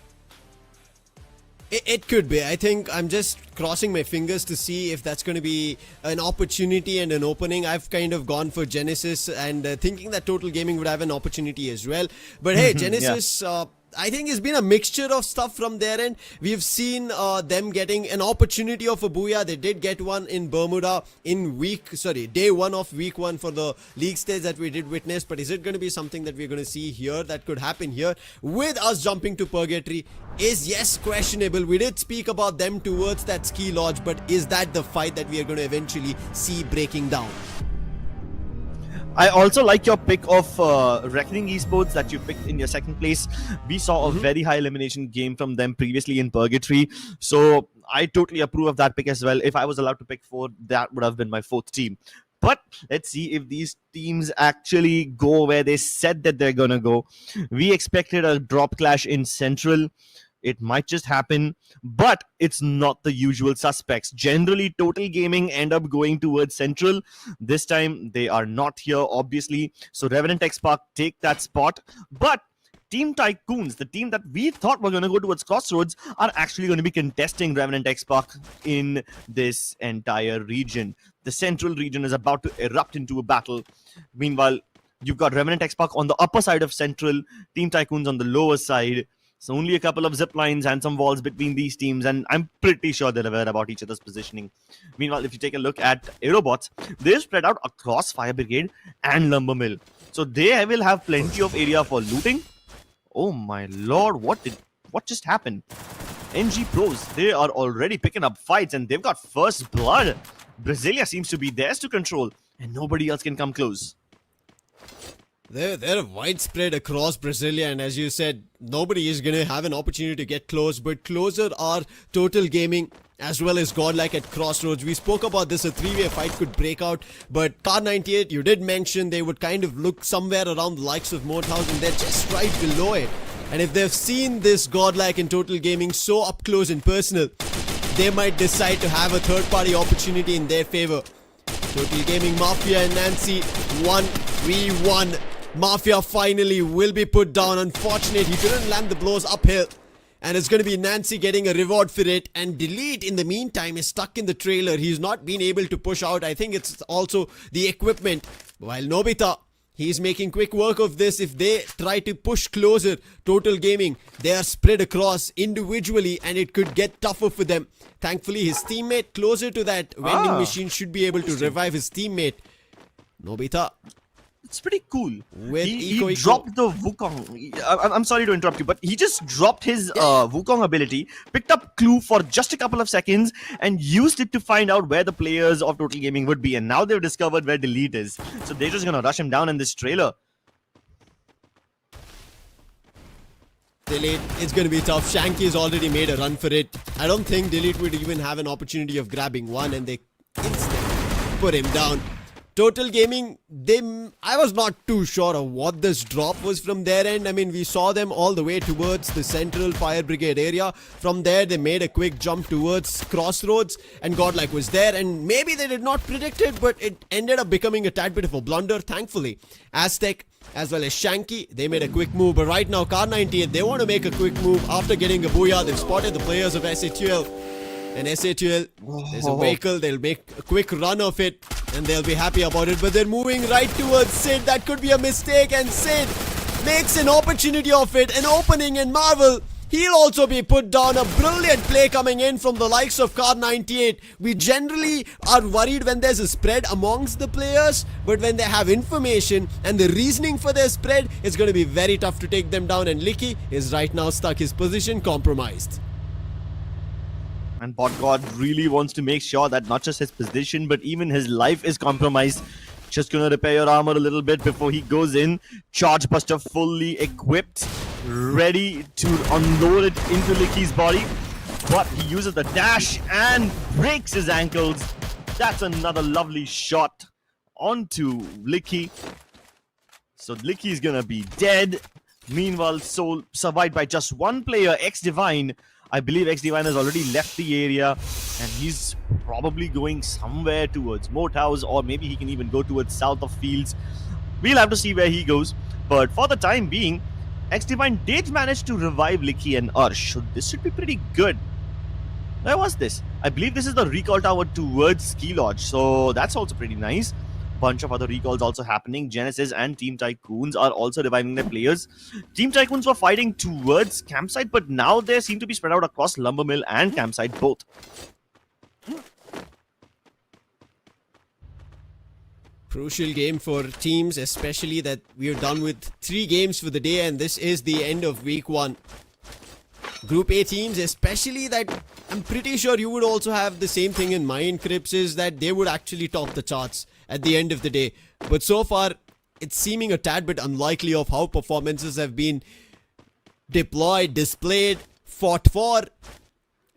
It could be. I think I'm just crossing my fingers to see if that's going to be an opportunity and an opening. I've kind of gone for Genesis and thinking that Total Gaming would have an opportunity as well. But hey, Genesis... I think it's been a mixture of stuff from their end. We've seen them getting an opportunity of a booyah. They did get one in Bermuda in day one of week one for the league stage that we did witness. But is it going to be something that we're going to see here that could happen here with us jumping to Purgatory? Is yes questionable. We did speak about them towards that ski lodge, but is that the fight that we are going to eventually see breaking down? I also like your pick of Reckoning Esports that you picked in your second place. We saw a very high elimination game from them previously in Purgatory. So I totally approve of that pick as well. If I was allowed to pick 4, that would have been my 4th team. But let's see if these teams actually go where they said that they're going to go. We expected a drop clash in Central. It might just happen, but it's not the usual suspects. Generally, Total Gaming end up going towards Central. This time, they are not here, obviously. So Revenant X Park take that spot. But Team Tycoons, the team that we thought were going to go towards Crossroads, are actually going to be contesting Revenant X Park in this entire region. The Central region is about to erupt into a battle. Meanwhile, you've got Revenant X Park on the upper side of Central, Team Tycoons on the lower side. So only a couple of zip lines and some walls between these teams, and I'm pretty sure they're aware about each other's positioning. Meanwhile, if you take a look at Aerobots, they're spread out across Fire Brigade and Lumber Mill. So they will have plenty of area for looting. Oh my lord, what just happened? NG Pros, they are already picking up fights and they've got first blood. Brasilia seems to be theirs to control and nobody else can come close. They're widespread across Brasilia, and as you said, nobody is going to have an opportunity to get close, but closer are Total Gaming as well as Godlike at Crossroads. We spoke about this, a 3-way fight could break out, but Car 98, you did mention they would kind of look somewhere around the likes of Moathouse, and they're just right below it. And if they've seen this Godlike and Total Gaming so up close and personal, they might decide to have a third-party opportunity in their favor. Total Gaming Mafia and Nancy 1v1. Mafia finally will be put down. Unfortunate, he couldn't land the blows uphill. And it's going to be Nancy getting a reward for it. And Delete, in the meantime, is stuck in the trailer. He's not been able to push out. I think it's also the equipment. While Nobita, he's making quick work of this. If they try to push closer, Total Gaming, they are spread across individually and it could get tougher for them. Thankfully, his teammate closer to that vending machine should be able to revive his teammate. Nobita. It's pretty cool. He dropped the Wukong. I'm sorry to interrupt you, but he just dropped his Wukong ability, picked up Clue for just a couple of seconds, and used it to find out where the players of Total Gaming would be. And now they've discovered where Delete is. So they're just going to rush him down in this trailer. Delete, it's going to be tough. Shanky has already made a run for it. I don't think Delete would even have an opportunity of grabbing one, and they instantly put him down. Total Gaming, I was not too sure of what this drop was from their end. I mean, we saw them all the way towards the Central Fire Brigade area. From there, they made a quick jump towards Crossroads, and Godlike was there. And maybe they did not predict it, but it ended up becoming a tad bit of a blunder, thankfully. Aztec, as well as Shanky, they made a quick move. But right now, Car 98, they want to make a quick move after getting a booyah. They've spotted the players of SATL. And SATL, there's a vehicle, they'll make a quick run of it and they'll be happy about it, but they're moving right towards Sid. That could be a mistake, and Sid makes an opportunity of it, an opening, and Marvel, He'll also be put down. A brilliant play coming in from the likes of Car98. We generally are worried when there's a spread amongst the players, but when they have information and the reasoning for their spread, it's going to be very tough to take them down. And Licky is right now stuck, his position compromised. And BotGod really wants to make sure that not just his position, but even his life is compromised. Just gonna repair your armor a little bit before he goes in. Charge Buster fully equipped, ready to unload it into Licky's body. But he uses the dash and breaks his ankles. That's another lovely shot onto Licky. So Licky's gonna be dead. Meanwhile, Soul survived by just one player, X-Divine. I believe X-Divine has already left the area and he's probably going somewhere towards Moat House, or maybe he can even go towards south of Fields. We'll have to see where he goes. But for the time being, X-Divine did manage to revive Licky and Arsh. So this should be pretty good. Where was this? I believe this is the recall tower towards Ski Lodge. So that's also pretty nice. Bunch of other recalls also happening. Genesis and Team Tycoons are also reviving their players. Team Tycoons were fighting towards Campsite, but now they seem to be spread out across Lumbermill and Campsite both. Crucial game for teams, especially that we are done with 3 games for the day and this is the end of week 1. Group A teams, especially that I'm pretty sure you would also have the same thing in mind, Crips, is that they would actually top the charts at the end of the day. But so far, it's seeming a tad bit unlikely of how performances have been deployed, displayed, fought for.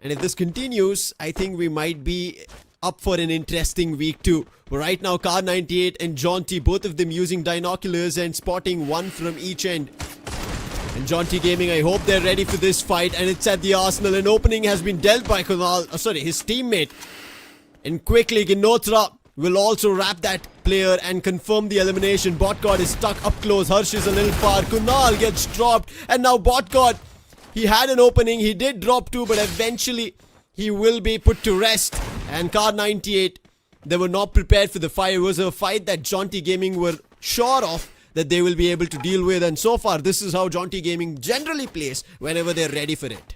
And if this continues, I think we might be up for an interesting week 2. But right now, Car98 and Jaunty, both of them using binoculars and spotting one from each end. And Jaunty Gaming, I hope they're ready for this fight. And it's at the Arsenal. An opening has been dealt by Kunal, his teammate. And quickly, Ginotra will also wrap that player and confirm the elimination. BotGod is stuck up close. Harsh is a little far. Kunal gets dropped. And now BotGod, he had an opening. He did drop 2, but eventually he will be put to rest. And Car98, they were not prepared for the fight. It was a fight that Jaunty Gaming were sure of that they will be able to deal with. And so far, this is how Jaunty Gaming generally plays whenever they're ready for it.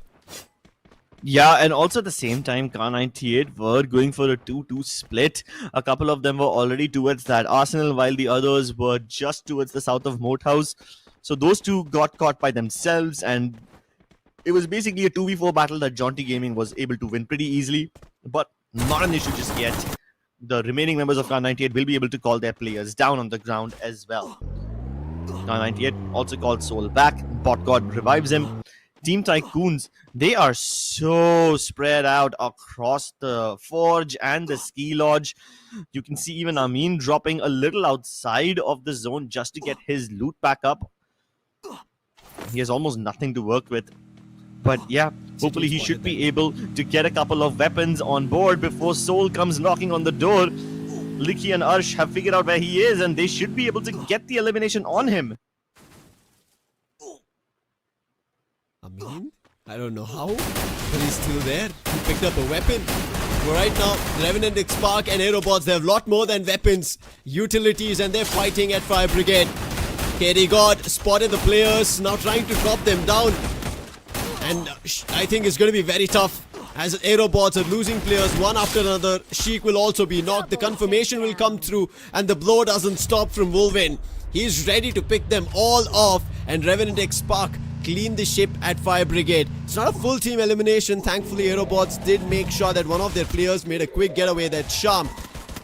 Yeah, and also at the same time, Car98 were going for a 2-2 split. A couple of them were already towards that Arsenal, while the others were just towards the south of Moat House. So those two got caught by themselves, and it was basically a 2v4 battle that Jaunty Gaming was able to win pretty easily. But not an issue just yet. The remaining members of Car98 will be able to call their players down on the ground as well. Car98 also called Soul back. BotGod revives him. Team Tycoons, they are so spread out across the Forge and the Ski Lodge. You can see even Amin dropping a little outside of the zone just to get his loot back up. He has almost nothing to work with. But yeah, hopefully he should be able to get a couple of weapons on board before Soul comes knocking on the door. Licky and Arsh have figured out where he is and they should be able to get the elimination on him. Amin? I don't know how, but he's still there. He picked up a weapon. But right now, Revenant, X-Spark and Aerobots, they have a lot more than weapons, utilities, and they're fighting at Fire Brigade. KD God spotted the players, now trying to drop them down. And I think it's going to be very tough as Aerobots are losing players one after another. Sheik will also be knocked. The confirmation will come through and the blow doesn't stop from Wolverine. He's ready to pick them all off, and Revenant X-Spark clean the ship at Fire Brigade. It's not a full team elimination. Thankfully, Aerobots did make sure that one of their players made a quick getaway, that's Sham.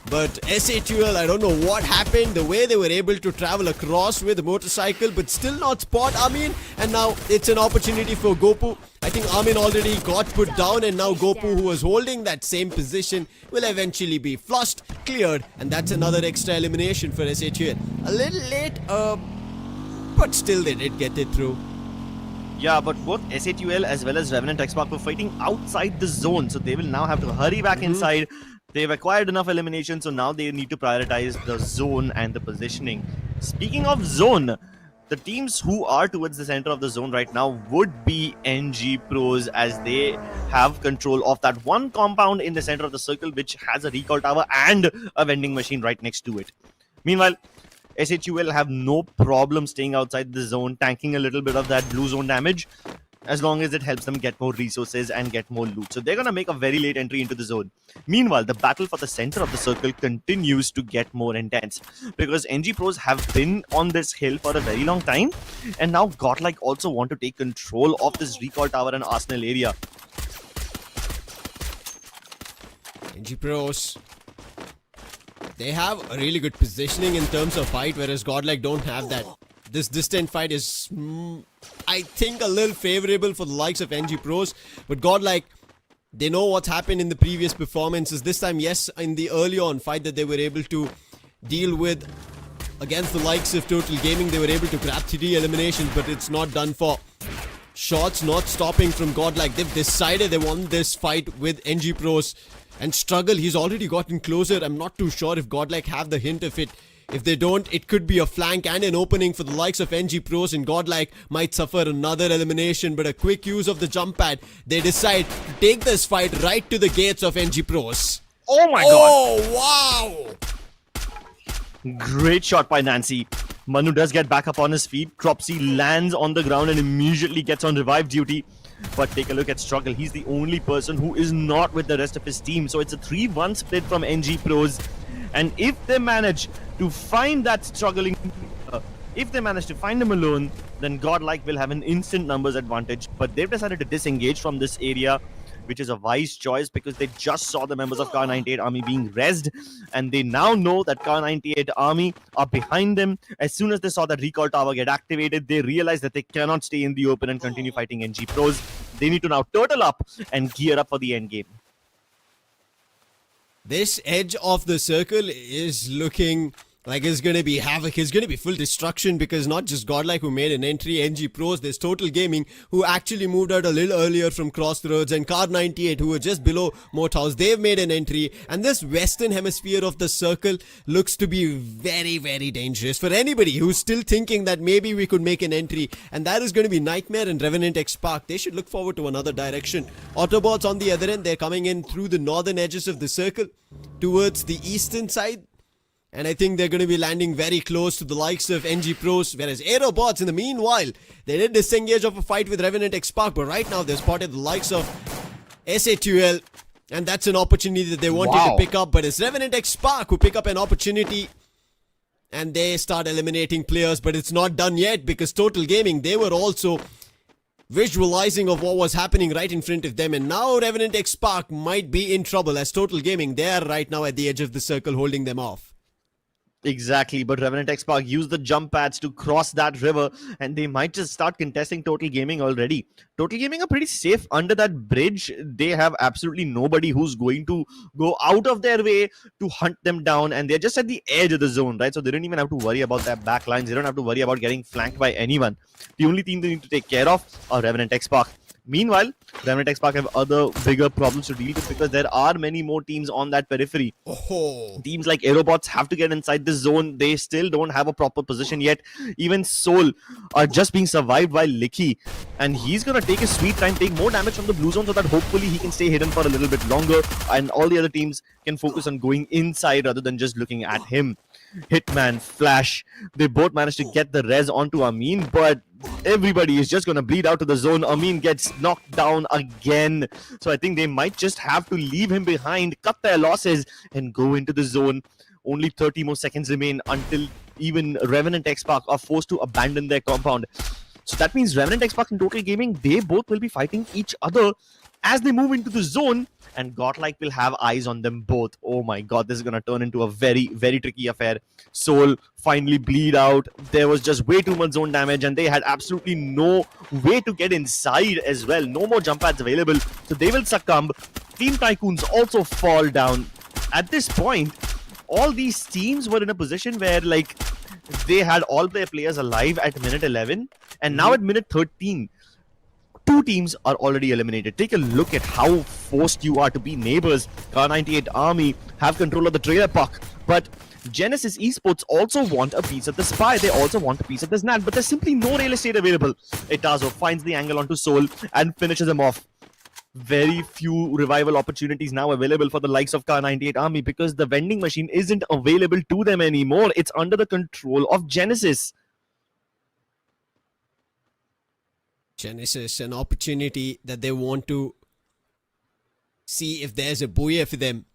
But SA2L, I don't know what happened. The way they were able to travel across with a motorcycle but still not spot Amin. And now it's an opportunity for Gopu. I think Amin already got put down, and now Gopu, who was holding that same position, will eventually be flushed, cleared. And that's another extra elimination for SA2L. A little late, but still they did get it through. Yeah, but both SA2L as well as Revenant X-Spark were fighting outside the zone, so they will now have to hurry back inside. They've acquired enough elimination, so now they need to prioritize the zone and the positioning. Speaking of zone, the teams who are towards the center of the zone right now would be NG Pros, as they have control of that one compound in the center of the circle which has a recall tower and a vending machine right next to it. Meanwhile, SHUL have no problem staying outside the zone, tanking a little bit of that blue zone damage. as long as it helps them get more resources and get more loot. So they're going to make a very late entry into the zone. Meanwhile, the battle for the center of the circle continues to get more intense because NG Pros have been on this hill for a very long time, and now Godlike also want to take control of this recall tower and arsenal area. NG Pros, they have a really good positioning in terms of fight, whereas Godlike don't have that. This distant fight is, I think, a little favorable for the likes of NG Pros, but Godlike, they know what's happened in the previous performances. This time, yes, in the early on fight that they were able to deal with against the likes of Total Gaming, they were able to grab 3 eliminations, but it's not done for. Shots not stopping from Godlike. They've decided they want this fight with NG Pros. And Struggle, he's already gotten closer. I'm not too sure if Godlike have the hint of it. If they don't, it could be a flank and an opening for the likes of NG Pros, and Godlike might suffer another elimination. But a quick use of the jump pad, they decide to take this fight right to the gates of NG Pros. Oh my god! Oh, wow! Great shot by Nancy. Manu does get back up on his feet. Cropsy lands on the ground and immediately gets on revive duty. But take a look at Struggle. He's the only person who is not with the rest of his team. So it's a 3-1 split from NG Pros. And if they manage to find that struggling, if they manage to find him alone, then Godlike will have an instant numbers advantage. But they've decided to disengage from this area, which is a wise choice because they just saw the members of Kar98 army being rezzed, and they now know that Kar98 army are behind them. As soon as they saw that recall tower get activated, they realized that they cannot stay in the open and continue fighting NG Pros. They need to now turtle up and gear up for the end game. This edge of the circle is looking like it's going to be havoc. It's going to be full destruction because not just Godlike who made an entry, NG Pros, there's Total Gaming who actually moved out a little earlier from Crossroads, and Kar98 who were just below Moat House, they've made an entry. And this western hemisphere of the circle looks to be very, very dangerous for anybody who's still thinking that maybe we could make an entry. And that is going to be Nightmare and Revenant X Park. They should look forward to another direction. Autobots on the other end, they're coming in through the northern edges of the circle towards the eastern side. And I think they're going to be landing very close to the likes of NG Pros. Whereas Aerobots, in the meanwhile, they did disengage of a fight with Revenant X Park. But right now, they've spotted the likes of SA2L. And that's an opportunity that they wanted to pick up. But it's Revenant X Park who pick up an opportunity. And they start eliminating players. But it's not done yet because Total Gaming, they were also visualizing of what was happening right in front of them. And now Revenant X Park might be in trouble as Total Gaming, they are right now at the edge of the circle holding them off. Exactly, but Revenant X Park used the jump pads to cross that river, and they might just start contesting Total Gaming already. Total Gaming are pretty safe under that bridge. They have absolutely nobody who's going to go out of their way to hunt them down, and they're just at the edge of the zone, right? So they don't even have to worry about their back lines. They don't have to worry about getting flanked by anyone. The only team they need to take care of are Revenant X Park. Meanwhile, Revenant X Park have other bigger problems to deal with because there are many more teams on that periphery. Teams like Aerobots have to get inside this zone. They still don't have a proper position yet. Even Soul are just being survived by Licky. And he's going to take his sweet time, take more damage from the blue zone so that hopefully he can stay hidden for a little bit longer. And all the other teams can focus on going inside rather than just looking at him. Hitman, Flash, they both managed to get the res onto Amin, but everybody is just going to bleed out to the zone. Amin gets knocked down again. So I think they might just have to leave him behind, cut their losses, and go into the zone. Only 30 more seconds remain until even Revenant X Park are forced to abandon their compound. So that means Revenant X Park and Total Gaming, they both will be fighting each other as they move into the zone, and Godlike will have eyes on them both. Oh my god, this is going to turn into a very, very tricky affair. Soul finally bleed out. There was just way too much zone damage, and they had absolutely no way to get inside as well. No more jump pads available, so they will succumb. Team Tycoons also fall down. At this point, all these teams were in a position where, like, they had all their players alive at minute 11, and now at minute 13, two teams are already eliminated. Take a look at how forced you are to be neighbors. Kar98 army have control of the trailer park, but Genesis Esports also want a piece of the spy. They also want a piece of the snap, but there's simply no real estate available. Itazo finds the angle onto Soul and finishes him off. Very few revival opportunities now available for the likes of Kar98 army because the vending machine isn't available to them anymore. It's under the control of Genesis. Genesis, an opportunity that they want to see if there's a booyah for them.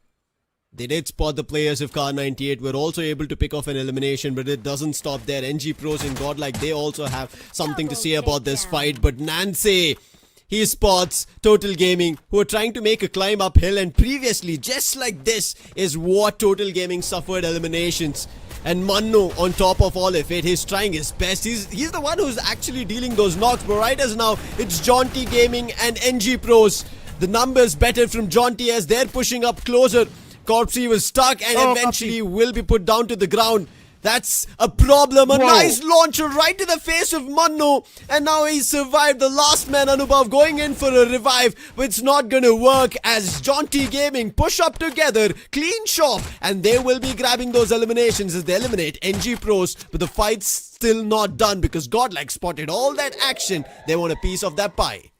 They did spot the players of Car 98, were also able to pick off an elimination, but it doesn't stop there. NG Pros and Godlike, they also have something to say about this fight, but Nancy, he spots Total Gaming, who are trying to make a climb uphill, and previously, just like this, is what Total Gaming suffered eliminations. And Mannu, on top of all of it, he's trying his best. He's the one who's actually dealing those knocks, but right as now, it's Jaunty Gaming and NG Pros. The numbers better from Jaunty as they're pushing up closer. Corpsey was stuck and eventually will be put down to the ground. That's a problem. A nice launcher right to the face of Mannu. And now he's survived. The last man, Anubhav, going in for a revive. But it's not going to work as Jaunty Gaming push up together. Clean shop. And they will be grabbing those eliminations as they eliminate NG Pros. But the fight's still not done because Godlike spotted all that action. They want a piece of that pie.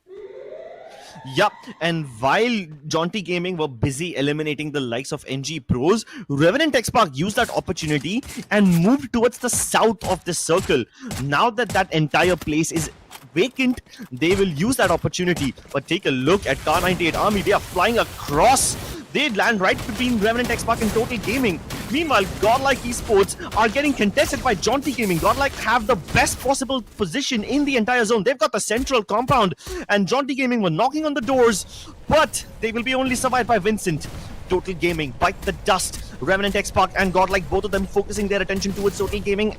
Yup, and while Jaunty Gaming were busy eliminating the likes of NG Pros, Revenant X-Park used that opportunity and moved towards the south of the circle. Now that that entire place is vacant, they will use that opportunity. But take a look at Car 98 Army, they are flying across. They land right between Revenant X-Park and Total Gaming. Meanwhile, Godlike Esports are getting contested by Jaunty Gaming. Godlike have the best possible position in the entire zone. They've got the central compound, and Jaunty Gaming were knocking on the doors, but they will be only survived by Vincent. Total Gaming bite the dust. Revenant X-Park and Godlike, both of them focusing their attention towards Total Gaming.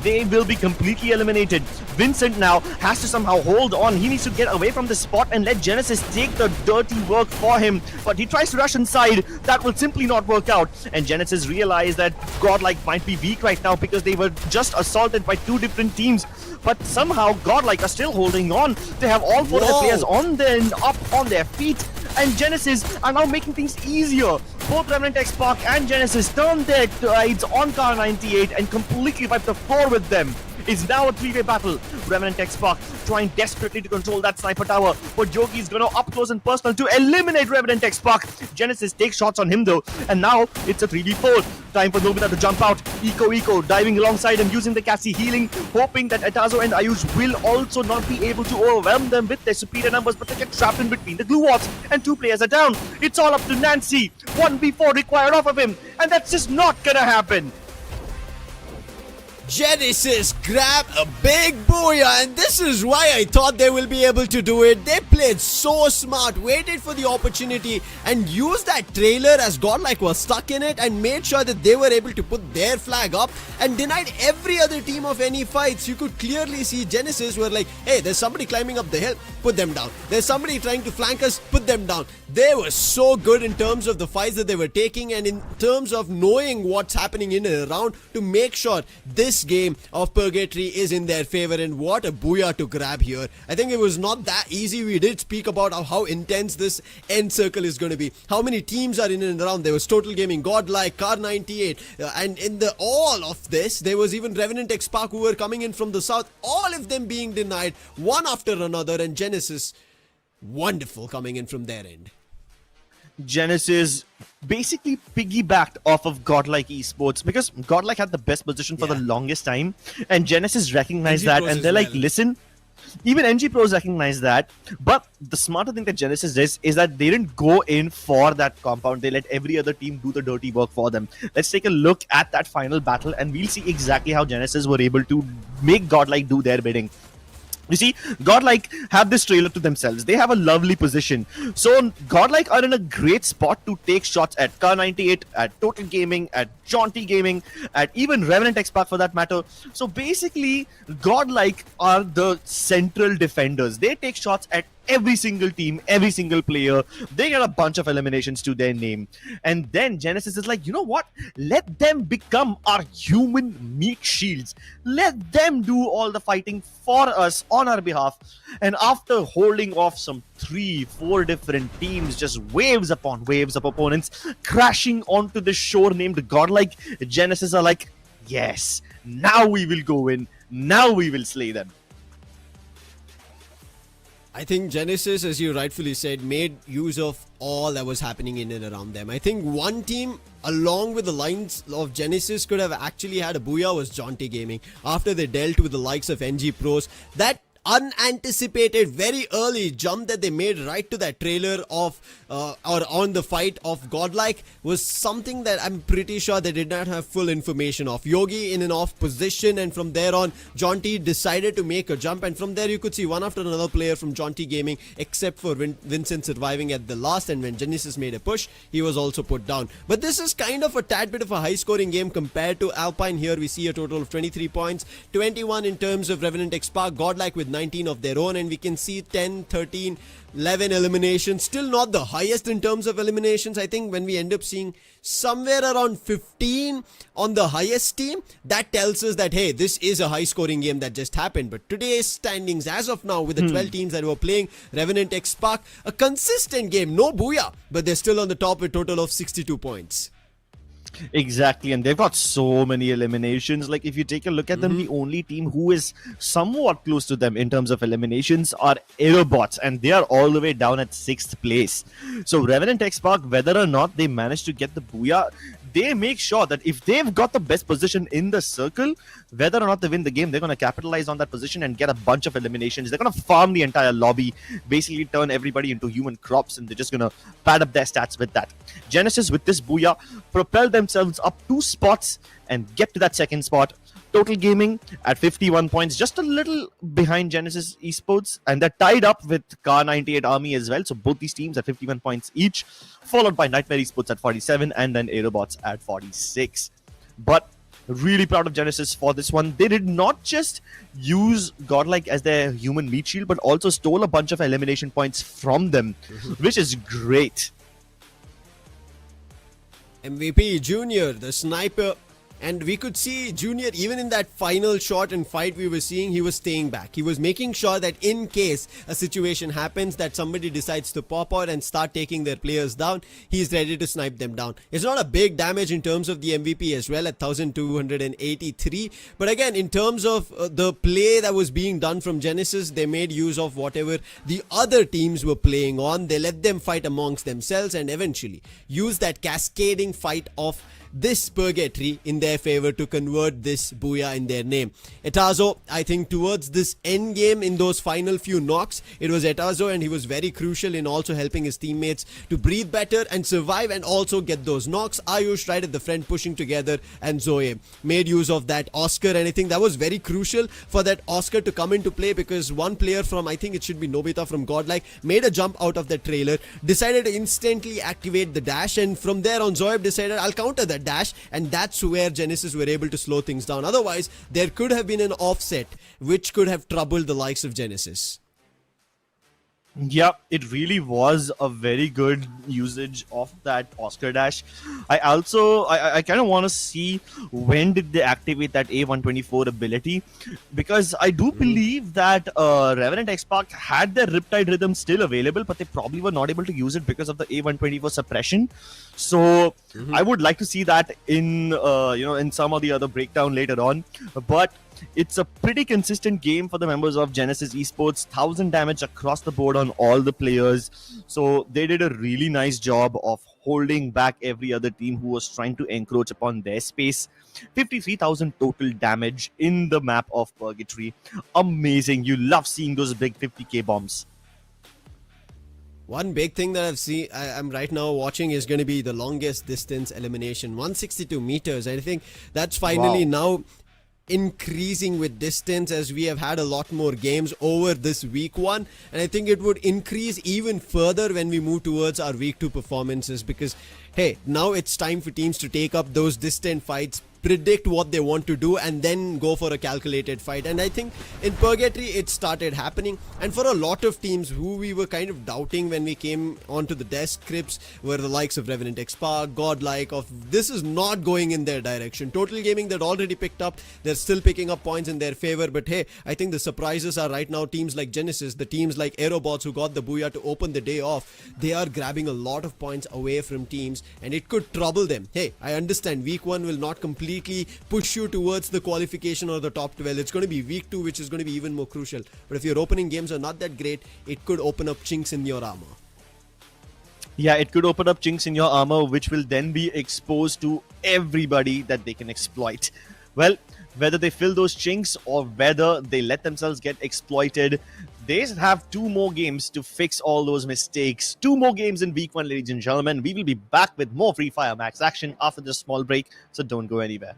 They will be completely eliminated. Vincent now has to somehow hold on. He needs to get away from the spot and let Genesis take the dirty work for him. But he tries to rush inside. That will simply not work out. And Genesis realized that Godlike might be weak right now because they were just assaulted by two different teams. But somehow Godlike are still holding on. They have all four of their players up on their feet. And Genesis are now making things easier. Both Revenant X-Park and Genesis turn their tides on Car 98 and completely wipe the floor with them. It's now a three-way battle. Revenant X-Park trying desperately to control that sniper tower, but Yogi is going to up close and personal to eliminate Revenant X-Park. Genesis takes shots on him though, and now it's a 3v4. Time for Nobita to jump out. Eco diving alongside him, using the Cassie healing, hoping that Atazo and Ayush will also not be able to overwhelm them with their superior numbers, but they get trapped in between the glue walls, and two players are down. It's all up to Nancy. 1v4 required off of him, and that's just not gonna happen. Genesis grab a big booyah, and this is why I thought they will be able to do it. They played so smart, waited for the opportunity and used that trailer as Godlike was stuck in it and made sure that they were able to put their flag up and denied every other team of any fights. You could clearly see Genesis were like, hey, there's somebody climbing up the hill, put them down. There's somebody trying to flank us, put them down. They were so good in terms of the fights that they were taking and in terms of knowing what's happening in and around to make sure this game of Purgatory is in their favor. And what a booyah to grab here. I think it was not that easy. We did speak about how intense this end circle is going to be. How many teams are in and around. There was Total Gaming, Godlike, Car 98, and in the all of this, there was even Revenant X-Park who were coming in from the south. All of them being denied, one after another, and Genesis, wonderful coming in from their end. Genesis basically piggybacked off of Godlike Esports because Godlike had the best position for the longest time, and Genesis recognized that, and they're like, listen, even NG Pros recognize that, but the smarter thing that Genesis does is that they didn't go in for that compound. They let every other team do the dirty work for them. Let's take a look at that final battle and we'll see exactly how Genesis were able to make Godlike do their bidding. You see, Godlike have this trailer to themselves. They have a lovely position. So, Godlike are in a great spot to take shots at Car 98, at Total Gaming, at Jaunty Gaming, at even Revenant X-Park for that matter. So, basically, Godlike are the central defenders. They take shots at every single team, every single player. They get a bunch of eliminations to their name. And then Genesis is like, you know what? Let them become our human meat shields. Let them do all the fighting for us on our behalf. And after holding off some 3-4 different teams, just waves upon waves of opponents crashing onto the shore named Godlike, Genesis are like, yes, now we will go in. Now we will slay them. I think Genesis, as you rightfully said, made use of all that was happening in and around them. I think one team, along with the lines of Genesis, could have actually had a booyah was Jaunty Gaming. After they dealt with the likes of NG Pros, that unanticipated, very early jump that they made right to that trailer of or on the fight of Godlike was something that I'm pretty sure they did not have full information of. Yogi in an off position, and from there on, John T decided to make a jump, and from there you could see one after another player from John T Gaming, except for Vincent surviving at the last, and when Genesis made a push, he was also put down. But this is kind of a tad bit of a high scoring game compared to Alpine. Here we see a total of 23 points, 21 in terms of Revenant X Spark, Godlike with 19 of their own, and we can see 10, 13, 11 eliminations. Still not the highest in terms of eliminations. I think when we end up seeing somewhere around 15 on the highest team, that tells us that, hey, this is a high scoring game that just happened. But today's standings as of now, with the 12 teams that were playing Revenant X Spark, a consistent game, no booyah, but they're still on the top with a total of 62 points. Exactly, and they've got so many eliminations. Like, if you take a look at them, the only team who is somewhat close to them in terms of eliminations are Aerobots, and they are all the way down at 6th place. So Revenant X Spark, whether or not they manage to get the booyah, they make sure that if they've got the best position in the circle, whether or not they win the game, they're going to capitalize on that position and get a bunch of eliminations. They're going to farm the entire lobby, basically turn everybody into human crops, and they're just going to pad up their stats with that. Genesis, with this booyah, propel themselves up 2 spots and get to that 2nd spot. Total Gaming at 51 points, just a little behind Genesis Esports, and they're tied up with Car 98 Army as well. So both these teams at 51 points each, followed by Nightmare Esports at 47 and then Aerobots at 46. But really proud of Genesis for this one. They did not just use Godlike as their human meat shield, but also stole a bunch of elimination points from them, which is great. MVP Junior, the sniper. And we could see Junior, even in that final shot and fight we were seeing, he was staying back. He was making sure that in case a situation happens that somebody decides to pop out and start taking their players down, he's ready to snipe them down. It's not a big damage in terms of the MVP as well at 1283. But again, in terms of the play that was being done from Genesis, they made use of whatever the other teams were playing on. They let them fight amongst themselves and eventually use that cascading fight of this Purgatory in their favor to convert this booyah in their name. Etazo, I think towards this end game in those final few knocks, it was Etazo, and he was very crucial in also helping his teammates to breathe better and survive and also get those knocks. Ayush right at the front pushing together, and Zoe made use of that Oscar, and I think that was very crucial for that Oscar to come into play, because one player from, I think it should be Nobita from Godlike, made a jump out of the trailer, decided to instantly activate the dash, and from there on Zoeb decided, I'll counter that dash, and that's where Genesis were able to slow things down. Otherwise, there could have been an offset which could have troubled the likes of Genesis. Yeah, it really was a very good usage of that Oscar dash. I kind of want to see when did they activate that A124 ability, because I do believe that Revenant X Spark had their Riptide Rhythm still available, but they probably were not able to use it because of the A124 suppression. So I would like to see that in in some of the other breakdown later on. But it's a pretty consistent game for the members of Genesis Esports. 1000 damage across the board on all the players. So they did a really nice job of holding back every other team who was trying to encroach upon their space. 53,000 total damage in the map of Purgatory. Amazing. You love seeing those big 50k bombs. One big thing that I'm right now watching is going to be the longest distance elimination, 162 meters. I think that's finally now increasing with distance, as we have had a lot more games over this week 1, and I think it would increase even further when we move towards our week 2 performances, because hey, now it's time for teams to take up those distant fights, predict what they want to do, and then go for a calculated fight. And I think in Purgatory it started happening, and for a lot of teams who we were kind of doubting when we came onto the desk, Crips were the likes of Revenant X Spark, Godlike, of this is not going in their direction. Total Gaming, they'd already picked up, they're still picking up points in their favor, but hey, I think the surprises are right now teams like Genesis, the teams like Aerobots who got the booyah to open the day off. They are grabbing a lot of points away from teams, and it could trouble them. Hey, I understand week 1 will not completely push you towards the qualification or the top 12. It's going to be week 2 which is going to be even more crucial. But if your opening games are not that great, it could open up chinks in your armor. Yeah, it could open up chinks in your armor, which will then be exposed to everybody that they can exploit. Well, whether they fill those chinks or whether they let themselves get exploited. They have 2 more games to fix all those mistakes. 2 more games in week 1, ladies and gentlemen. We will be back with more Free Fire Max action after this small break, so don't go anywhere.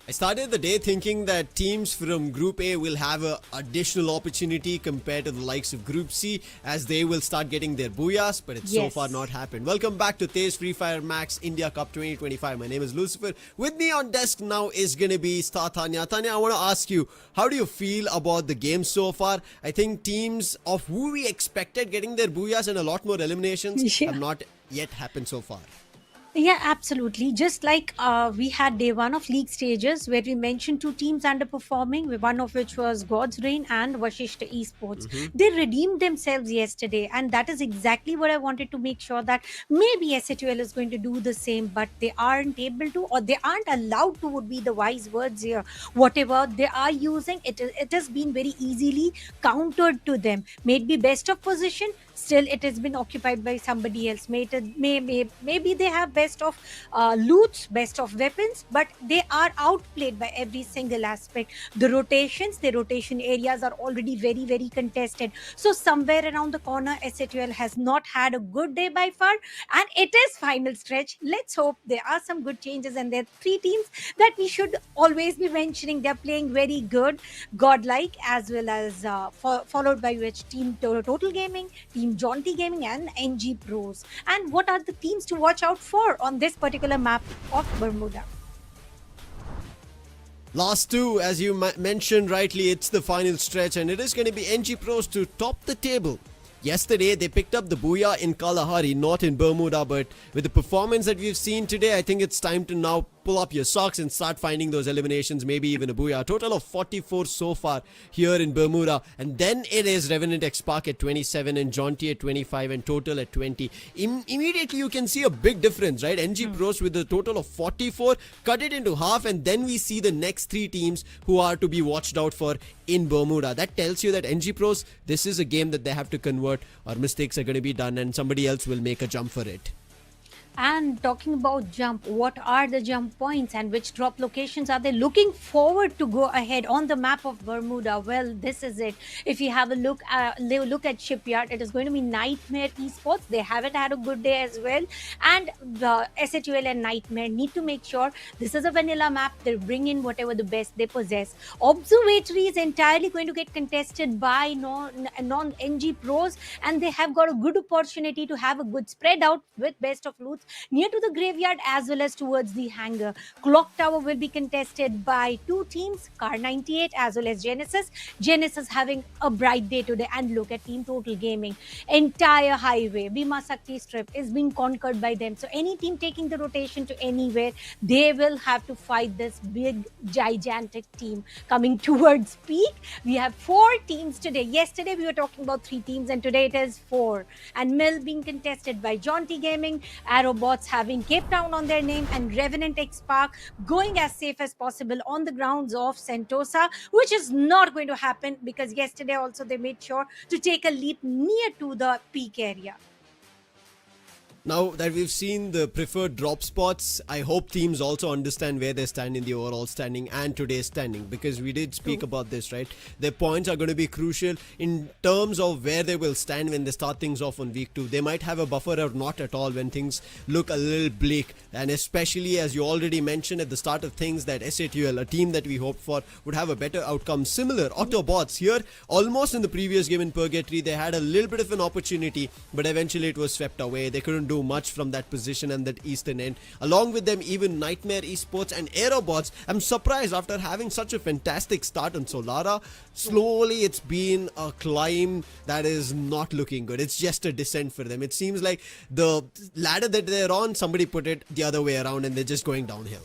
I started the day thinking that teams from Group A will have an additional opportunity compared to the likes of Group C as they will start getting their booyahs, but it's so far not happened. Welcome back to TEZ Free Fire Max India Cup 2025. My name is Lucifer. With me on desk now is going to be Star Tanya. Tanya, I want to ask you, how do you feel about the game so far? I think teams of who we expected getting their booyahs and a lot more eliminations have not yet happened so far. Yeah, absolutely. Just like we had day one of league stages where we mentioned two teams underperforming, one of which was God's Reign and Vashishta Esports. They redeemed themselves yesterday, and that is exactly what I wanted to make sure that maybe SHL is going to do the same, but they aren't able to, or they aren't allowed to, would be the wise words here. Whatever they are using, it has been very easily countered to them. Maybe best of position, still it has been occupied by somebody else. Maybe they have best of loots, best of weapons, but they are outplayed by every single aspect. The rotation areas are already very, very contested. So somewhere around the corner, SHL has not had a good day by far, and it is final stretch. Let's hope there are some good changes, and there are three teams that we should always be mentioning. They're playing very good, godlike, as well as followed by which team Total Gaming, team Jaunty Gaming, and NG Pros. And what are the teams to watch out for on this particular map of Bermuda? Last two, as you mentioned rightly, it's the final stretch, and it is going to be NG Pros to top the table. Yesterday, they picked up the Booyah in Kalahari, not in Bermuda, but with the performance that we've seen today, I think it's time to now pull up your socks and start finding those eliminations, maybe even a Booyah. A total of 44 so far here in Bermuda, and then it is Revenant X Park at 27 and Jaunty at 25 and Total at 20. Immediately you can see a big difference, right? NG Pros with a total of 44, cut it into half, and then we see the next three teams who are to be watched out for in Bermuda. That tells you that NG Pros, this is a game that they have to convert, or mistakes are going to be done and somebody else will make a jump for it. And talking about jump, what are the jump points and which drop locations are they looking forward to go ahead on the map of Bermuda? Well, this is it. If you have a look at Shipyard, it is going to be Nightmare Esports. They haven't had a good day as well, and the SHUL and Nightmare need to make sure this is a vanilla map. They bring in whatever the best they possess. Observatory is entirely going to get contested by non-NG Pros, and they have got a good opportunity to have a good spread out with best of loots near to the graveyard as well as towards the hangar. Clock Tower will be contested by two teams, Car 98 as well as Genesis. Genesis having a bright day today, and look at Team Total Gaming. Entire highway, Bhima Sakti strip is being conquered by them. So any team taking the rotation to anywhere, they will have to fight this big gigantic team coming towards peak. We have four teams today. Yesterday we were talking about three teams, and today it is four. And Mill being contested by Jaunty Gaming, Aerobots having Cape Town on their name, and Revenant X Park going as safe as possible on the grounds of Sentosa, which is not going to happen because yesterday also they made sure to take a leap near to the peak area. Now that we've seen the preferred drop spots, I hope teams also understand where they stand in the overall standing and today's standing, because we did speak about this, right? Their points are going to be crucial in terms of where they will stand when they start things off on week 2. They might have a buffer or not at all when things look a little bleak, and especially as you already mentioned at the start of things that SATUL, a team that we hoped for, would have a better outcome. Similar, Autobots here, almost in the previous game in Purgatory, they had a little bit of an opportunity, but eventually it was swept away. They couldn't do much from that position and that eastern end. Along with them, even Nightmare Esports and Aerobots. I'm surprised after having such a fantastic start on Solara. Slowly it's been a climb that is not looking good. It's just a descent for them. It seems like the ladder that they're on, somebody put it the other way around and they're just going downhill.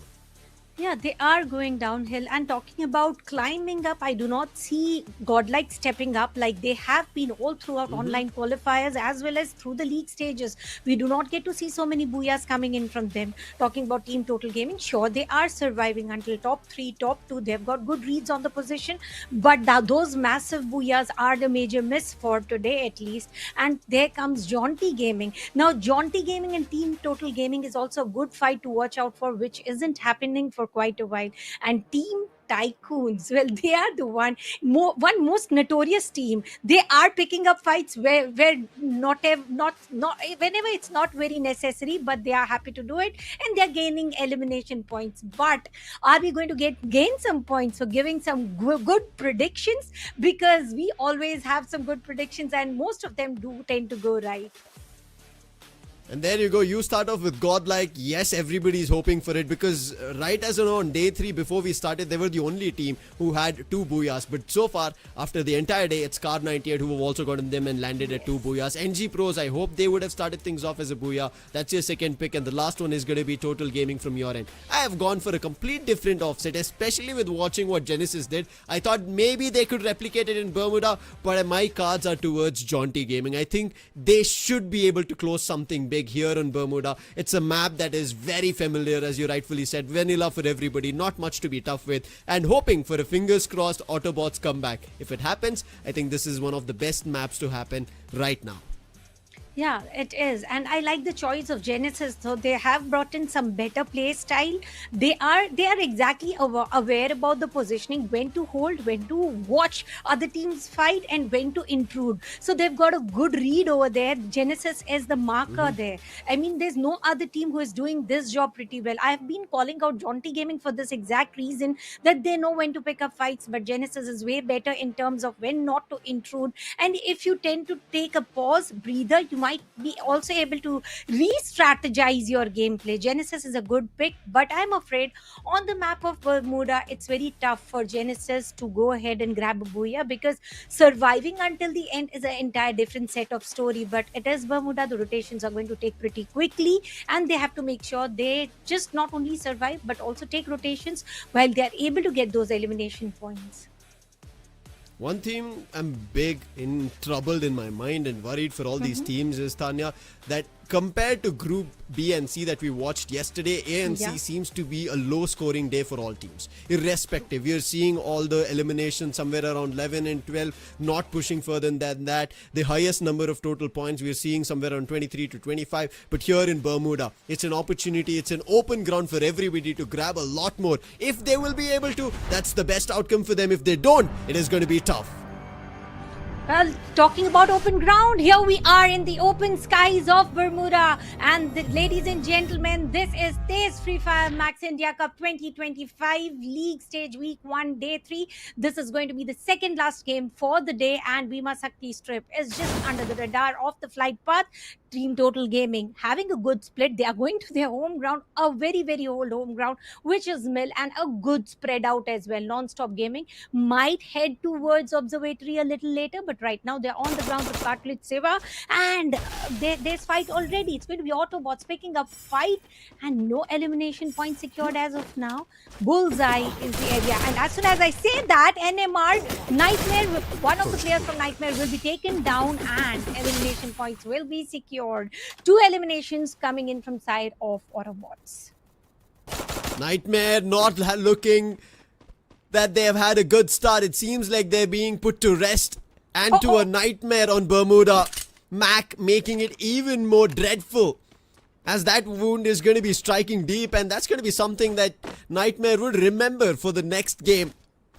Yeah, they are going downhill. And talking about climbing up, I do not see Godlike stepping up like they have been all throughout online qualifiers as well as through the league stages. We do not get to see so many booyahs coming in from them. Talking about Team Total Gaming, sure, they are surviving until top 3, top 2. They've got good reads on the position, but those massive booyahs are the major miss for today at least. And there comes Jaunty Gaming. Now, Jaunty Gaming and Team Total Gaming is also a good fight to watch out for, which isn't happening for quite a while. And Team Tycoons, well, they are the one most notorious team. They are picking up fights where not whenever it's not very necessary, but they are happy to do it, and they are gaining elimination points. But are we going to gain some points for giving some good predictions? Because we always have some good predictions, and most of them do tend to go right. And there you go. You start off with Godlike. Yes, everybody's hoping for it because right as you know, on day 3 before we started, they were the only team who had 2 booyahs. But so far, after the entire day, it's Car 98 who have also gotten them and landed at 2 booyahs. NG Pros, I hope they would have started things off as a booyah. That's your second pick, and the last one is going to be Total Gaming from your end. I have gone for a complete different offset, especially with watching what Genesis did. I thought maybe they could replicate it in Bermuda, but my cards are towards Jaunty Gaming. I think they should be able to close something big here on Bermuda. It's a map that is very familiar, as you rightfully said, vanilla for everybody, not much to be tough with, and hoping for a fingers crossed Autobots comeback. If it happens, I think this is one of the best maps to happen right now. Yeah, it is. And I like the choice of Genesis. So they have brought in some better play style. They are exactly aware about the positioning, when to hold, when to watch other teams fight, and when to intrude. So they've got a good read over there. Genesis is the marker there. I mean, there's no other team who is doing this job pretty well. I have been calling out Jaunty Gaming for this exact reason, that they know when to pick up fights, but Genesis is way better in terms of when not to intrude. And if you tend to take a pause, breather, you might be also able to re-strategize your gameplay. Genesis is a good pick, but I'm afraid on the map of Bermuda, it's very tough for Genesis to go ahead and grab a booyah, because surviving until the end is an entire different set of story. But it is Bermuda, the rotations are going to take pretty quickly, and they have to make sure they just not only survive but also take rotations while they are able to get those elimination points. One team I'm big in troubled in my mind and worried for all these teams is, Tanya, that compared to Group B and C that we watched yesterday, A and C seems to be a low scoring day for all teams. Irrespective, we are seeing all the eliminations somewhere around 11 and 12, not pushing further than that. The highest number of total points we are seeing somewhere around 23 to 25. But here in Bermuda, it's an opportunity, it's an open ground for everybody to grab a lot more. If they will be able to, that's the best outcome for them. If they don't, it is going to be tough. Well, talking about open ground, here we are in the open skies of Bermuda. And ladies and gentlemen, this is TEZ FFMIC India Cup 2025 League Stage Week 1 Day 3. This is going to be the second last game for the day, and Bhima Sakti Strip is just under the radar of the flight path. Team Total Gaming having a good split. They are going to their home ground, a very, very old home ground, which is Mill, and a good spread out as well. Non-stop Gaming might head towards Observatory a little later, but right now they're on the ground with Cartilage Seva, and there's fight already. It's going to be Autobots picking up fight, and no elimination point secured as of now. Bullseye is the area, and as soon as I say that, NMR Nightmare, one of the players from Nightmare, will be taken down, and elimination points will be secured. 2 eliminations coming in from side of Autobots. Nightmare not looking that they have had a good start. It seems like they're being put to rest and to a nightmare on Bermuda. Mac making it even more dreadful, as that wound is going to be striking deep, and that's going to be something that Nightmare would remember for the next game.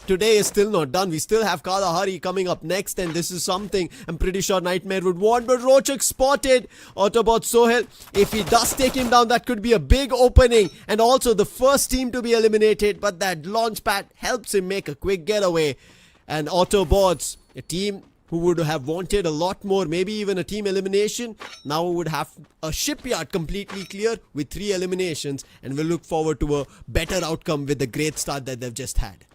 Today is still not done. We still have Kalahari coming up next, and this is something I'm pretty sure Nightmare would want. But Rochak spotted Autobot Sohail. If he does take him down, that could be a big opening, and also the first team to be eliminated. But that launch pad helps him make a quick getaway. And Autobots, a team who would have wanted a lot more, maybe even a team elimination, now would have a shipyard completely clear with 3 eliminations, and will look forward to a better outcome with the great start that they've just had.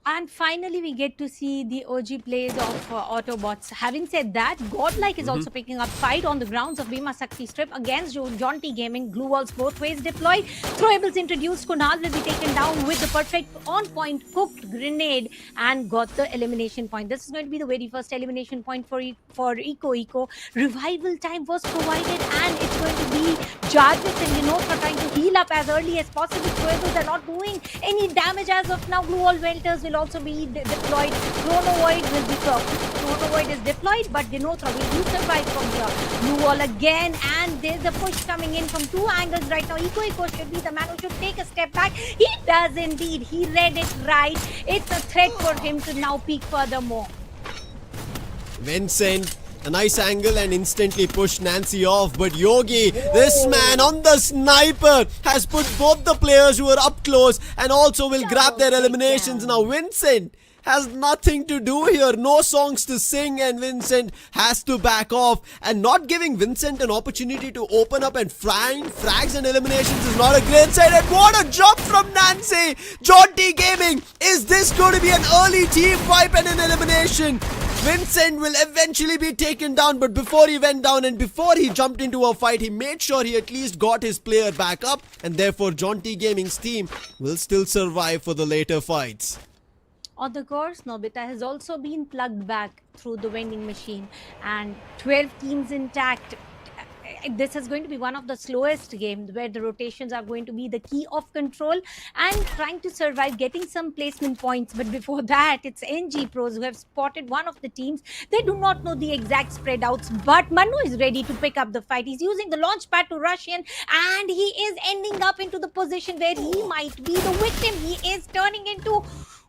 And finally, we get to see the OG plays of Autobots. Having said that, Godlike is also picking up fight on the grounds of Bhima Sakti Strip against Jaunty Gaming. Glue walls both ways deployed. Throwables introduced. Kunal will be taken down with the perfect on-point cooked grenade and got the elimination point. This is going to be the very first elimination point for Eco. Revival time was provided, and it's going to be Jarvis and Yenotra trying to heal up as early as possible. Throwables are not doing any damage as of now. Glue wall welters will also be deployed. Chrono Void will be Chrono Void is deployed, but Denotra will survive from here. Blue wall again, and there's a push coming in from 2 angles right now. Eco should be the man who should take a step back. He does indeed. He read it right. It's a threat for him to now peek furthermore. Vincent, a nice angle, and instantly pushed Nancy off. But Yogi, this man on the sniper, has put both the players who are up close and also will grab their eliminations. Now Vincent has nothing to do here. No songs to sing, and Vincent has to back off. And not giving Vincent an opportunity to open up and find frags and eliminations is not a great sign. And what a jump from Nancy! Jaunty Gaming, is this going to be an early team wipe and an elimination? Vincent will eventually be taken down, but before he went down and before he jumped into a fight, he made sure he at least got his player back up, and therefore Jaunty Gaming's team will still survive for the later fights. On the course, Nobita has also been plugged back through the vending machine, and 12 teams intact. This is going to be one of the slowest games where the rotations are going to be the key of control and trying to survive, getting some placement points. But before that, it's NG Pros who have spotted one of the teams. They do not know the exact spread outs, but Manu is ready to pick up the fight. He's using the launch pad to rush in, and he is ending up into the position where he might be the victim. He is turning into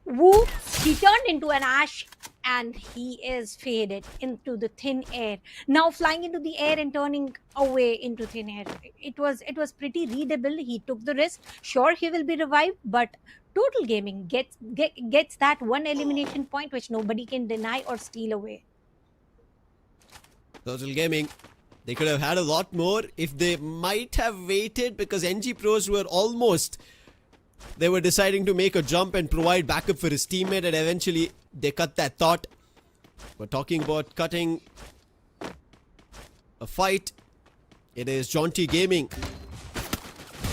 whoops. He turned into an ash, and he is faded into the thin air. Now flying into the air and turning away into thin air. It was pretty readable. He took the risk. Sure, he will be revived, but Total Gaming gets that one elimination point which nobody can deny or steal away. Total Gaming, they could have had a lot more if they might have waited, because NG Pros were almost... They were deciding to make a jump and provide backup for his teammate, and eventually they cut that thought. We're talking about cutting a fight. It is Jaunty Gaming.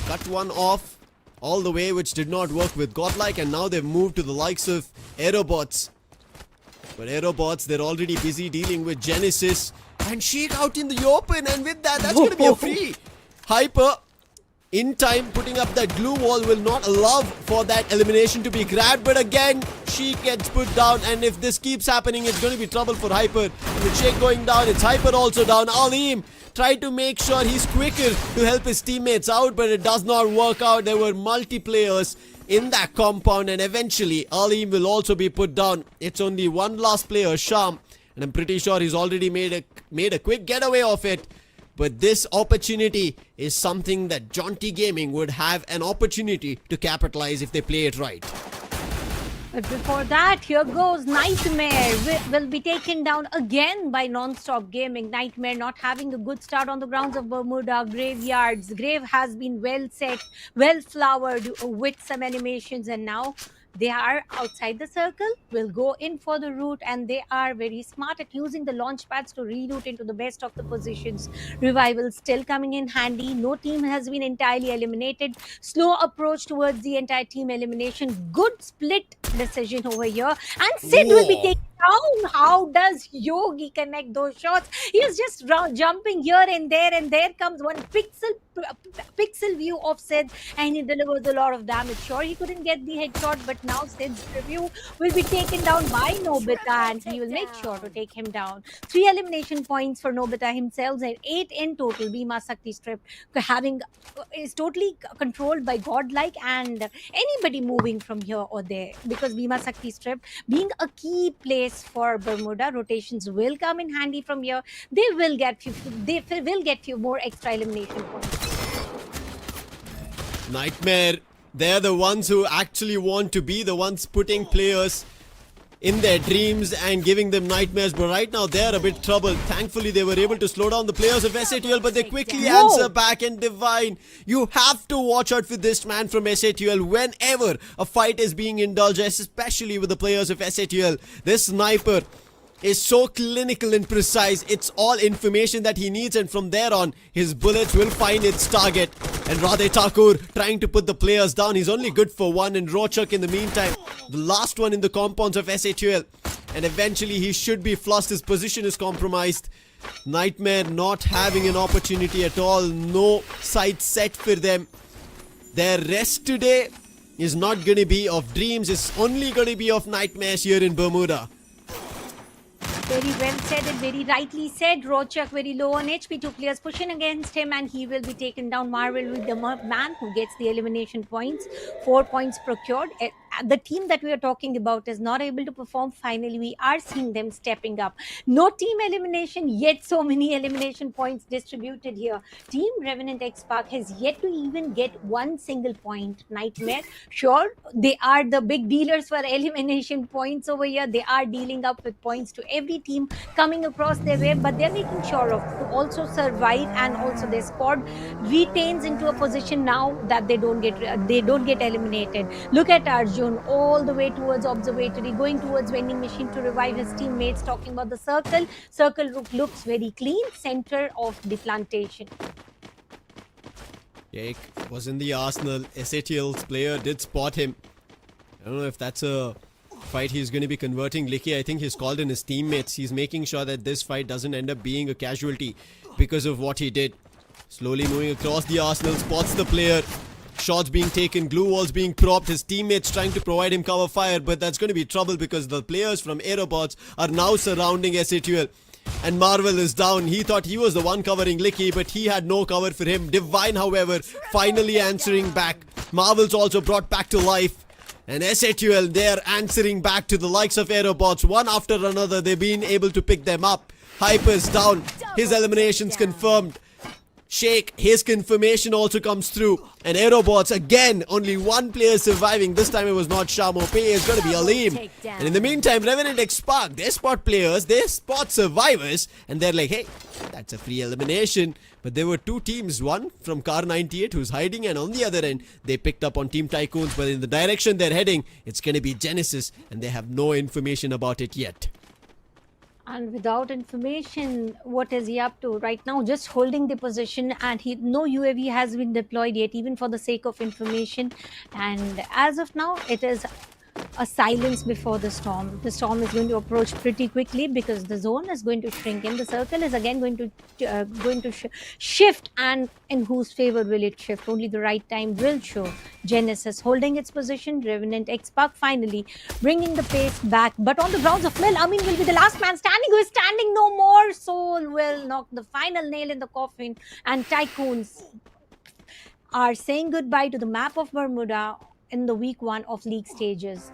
Cut one off all the way, which did not work with Godlike, and now they've moved to the likes of Aerobots. But Aerobots, they're already busy dealing with Genesis and Sheik out in the open, and with that, that's going to be a free. Hyper, in time, putting up that glue wall will not allow for that elimination to be grabbed. But again, Sheik gets put down, and if this keeps happening, it's going to be trouble for Hyper. And with Sheik going down, it's Hyper also down. Aleem tried to make sure he's quicker to help his teammates out, but it does not work out. There were multi-players in that compound, and eventually Aleem will also be put down. It's only one last player, Sham, and I'm pretty sure he's already made a quick getaway of it. But this opportunity is something that Jaunty Gaming would have an opportunity to capitalize if they play it right. But before that, here goes Nightmare. Will be taken down again by Non-Stop Gaming. Nightmare not having a good start on the grounds of Bermuda graveyards. Grave has been well set, well flowered with some animations, and now they are outside the circle, will go in for the route, and they are very smart at using the launch pads to reroute into the best of the positions. Revival still coming in handy. No team has been entirely eliminated. Slow approach towards the entire team elimination. Good split decision over here. And Sid will be taken down. How does Yogi connect those shots? He is just jumping here and there comes one pixel view of Sid, and he delivers a lot of damage. Sure, he couldn't get the headshot, but now Sid's review will be taken down by Nobita, and he will make sure to take him down. 3 elimination points for Nobita himself, and 8 in total. Bhima Sakti Strip is totally controlled by Godlike and anybody moving from here or there, because Bhima Sakti Strip being a key place for Bermuda, rotations will come in handy from here. They will get few more extra elimination points. Nightmare, they're the ones who actually want to be the ones putting players in their dreams and giving them nightmares, but right now they're a bit troubled. Thankfully, they were able to slow down the players of SATL, but they quickly answer back. And Divine, you have to watch out for this man from SATL whenever a fight is being indulged, especially with the players of SATL. This sniper is so clinical and precise. It's all information that he needs, and from there on, his bullets will find its target. And Radhe Thakur trying to put the players down. He's only good for one, and Rochak in the meantime, the last one in the compounds of SATL. And eventually he should be flushed. His position is compromised. Nightmare not having an opportunity at all. No sight set for them. Their rest today is not going to be of dreams. It's only going to be of nightmares here in Bermuda. Very well said and very rightly said. Rochak very low on HP. 2 players pushing against him, and he will be taken down. Marvel with the man who gets the elimination points. 4 points procured. the team that we are talking about is not able to perform, finally we are seeing them stepping up. No team elimination, yet so many elimination points distributed here. Team Revenant X Park has yet to even get one single point. Nightmare, sure, they are the big dealers for elimination points over here. They are dealing up with points to every team coming across their way, but they're making sure of to also survive, and also their squad retains into a position now that they don't get eliminated. Look at Arjun all the way towards observatory, going towards vending machine to revive his teammates. Talking about the circle, looks very clean, center of the plantation. Jake was in the Arsenal. SATL's player did spot him. I don't know if that's a fight he's going to be converting. Licky, I think he's called in his teammates. He's making sure that this fight doesn't end up being a casualty because of what he did. Slowly moving across the Arsenal, spots the player. Shots being taken, glue walls being propped, his teammates trying to provide him cover fire, but that's going to be trouble because the players from Aerobots are now surrounding SATL. And Marvel is down. He thought he was the one covering Licky, but he had no cover for him. Divine, however, finally answering back. Marvel's also brought back to life. And SATL, they're answering back to the likes of Aerobots. One after another, they've been able to pick them up. Hyper's down. His elimination's confirmed. Shake, his confirmation also comes through. And Aerobots, again, only one player surviving. This time it was not Shamo Pay, it's going to be Aleem. And in the meantime, Revenant X Park, they spot players, they spot survivors, and they're like, hey, that's a free elimination. But there were two teams, one from Car 98 who's hiding, and on the other end, they picked up on Team Tycoons. But in the direction they're heading, it's going to be Genesis, and they have no information about it yet. And without information, what is he up to right now? Just holding the position, and no UAV has been deployed yet, even for the sake of information. And as of now, it is a silence before the storm. The storm is going to approach pretty quickly because the zone is going to shrink in. The circle is again going to shift, and in whose favor will it shift? Only the right time will show. Genesis holding its position. Revenant X Park finally bringing the pace back, but on the grounds of Lil, Amin will be the last man standing. Who is standing no more? Soul will knock the final nail in the coffin, and Tycoons are saying goodbye to the map of Bermuda in the week 1 of league stages.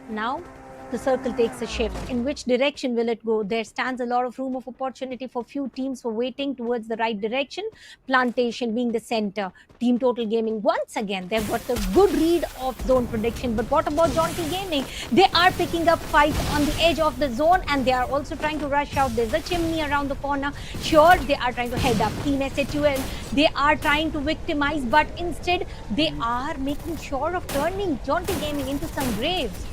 Now the circle takes a shift. In which direction will it go? There stands a lot of room of opportunity for few teams for waiting towards the right direction. Plantation being the center. Team Total Gaming, once again, they've got a good read of zone prediction. But what about Jaunty Gaming? They are picking up fights on the edge of the zone, and they are also trying to rush out. There's a chimney around the corner. Sure, they are trying to head up. Team SATL, they are trying to victimize, but instead they are making sure of turning Jaunty Gaming into some graves.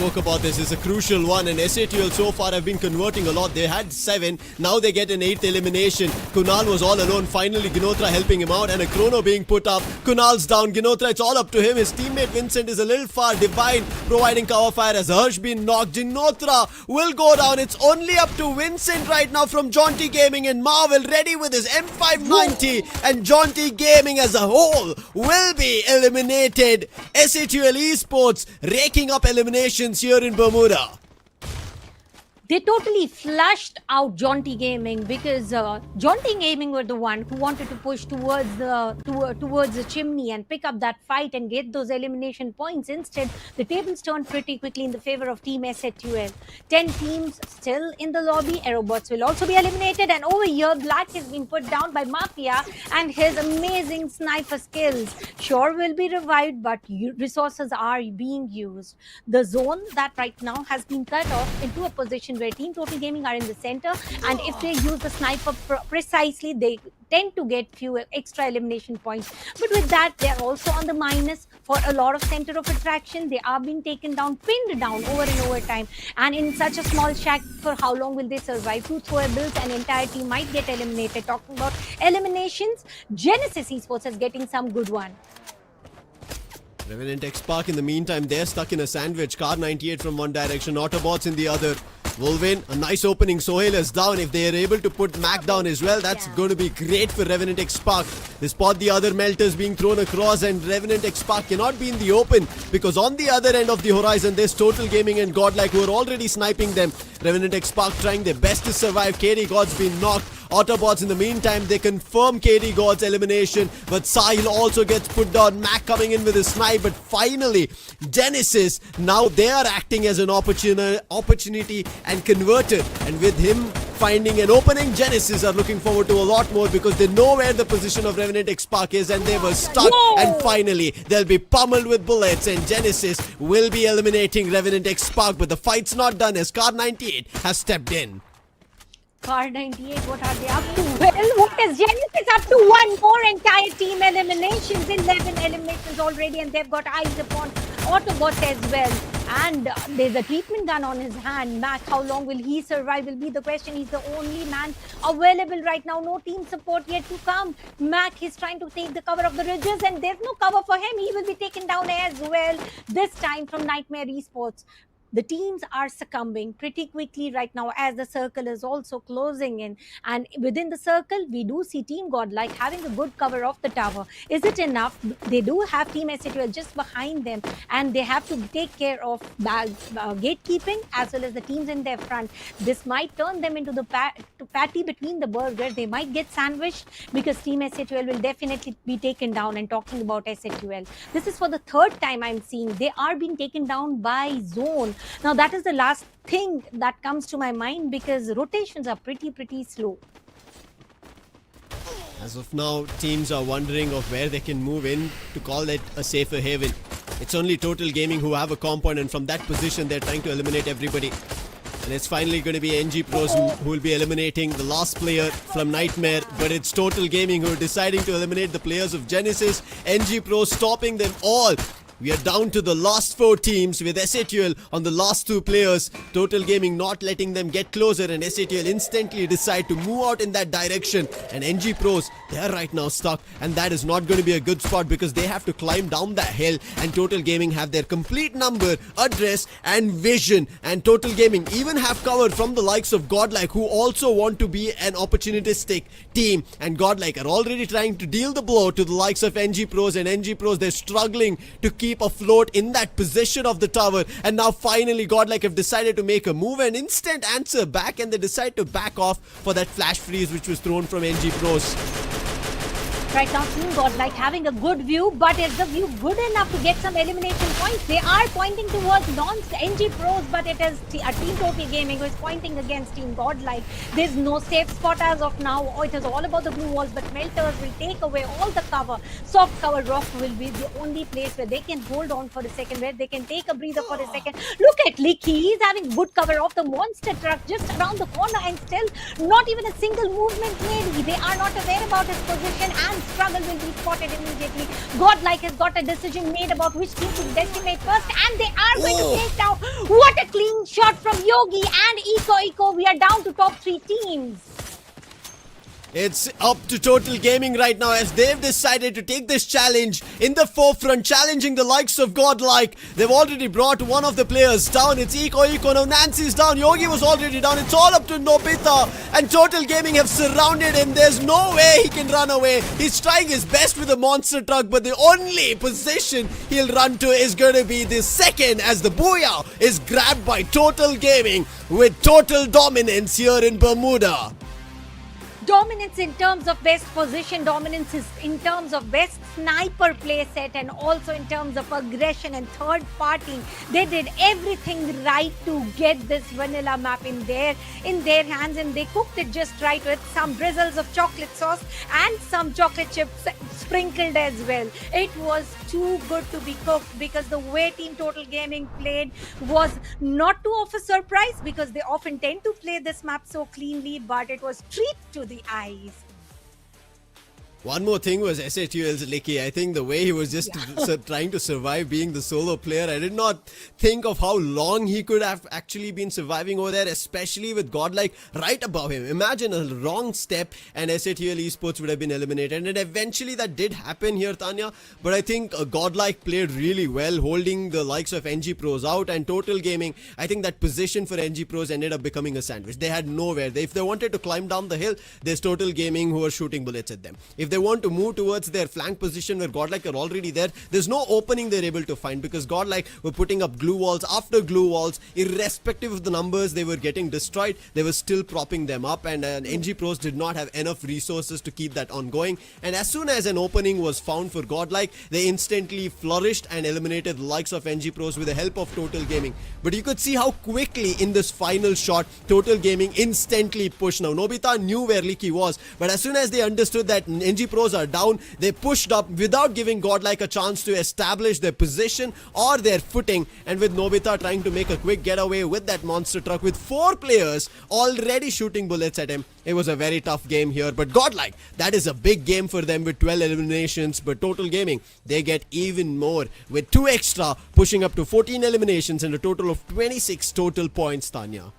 Spoke about this is a crucial one, and SATL so far have been converting a lot. They had 7, now they get an 8th elimination. Kunal was all alone, finally Ginotra helping him out, and a chrono being put up. Kunal's down, Ginotra, it's all up to him. His teammate Vincent is a little far. Divine providing cover fire as Harsh been knocked. Ginotra will go down. It's only up to Vincent right now from Jaunty Gaming, and Marvel ready with his M590, and Jaunty Gaming as a whole will be eliminated. SATL Esports raking up eliminations here in Bermuda. They totally flushed out Jaunty Gaming because Jaunty Gaming were the one who wanted to push towards the chimney and pick up that fight and get those elimination points. Instead, the tables turned pretty quickly in the favor of Team SATL. 10 teams still in the lobby. Aerobots will also be eliminated, and over here, Black has been put down by Mafia, and his amazing sniper skills sure will be revived, but resources are being used. The zone that right now has been cut off into a position where Team Total Gaming are in the center, and if they use the sniper precisely, they tend to get few extra elimination points. But with that, they're also on the minus for a lot of center of attraction. They are being taken down, pinned down over and over time, and in such a small shack, for how long will they survive? 2 throwables, an entire team might get eliminated. Talking about eliminations, Genesis Esports is getting some good one. Revenant X Park in the meantime, they're stuck in a sandwich. Car 98 from one direction, Autobots in the other. Wolvin, a nice opening. Sohail is down. If they are able to put Mac down as well, that's going to be great for Revenant X Park. They spot the other melters being thrown across, and Revenant X Park cannot be in the open because on the other end of the horizon, there's Total Gaming and Godlike who are already sniping them. Revenant X Park trying their best to survive. KD God's been knocked. Autobots in the meantime, they confirm KD God's elimination, but Sahil also gets put down. Mac coming in with a snipe, but finally Genesis, now they are acting as an opportunity and converted, and with him finding an opening, Genesis are looking forward to a lot more because they know where the position of Revenant X-Spark is, and they were stuck. And finally they'll be pummeled with bullets, and Genesis will be eliminating Revenant X-Spark, but the fight's not done as Car 98 has stepped in. Car 98, what are they up to? Well, what is Genesis up to? One more entire team eliminations, 11 eliminations already, and they've got eyes upon Autobots as well. And there's a treatment gun on his hand. Mac, how long will he survive will be the question. He's the only man available right now. No team support yet to come. Mac is trying to take the cover of the ridges, and there's no cover for him. He will be taken down as well, this time from Nightmare Esports. The teams are succumbing pretty quickly right now as the circle is also closing in. And within the circle, we do see Team Godlike having a good cover of the tower. Is it enough? They do have Team SATL just behind them, and they have to take care of gatekeeping as well as the teams in their front. This might turn them into the patty between the burger. They might get sandwiched because Team SATL will definitely be taken down. And talking about SATL, this is for the third time I'm seeing they are being taken down by Zone. Now that is the last thing that comes to my mind because rotations are pretty slow. As of now, teams are wondering of where they can move in to call it a safer haven. It's only Total Gaming who have a compound, and from that position they're trying to eliminate everybody. And it's finally going to be NG Pros who will be eliminating the last player from Nightmare, but it's Total Gaming who are deciding to eliminate the players of Genesis. NG Pros stopping them all. We are down to the last 4 teams with SATL on the last 2 players. Total Gaming not letting them get closer, and SATL instantly decide to move out in that direction. And NG Pros, they are right now stuck, and that is not going to be a good spot because they have to climb down that hill, and Total Gaming have their complete number, address and vision. And Total Gaming even have cover from the likes of Godlike, who also want to be an opportunistic team. And Godlike are already trying to deal the blow to the likes of NG Pros, and NG Pros, they're struggling to keep afloat in that position of the tower. And now finally Godlike have decided to make a move, an instant answer back, and they decide to back off for that flash freeze which was thrown from NG Pros. Right now, Team Godlike having a good view, but is the view good enough to get some elimination points? They are pointing towards NG Pros, but it is Team Total Gaming who is pointing against Team Godlike. There's no safe spot as of now. It is all about the blue walls, but Melters will take away all the cover. Soft cover rock will be the only place where they can hold on for a second, where they can take a breather for a second. Look at Licky. He's having good cover of the monster truck just around the corner, and still not even a single movement made. They are not aware about his position, and struggle will be spotted immediately. Godlike has got a decision made about which team to decimate first, and they are going to take down. What a clean shot from Yogi and Eco. We are down to top 3 teams. It's up to Total Gaming right now as they've decided to take this challenge in the forefront, challenging the likes of Godlike. They've already brought one of the players down. It's Eco. Now Nancy's down. Yogi was already down. It's all up to Nobita. And Total Gaming have surrounded him. There's no way he can run away. He's trying his best with the monster truck, but the only position he'll run to is going to be the second, as the Booyah is grabbed by Total Gaming with total dominance here in Bermuda. Dominance in terms of best position, dominance is in terms of best sniper play set, and also in terms of aggression and third party. They did everything right to get this vanilla map in their hands, and they cooked it just right with some drizzles of chocolate sauce and some chocolate chips sprinkled as well. It was too good to be cooked because the way Team Total Gaming played was not to offer surprise, because they often tend to play this map so cleanly, but it was treat to the eyes. One more thing was SATL's Licky. I think the way he was just trying to survive being the solo player, I did not think of how long he could have actually been surviving over there, especially with Godlike right above him. Imagine a wrong step and SATL Esports would have been eliminated. And eventually that did happen here, Tanya. But I think Godlike played really well, holding the likes of NG Pros out, and Total Gaming. I think that position for NG Pros ended up becoming a sandwich. They had nowhere. If they wanted to climb down the hill, there's Total Gaming who are shooting bullets at them. If they want to move towards their flank position where Godlike are already there, there's no opening they're able to find because Godlike were putting up glue walls after glue walls. Irrespective of the numbers they were getting destroyed, they were still propping them up, and NG Pros did not have enough resources to keep that ongoing. And as soon as an opening was found for Godlike, they instantly flourished and eliminated the likes of NG Pros with the help of Total Gaming. But you could see how quickly in this final shot Total Gaming instantly pushed. Now Nobita knew where Leaky was, but as soon as they understood that NG Pros are down, they pushed up without giving Godlike a chance to establish their position or their footing. And with Nobita trying to make a quick getaway with that monster truck with 4 players already shooting bullets at him, it was a very tough game here. But Godlike, that is a big game for them with 12 eliminations. But Total Gaming, they get even more with 2 extra, pushing up to 14 eliminations and a total of 26 total points, Tanya.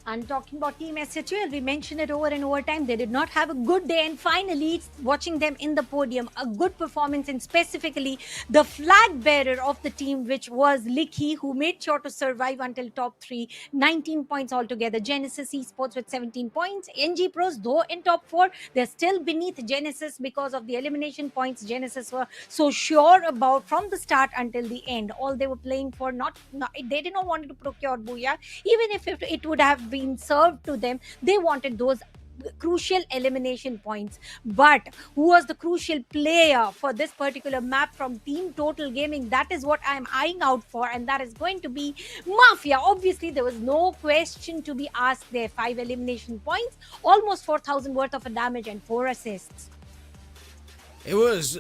And talking about Team SHL, we mentioned it over and over time. They did not have a good day, and finally, watching them in the podium, a good performance, and specifically the flag bearer of the team, which was Licky, who made sure to survive until top 3, 19 points altogether. Genesis Esports with 17 points. NG Pros, though in top 4, they're still beneath Genesis because of the elimination points Genesis were so sure about from the start until the end. All they were playing for, they did not want to procure Booyah, even if it would have been served to them. They wanted those crucial elimination points. But who was the crucial player for this particular map from Team Total Gaming? That is what I'm eyeing out for, and that is going to be Mafia. Obviously, there was no question to be asked there. 5 elimination points, almost 4,000 worth of damage, and 4 assists. It was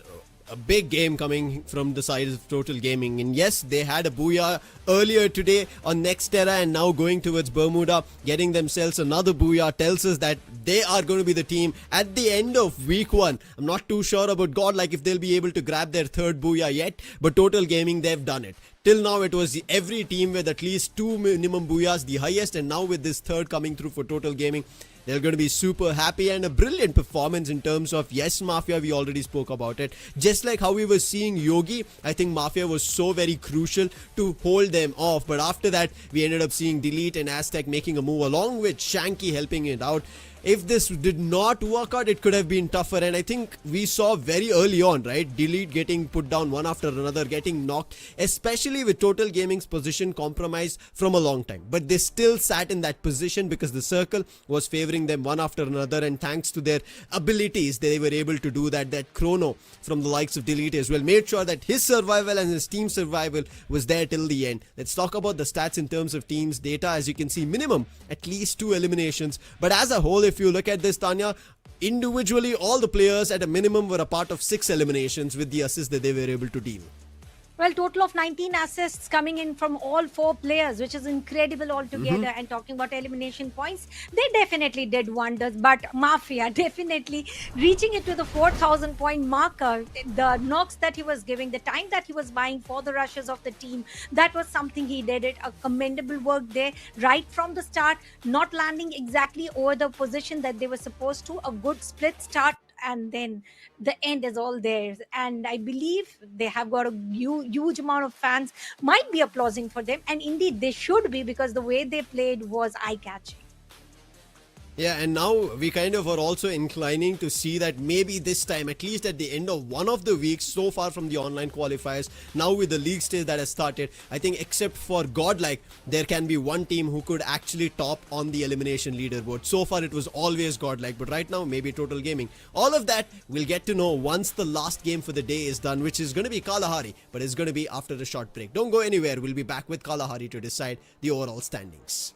a big game coming from the side of Total Gaming, and yes, they had a booyah earlier today on Nexterra, and now going towards Bermuda, getting themselves another booyah tells us that they are going to be the team at the end of week 1. I'm not too sure about Godlike if they'll be able to grab their 3rd booyah yet, but Total Gaming, they've done it. Till now, it was every team with at least 2 minimum booyahs, the highest, and now with this 3rd coming through for Total Gaming, they're going to be super happy, and a brilliant performance in terms of, yes, Mafia, we already spoke about it. Just like how we were seeing Yogi, I think Mafia was so very crucial to hold them off. But after that, we ended up seeing Delete and Aztec making a move along with Shanky helping it out. If this did not work out, it could have been tougher. And I think we saw very early on, right? Delete getting put down one after another, getting knocked, especially with Total Gaming's position compromised from a long time. But they still sat in that position because the circle was favoring them one after another. And thanks to their abilities, they were able to do that. That Chrono from the likes of Delete as well made sure that his survival and his team survival was there till the end. Let's talk about the stats in terms of teams data. As you can see, minimum at least 2 eliminations. But as a whole, if you look at this, Tanya, individually all the players at a minimum were a part of 6 eliminations with the assists that they were able to deal. Well, total of 19 assists coming in from all 4 players, which is incredible altogether. And talking about elimination points, they definitely did wonders. But Mafia definitely reaching it to the 4,000 point marker. The knocks that he was giving, the time that he was buying for the rushes of the team, that was something he did it. A commendable work there right from the start, not landing exactly over the position that they were supposed to. A good split start, and then the end is all theirs. And I believe they have got a huge amount of fans might be applauding for them, and indeed they should be, because the way they played was eye-catching. Yeah, and now we kind of are also inclining to see that maybe this time, at least at the end of one of the weeks so far from the online qualifiers, now with the league stage that has started, I think except for Godlike, there can be one team who could actually top on the elimination leaderboard. So far it was always Godlike, but right now maybe Total Gaming. All of that we'll get to know once the last game for the day is done, which is going to be Kalahari, but it's going to be after a short break. Don't go anywhere, we'll be back with Kalahari to decide the overall standings.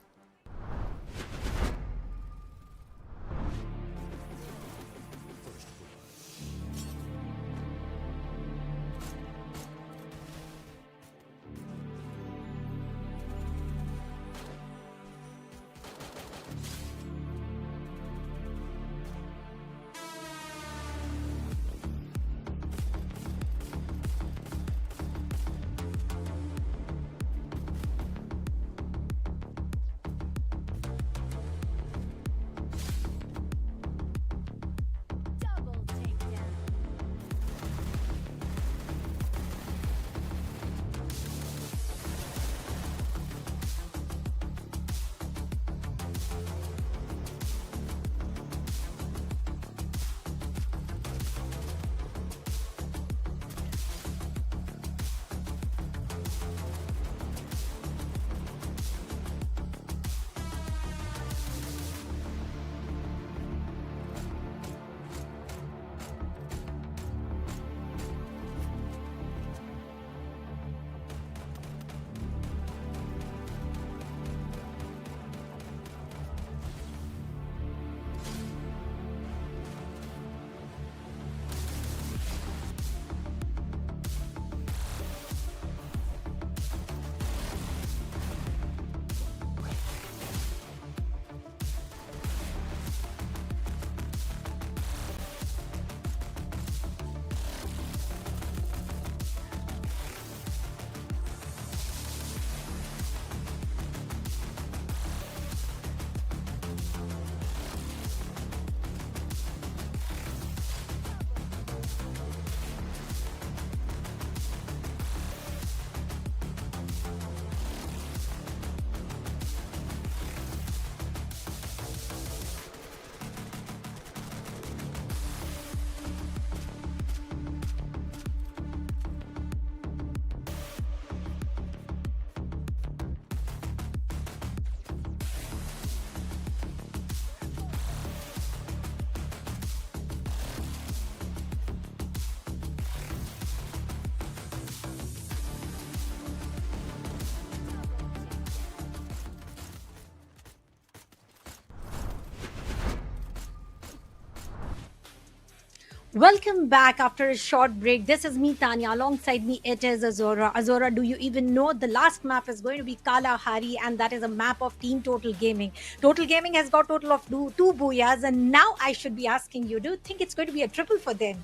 Welcome back after a short break. This is me, Tanya. Alongside me, it is Azora. Azora, do you even know the last map is going to be Kalahari, and that is a map of Team Total Gaming. Total Gaming has got total of two booyahs, and now I should be asking you, do you think it's going to be a triple for them?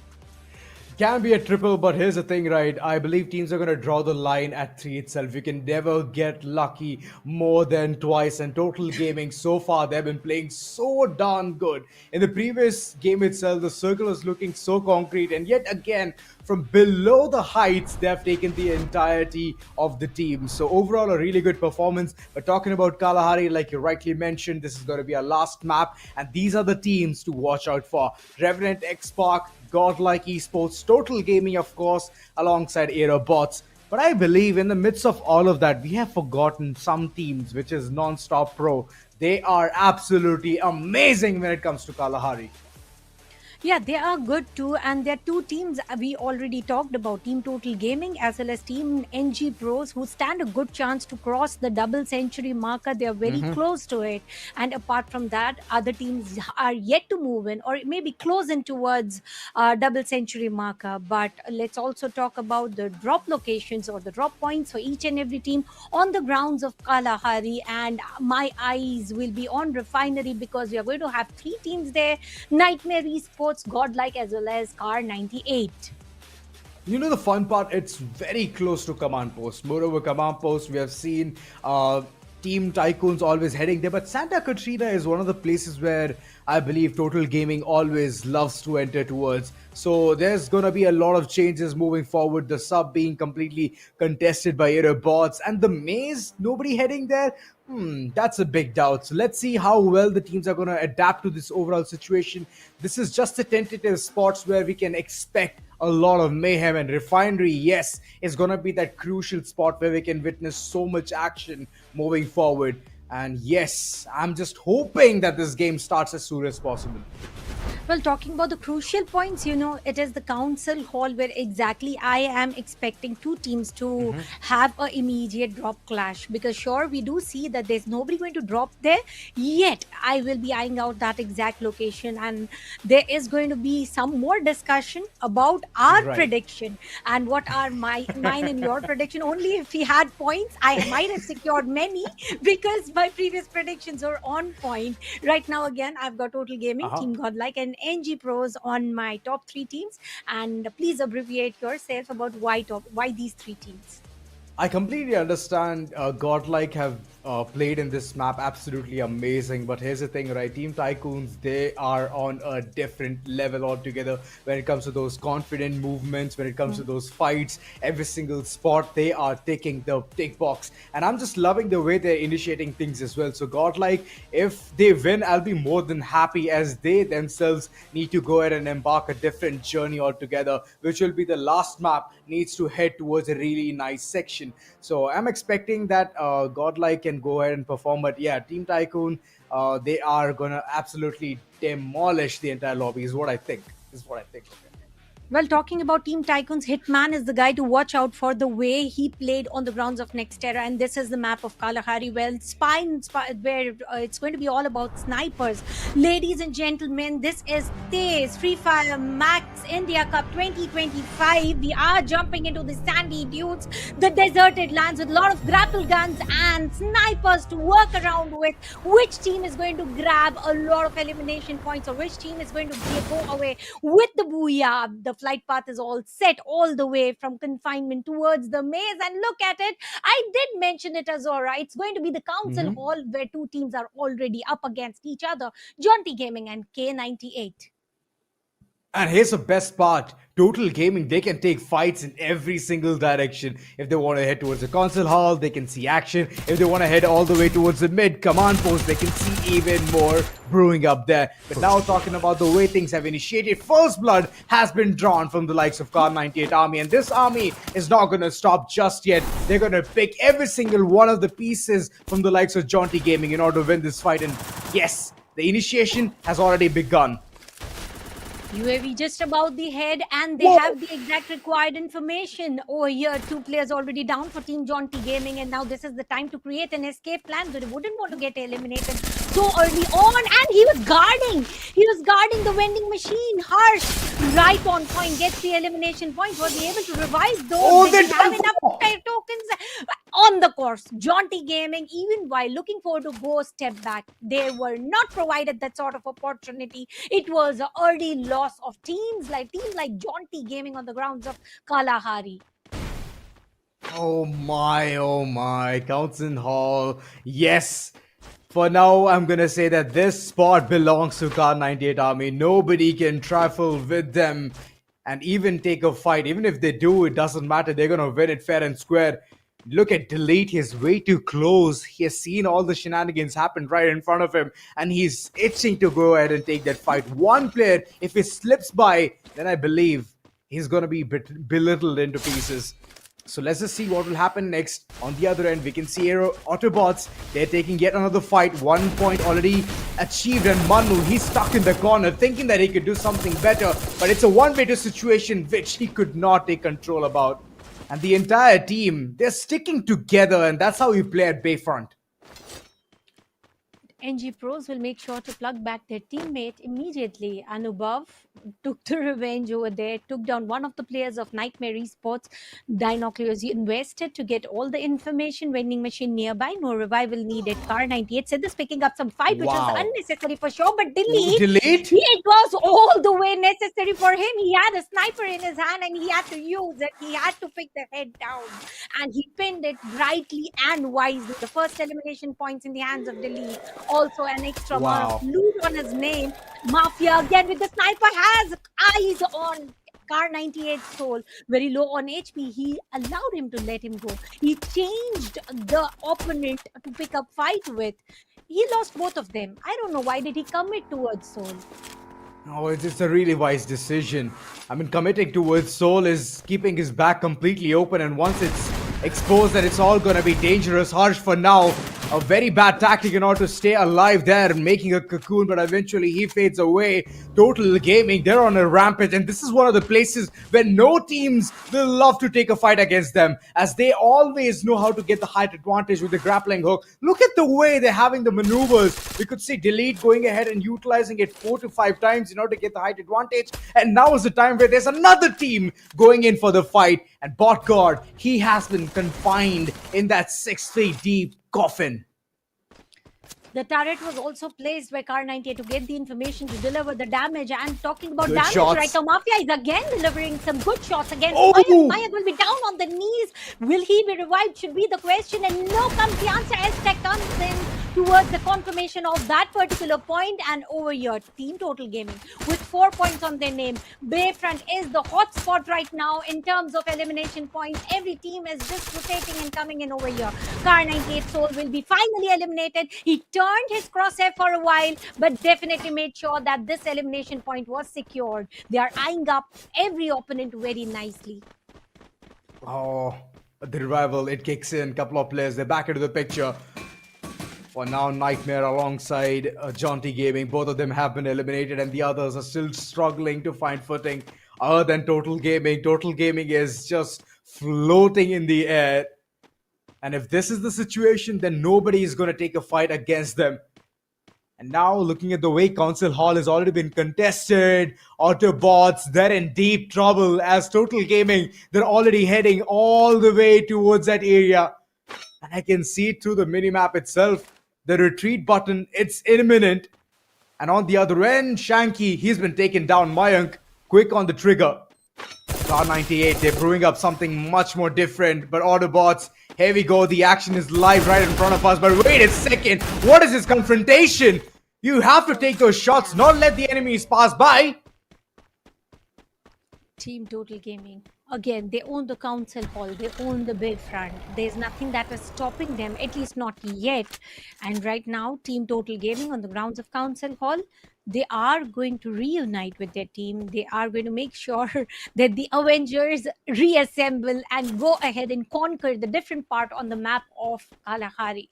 Can be a triple, but here's the thing, right? I believe teams are going to draw the line at 3 itself. You can never get lucky more than twice. And Total Gaming, so far, they've been playing so darn good. In the previous game itself, the circle was looking so concrete. And yet again, from below the heights, they have taken the entirety of the team. So overall, a really good performance. But talking about Kalahari, like you rightly mentioned, this is going to be our last map. And these are the teams to watch out for. Revenant, X-Park, Godlike Esports, Total Gaming, of course, alongside Aerobots. But I believe in the midst of all of that, we have forgotten some teams, which is Non-Stop Pro. They are absolutely amazing when it comes to Kalahari. Yeah, they are good too, and there are two teams we already talked about, Team Total Gaming as well as Team NG Pros, who stand a good chance to cross the double century marker. They are very close to it, and apart from that, other teams are yet to move in or maybe close in towards double century marker. But let's also talk about the drop locations or the drop points for each and every team on the grounds of Kalahari, and my eyes will be on Refinery because we are going to have three teams there: Nightmare Esports, Godlike, as well as Car 98. You know the fun part, it's very close to Command Post. Moreover, Command Post, we have seen Team Tycoons always heading there, but Santa Katrina is one of the places where I believe Total Gaming always loves to enter towards. So there's going to be a lot of changes moving forward. The sub being completely contested by Aerobots, and the maze, nobody heading there. That's a big doubt. So let's see how well the teams are going to adapt to this overall situation. This is just a tentative spots where we can expect a lot of mayhem, and Refinery, yes, is going to be that crucial spot where we can witness so much action moving forward. And yes, I'm just hoping that this game starts as soon as possible. Well, talking about the crucial points, it is the council hall where exactly I am expecting two teams to have an immediate drop clash. Because sure, we do see that there's nobody going to drop there, yet I will be eyeing out that exact location, and there is going to be some more discussion about our prediction and what are mine and your prediction. Only if we had points, I might have secured many because my previous predictions are on point. Right now, again, I've got Total Gaming, Team Godlike, and NG Pros on my top three teams. And please abbreviate yourself about why these three teams. I completely understand Godlike have played in this map absolutely amazing, but here's the thing, right? Team Tycoons, they are on a different level altogether when it comes to those confident movements, when it comes to those fights. Every single spot they are taking the tick box, and I'm just loving the way they're initiating things as well. So Godlike, if they win, I'll be more than happy, as they themselves need to go ahead and embark a different journey altogether, which will be the last map needs to head towards a really nice section. So I'm expecting that Godlike can go ahead and perform, but yeah, Team Tycoon, they are gonna absolutely demolish the entire lobby is what I think. Well, talking about Team Tycoons, Hitman is the guy to watch out for the way he played on the grounds of Nexterra, and this is the map of Kalahari. Well, where it's going to be all about snipers. Ladies and gentlemen, this is TEZ FFMIC India Cup 2025. We are jumping into the sandy dunes, the deserted lands with a lot of grapple guns and snipers to work around with. Which team is going to grab a lot of elimination points, or which team is going to go away with the booyah? The flight path is all set all the way from confinement towards the maze, and look at it. I did mention it, Azora. It's going to be the council hall where two teams are already up against each other: Jaunty Gaming and K98. And here's the best part. Total Gaming, they can take fights in every single direction. If they want to head towards the console hall, they can see action. If they want to head all the way towards the mid command post, they can see even more brewing up there. But now talking about the way things have initiated, first blood has been drawn from the likes of Car 98 army. And this army is not going to stop just yet. They're going to pick every single one of the pieces from the likes of Jaunty Gaming in order to win this fight. And yes, the initiation has already begun. UAV just about the head, and they have the exact required information. Over here, two players already down for Team Jaunty Gaming, and now this is the time to create an escape plan. They wouldn't want to get eliminated so early on, and he was guarding the vending machine. Harsh right on point, gets the elimination point. Was he able to revive those? Oh, Did he they have done enough tokens on the course? Jaunty Gaming, even while looking forward to go step back, they were not provided that sort of opportunity. It was an early loss of teams like Jaunty Gaming on the grounds of Kalahari. Oh my, Council Hall. Yes. For now, I'm gonna say that this spot belongs to Car 98 Army. Nobody can trifle with them and even take a fight. Even if they do, it doesn't matter. They're gonna win it fair and square. Look at Delete. He's way too close. He has seen all the shenanigans happen right in front of him, and he's itching to go ahead and take that fight. One player, if he slips by, then I believe he's gonna be belittled into pieces. So let's just see what will happen next. On the other end, we can see Autobots. They're taking yet another fight. 1 point already achieved, and Manu, he's stuck in the corner, thinking that he could do something better. But it's a one-way situation which he could not take control about. And the entire team, they're sticking together, and that's how we play at Bayfront. NG Pros will make sure to plug back their teammate immediately. Anubhav took the revenge over there, took down one of the players of Nightmare Esports. Dinoculars invested to get all the information, vending machine nearby, no revival needed. Car 98 said this, picking up some fight, which was unnecessary for sure, but Delete? It was all the way necessary for him. He had a sniper in his hand and he had to use it. He had to pick the head down, and he pinned it brightly and wisely. The first elimination points in the hands of Delete. Also an extra amount of loot on his name. Mafia again with the sniper has eyes on Car 98's soul. Very low on HP. He allowed him to let him go. He changed the opponent to pick up fight with. He lost both of them. I don't know why did he commit towards soul. No, it's a really wise decision. I mean, committing towards Soul is keeping his back completely open, and once it's exposed that it's all gonna be dangerous. Harsh for now, a very bad tactic in order to stay alive there, making a cocoon, but eventually he fades away. Total Gaming, they're on a rampage, and this is one of the places where no teams will love to take a fight against them, as they always know how to get the height advantage with the grappling hook. Look at the way they're having the maneuvers. We could see Delete going ahead and utilizing it 4 to 5 times in order to get the height advantage, and now is the time where there's another team going in for the fight, and Bot God, he has been confined in that 6 feet deep coffin. The turret was also placed by Car 98 to get the information to deliver the damage. And talking about Good damage shots. right now, Mafia is again delivering some good shots against Oh! Mayak will be down on the knees. Will he be revived? Should be the question. And no comes the answer as Tech comes in towards the confirmation of that particular point. And over here, Team Total Gaming with 4 points on their name. Bayfront is the hot spot right now in terms of elimination points. Every team is just rotating and coming in over here. Car 98 Soul will be finally eliminated. He turned his crosshair for a while, but definitely made sure that this elimination point was secured. They are eyeing up every opponent very nicely. Oh, the revival, it kicks in. Couple of players, they're back into the picture. For now, Nightmare alongside Jaunty Gaming, both of them have been eliminated, and the others are still struggling to find footing. Other than Total Gaming is just floating in the air. And if this is the situation, then nobody is going to take a fight against them. And now, looking at the way Council Hall has already been contested, Autobots, they're in deep trouble. As Total Gaming, they're already heading all the way towards that area. And I can see it through the minimap itself. The retreat button, it's imminent. And on the other end, Shanky, he's been taken down. Mayank, quick on the trigger. Car 98, they're brewing up something much more different. But Autobots, here we go. The action is live right in front of us. But wait a second. What is this confrontation? You have to take those shots, not let the enemies pass by. Team Total Gaming. Again, they own the Council Hall. They own the Bayfront. There's nothing that is stopping them, at least not yet. And right now, Team Total Gaming on the grounds of Council Hall, they are going to reunite with their team. They are going to make sure that the Avengers reassemble and go ahead and conquer the different part on the map of Kalahari.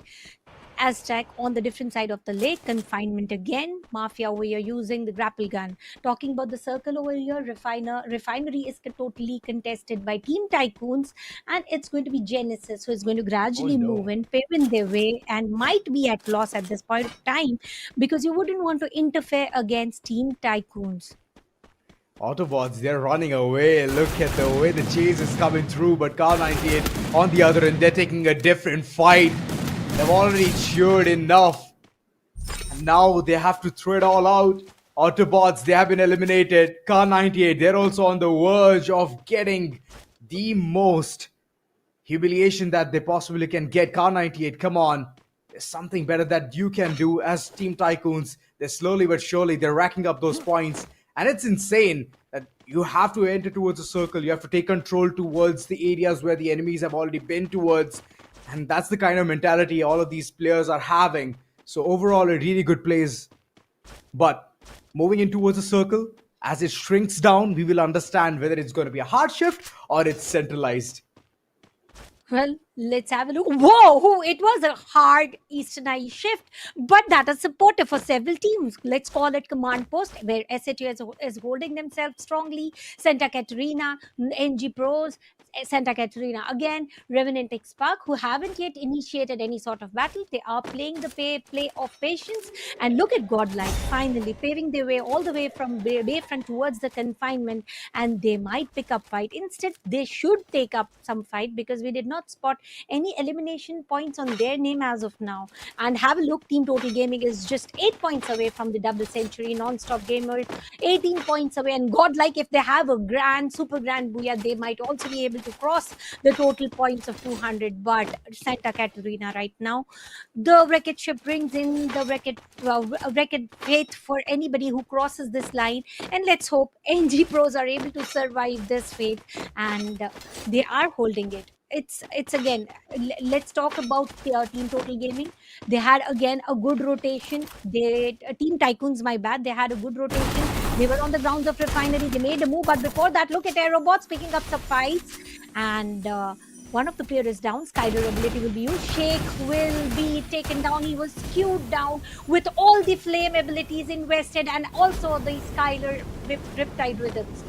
Aztec on the different side of the lake, confinement again. Mafia over here using the grapple gun. Talking about the circle over here, refinery is totally contested by Team Tycoons, and it's going to be Genesis who is going to gradually move in, paving their way, and might be at loss at this point of time, because you wouldn't want to interfere against Team Tycoons. Autobots, they're running away. Look at the way the chase is coming through. But Car 98 on the other end, they're taking a different fight. They've already cheered enough. And now they have to throw it all out. Autobots, they have been eliminated. Car 98, they're also on the verge of getting the most humiliation that they possibly can get. Car 98, come on. There's something better that you can do as Team Tycoons. They're slowly but surely, they're racking up those points. And it's insane that you have to enter towards a circle. You have to take control towards the areas where the enemies have already been towards. And that's the kind of mentality all of these players are having. So overall, a really good plays. But moving in towards a circle, as it shrinks down, we will understand whether it's going to be a hard shift or it's centralized. Well, let's have a look. Whoa, it was a hard easternized shift, but that is supportive for several teams. Let's call it command post, where SAT is holding themselves strongly. Santa Catarina, NG Pros, Santa Catarina again, Revenant X Spark, who haven't yet initiated any sort of battle. They are playing the play of patience. And look at Godlike, finally paving their way all the way from Bayfront towards the confinement. And they might pick up fight. Instead, they should take up some fight because we did not spot any elimination points on their name as of now. And have a look, Team Total Gaming is just 8 points away from the double century. Non-stop Gamers 18 points away. And Godlike, if they have a super grand booyah, they might also be able to cross the total points of 200. But Santa Catarina right now, the Wreckage ship brings in the Wreckage fate for anybody who crosses this line. And let's hope NG Pros are able to survive this fate, and they are holding it. It's again, let's talk about Team Total Gaming. They had again a good rotation. Team Tycoons, my bad, they had a good rotation. They were on the grounds of Refinery. They made a move, but before that, look at Aerobots picking up some fights. And one of the players is down. Skyler ability will be used. Shake will be taken down. He was skewed down with all the flame abilities invested, and also the Skyler Riptide Rhythms.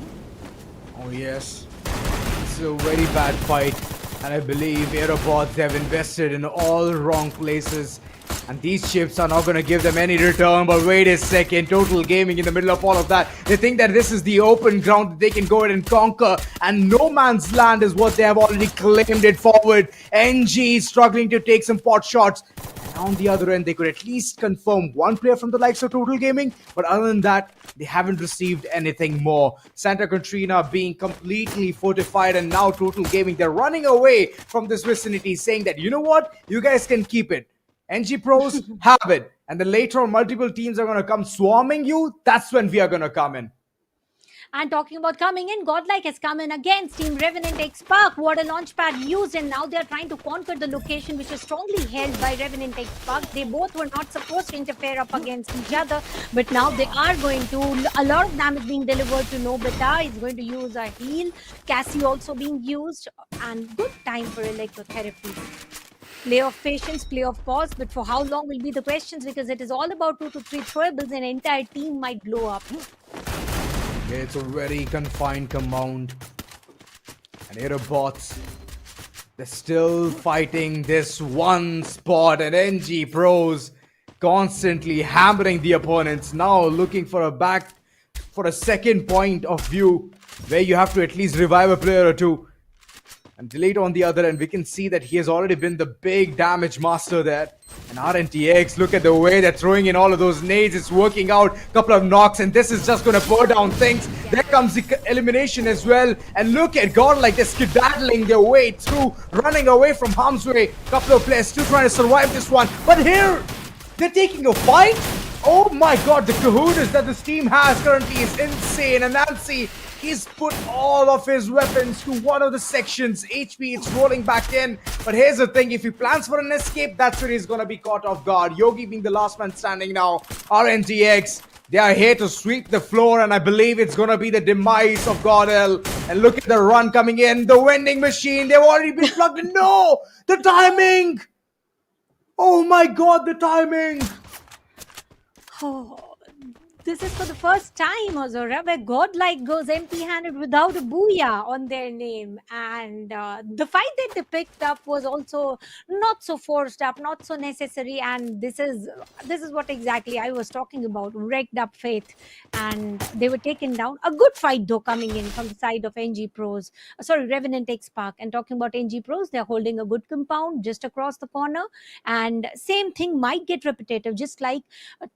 Oh yes, it's a very bad fight. And I believe Aerobots, they have invested in all wrong places. And these ships are not going to give them any return. But wait a second, Total Gaming in the middle of all of that. They think that this is the open ground that they can go ahead and conquer. And no man's land is what they have already claimed it forward. NG struggling to take some pot shots. And on the other end, they could at least confirm one player from the likes of Total Gaming. But other than that, they haven't received anything more. Santa Catarina being completely fortified, and now Total Gaming, they're running away from this vicinity, saying that, you know what, you guys can keep it. NG Pros have it. And then later on, multiple teams are going to come swarming you. That's when we are going to come in. And talking about coming in, Godlike has come in against Team Revenant X Spark. What a launchpad used, and now they are trying to conquer the location which is strongly held by Revenant X Spark. They both were not supposed to interfere up against each other, but now they are going to. A lot of damage being delivered to Nobita. He's going to use a heal. Cassie also being used, and good time for electrotherapy. Play of patience, play of pause, but for how long will be the questions, because it is all about 2 to 3 throwables and an entire team might blow up. It's a very confined compound. And Aerobots, they're still fighting this one spot, and NG Pros constantly hammering the opponents, now looking for a second point of view where you have to at least revive a player or two. And Delete on the other end, we can see that he has already been the big damage master there. And RNTX, look at the way they're throwing in all of those nades. It's working out. Couple of knocks, and this is just going to pour down things. There comes the elimination as well. And look at Godlike, they're skedaddling their way through, running away from harm's way. Couple of players still trying to survive this one. But here, they're taking a fight. Oh my god, the kahunas that this team has currently is insane. And Nancy, he's put all of his weapons to one of the sections. HP, it's rolling back in. But here's the thing, if he plans for an escape, that's where he's going to be caught off guard. Yogi being the last man standing now. RNTX, they are here to sweep the floor, and I believe it's going to be the demise of Godel. And look at the run coming in. The vending machine, they've already been plugged in. No! The timing! Oh my god, the timing! Oh, this is for the first time, Azora, where Godlike goes empty-handed without a booyah on their name. And the fight that they picked up was also not so forced up, not so necessary. And this is what exactly I was talking about. Wrecked up Faith, and they were taken down. A good fight though coming in from the side of NG Pros. Sorry, Revenant X Park. And talking about NG Pros, they're holding a good compound just across the corner. And same thing might get repetitive, just like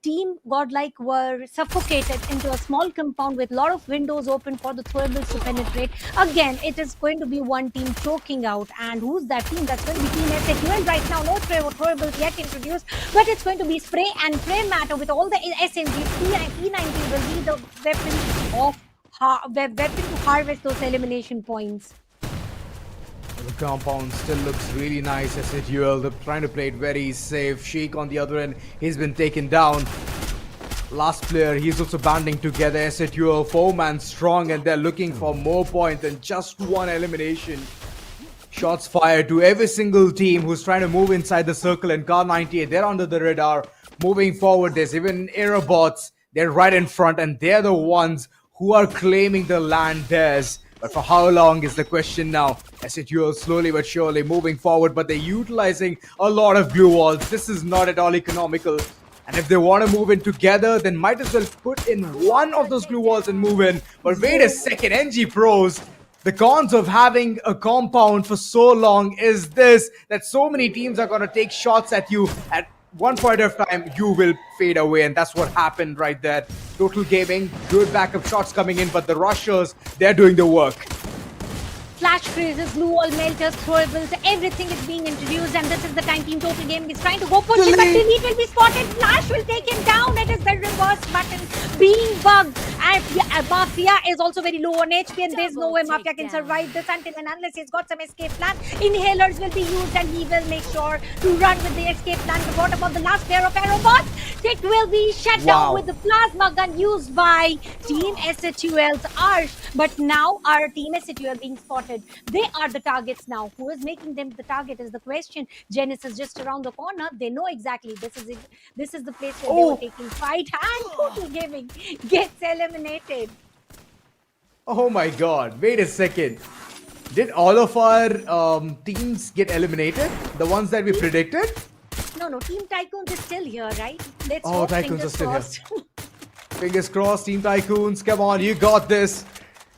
Team Godlike were suffocated into a small compound with a lot of windows open for the throwables to penetrate. Again, it is going to be one team choking out. And who's that team? That's going to be Team SAQL right now. No throwables yet introduced, but it's going to be spray and pray matter with all the SMGs. P90 will be the weapon to harvest those elimination points. The compound still looks really nice as a duel. They're trying to play it very safe. Sheik on the other end, he's been taken down. Last player, he's also banding together as a duel. 4-man strong, and they're looking for more points than just one elimination. Shots fired to every single team who's trying to move inside the circle, and Car98, they're under the radar. Moving forward, there's even Aerobots. They're right in front, and they're the ones who are claiming the land theirs. But for how long is the question now? As it duels slowly but surely moving forward, but they're utilizing a lot of glue walls. This is not at all economical. And if they want to move in together, then might as well put in one of those glue walls and move in. But wait a second, NG Pros. The cons of having a compound for so long is this, that so many teams are going to take shots at you. At one point of time, you will fade away, and that's what happened right there. Total Gaming, good backup shots coming in, but the rushers, they're doing the work. Flash freezes, blue wall melters, throwables, everything is being introduced, and this is the time Team Total Gaming is trying to go push it, but Delete will be spotted. Flash will take him down. It is the reverse button being bugged. And Mafia is also very low on HP, and there's no way Mafia can survive this until and unless he's got some escape plan. Inhalers will be used, and he will make sure to run with the escape plan. But what about the last pair of Aerobots? It will be shut down with the plasma gun used by Team SHUL's Arch. But now our Team SHUL being spotted. They are the targets now. Who is making them the target is the question. Genesis just around the corner. They know exactly this is it. This is the place where they were taking fight, and Total Gaming gets eliminated. Oh my god, wait a second. Did all of our teams get eliminated? The ones that we predicted? No, Team Tycoons is still here, right? Let's hope. Tycoons are still here. Fingers crossed, Team Tycoons. Come on, you got this.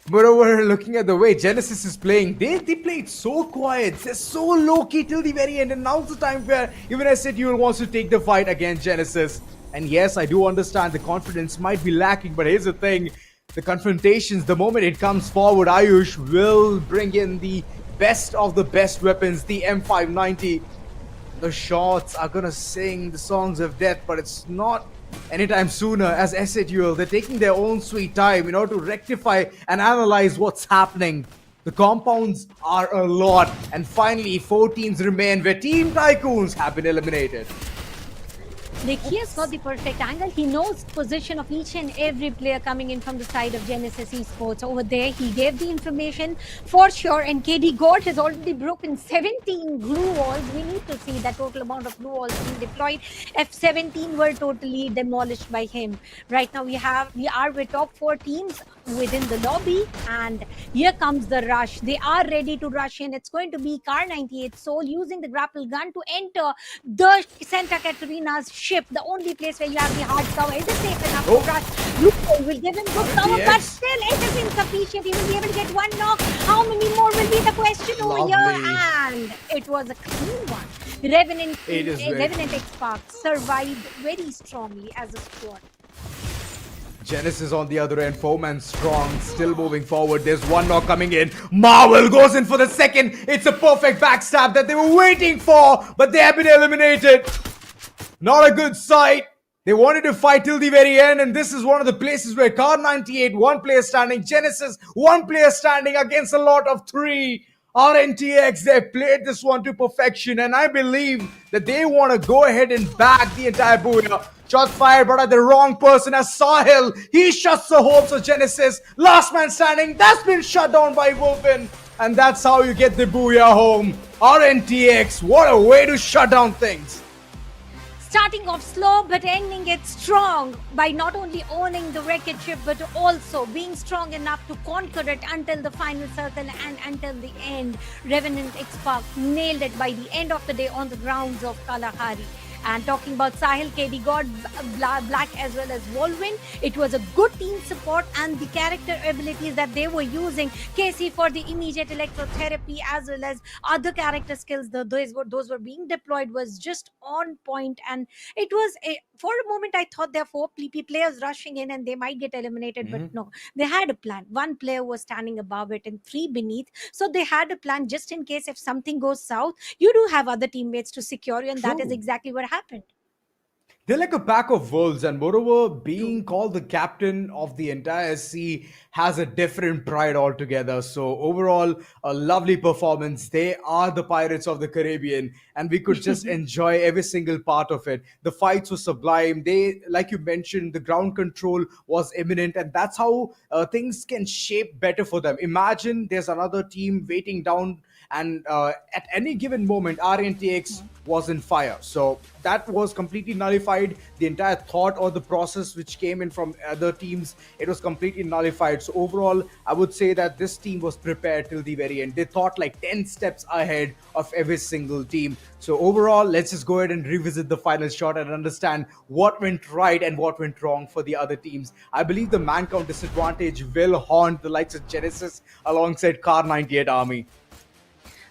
Moreover, looking at the way Genesis is playing, they played so quiet. They're so low-key till the very end. And now's the time where even SATUL wants to take the fight against Genesis. And yes, I do understand the confidence might be lacking. But here's the thing. The confrontations, the moment it comes forward, Ayush will bring in the best of the best weapons, the M590. The shots are gonna sing the songs of death, but it's not anytime sooner. As SATUL, they're taking their own sweet time in order to rectify and analyze what's happening. The compounds are a lot, and finally 4 teams remain where Team Tycoons have been eliminated. Nikki has got the perfect angle. He knows position of each and every player coming in from the side of Genesis Esports. Over there, he gave the information for sure. And KD God has already broken 17 glue walls. We need to see that total amount of glue walls being deployed. F17 were totally demolished by him. Right now, we are with top 4 teams within the lobby, and here comes the rush. They are ready to rush in. It's going to be Car98 Soul using the grapple gun to enter the Santa Catarina's ship, the only place where you have the hard cover. Is it safe enough to rush? Lupo will give him good cover, but still it is insufficient. He will be able to get 1 knock. How many more will be the question over here? And it was a clean one. Revenant X Park survived very strongly as a squad. Genesis on the other end, 4-man strong, still moving forward. There's 1 knock coming in. Marvel goes in for the second. It's a perfect backstab that they were waiting for, but they have been eliminated. Not a good sight. They wanted to fight till the very end, and this is one of the places where Car98, 1 player standing, Genesis, 1 player standing against a lot of 3. RNTX, they played this one to perfection, and I believe that they want to go ahead and bag the entire booyah. Shots fired, but at the wrong person as Sahil. He shuts the hopes of Genesis. Last man standing, that's been shut down by Wolfen. And that's how you get the booyah home. RNTX, what a way to shut down things. starting off slow but ending it strong by not only owning the wreckage ship but also being strong enough to conquer it until the final circle and until the end. Revenant X-Park nailed it by the end of the day on the grounds of Kalahari. And talking about Sahil, KD God, Black as well as Wolverine, it was a good team support and the character abilities that they were using. KC for the immediate electrotherapy as well as other character skills, those were being deployed was just on point. And it was, for a moment, I thought there are 4 PP players rushing in and they might get eliminated, but no, they had a plan. 1 player was standing above it and 3 beneath. So they had a plan just in case if something goes south, you do have other teammates to secure you, and that is True. exactly what happened. They're like a pack of wolves, and moreover, being called the captain of the entire sea has a different pride altogether. So, overall, a lovely performance. They are the Pirates of the Caribbean, and we could just enjoy every single part of it. The fights were sublime. They, like you mentioned, the ground control was imminent, and that's how things can shape better for them. Imagine there's another team waiting down, and at any given moment, RNTX was in fire. So that was completely nullified. The entire thought or the process which came in from other teams, it was completely nullified. So overall, I would say that this team was prepared till the very end. They thought like 10 steps ahead of every single team. So overall, let's just go ahead and revisit the final shot and understand what went right and what went wrong for the other teams. I believe the man count disadvantage will haunt the likes of Genesis alongside Car 98 Army.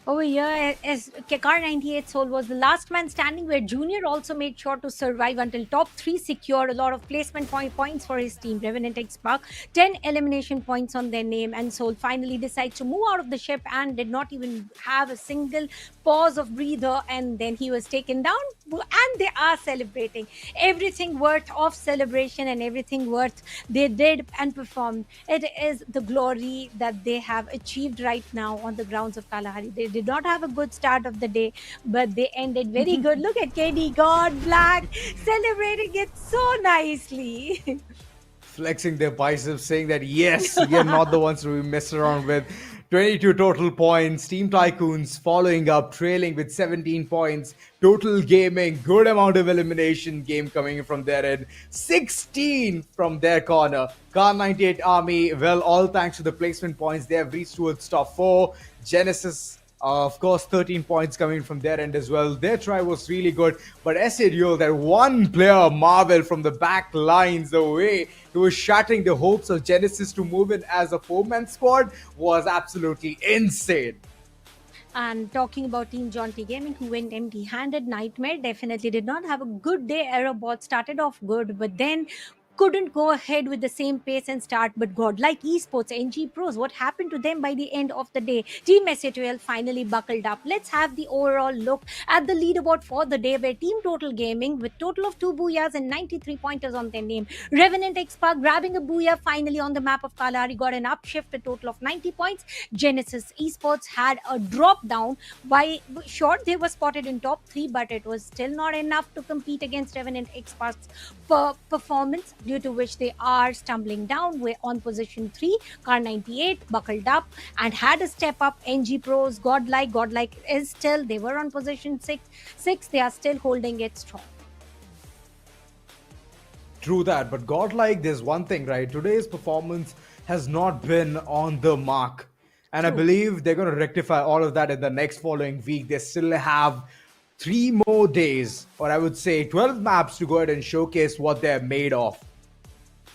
Over here, as Car 98 Soul was the last man standing, where Junior also made sure to survive until top 3 secured a lot of placement points for his team. Revenant X-Park, 10 elimination points on their name, and Soul finally decides to move out of the ship and did not even have a single pause of breather, and then he was taken down, and they are celebrating. Everything worth of celebration and everything worth they did and performed. It is the glory that they have achieved right now on the grounds of Kalahari. They did not have a good start of the day, but they ended very good. Look at KD God Black celebrating it so nicely. Flexing their biceps, saying that yes, we are not the ones to be messed around with. 22 total points. Team Tycoons following up, trailing with 17 points. Total Gaming, good amount of elimination game coming from their end. 16 from their corner. Car 98 Army, well, all thanks to the placement points, they have reached towards top 4. Genesis, of course, 13 points coming from their end as well. Their try was really good. But SADO, that one player, Marvel, from the back lines, the way he was shattering the hopes of Genesis to move in as a 4-man squad was absolutely insane. And talking about Team Jaunty Gaming, who went empty-handed, Nightmare definitely did not have a good day. Aerobot started off good, but then couldn't go ahead with the same pace and start. But godlike esports, NG Pros, what happened to them by the end of the day? Team SATL finally buckled up. Let's have the overall look at the leaderboard for the day, where Team Total Gaming, with total of 2 booyahs and 93 pointers on their name, Revenant X-Park grabbing a booyah finally on the map of Kalahari, got an upshift, a total of 90 points. Genesis Esports had a drop down. By short, they were spotted in top 3, but it was still not enough to compete against Revenant X-Park's performance, due to which they are stumbling down. We're on position 3. Car 98 buckled up and had a step up. NG Pros, Godlike is still, they were on position 6. They are still holding it strong. True that, but godlike, there's one thing, right? Today's performance has not been on the mark. And I believe they're going to rectify all of that in the next following week. They still have 3 more days, or I would say 12 maps to go ahead and showcase what they're made of.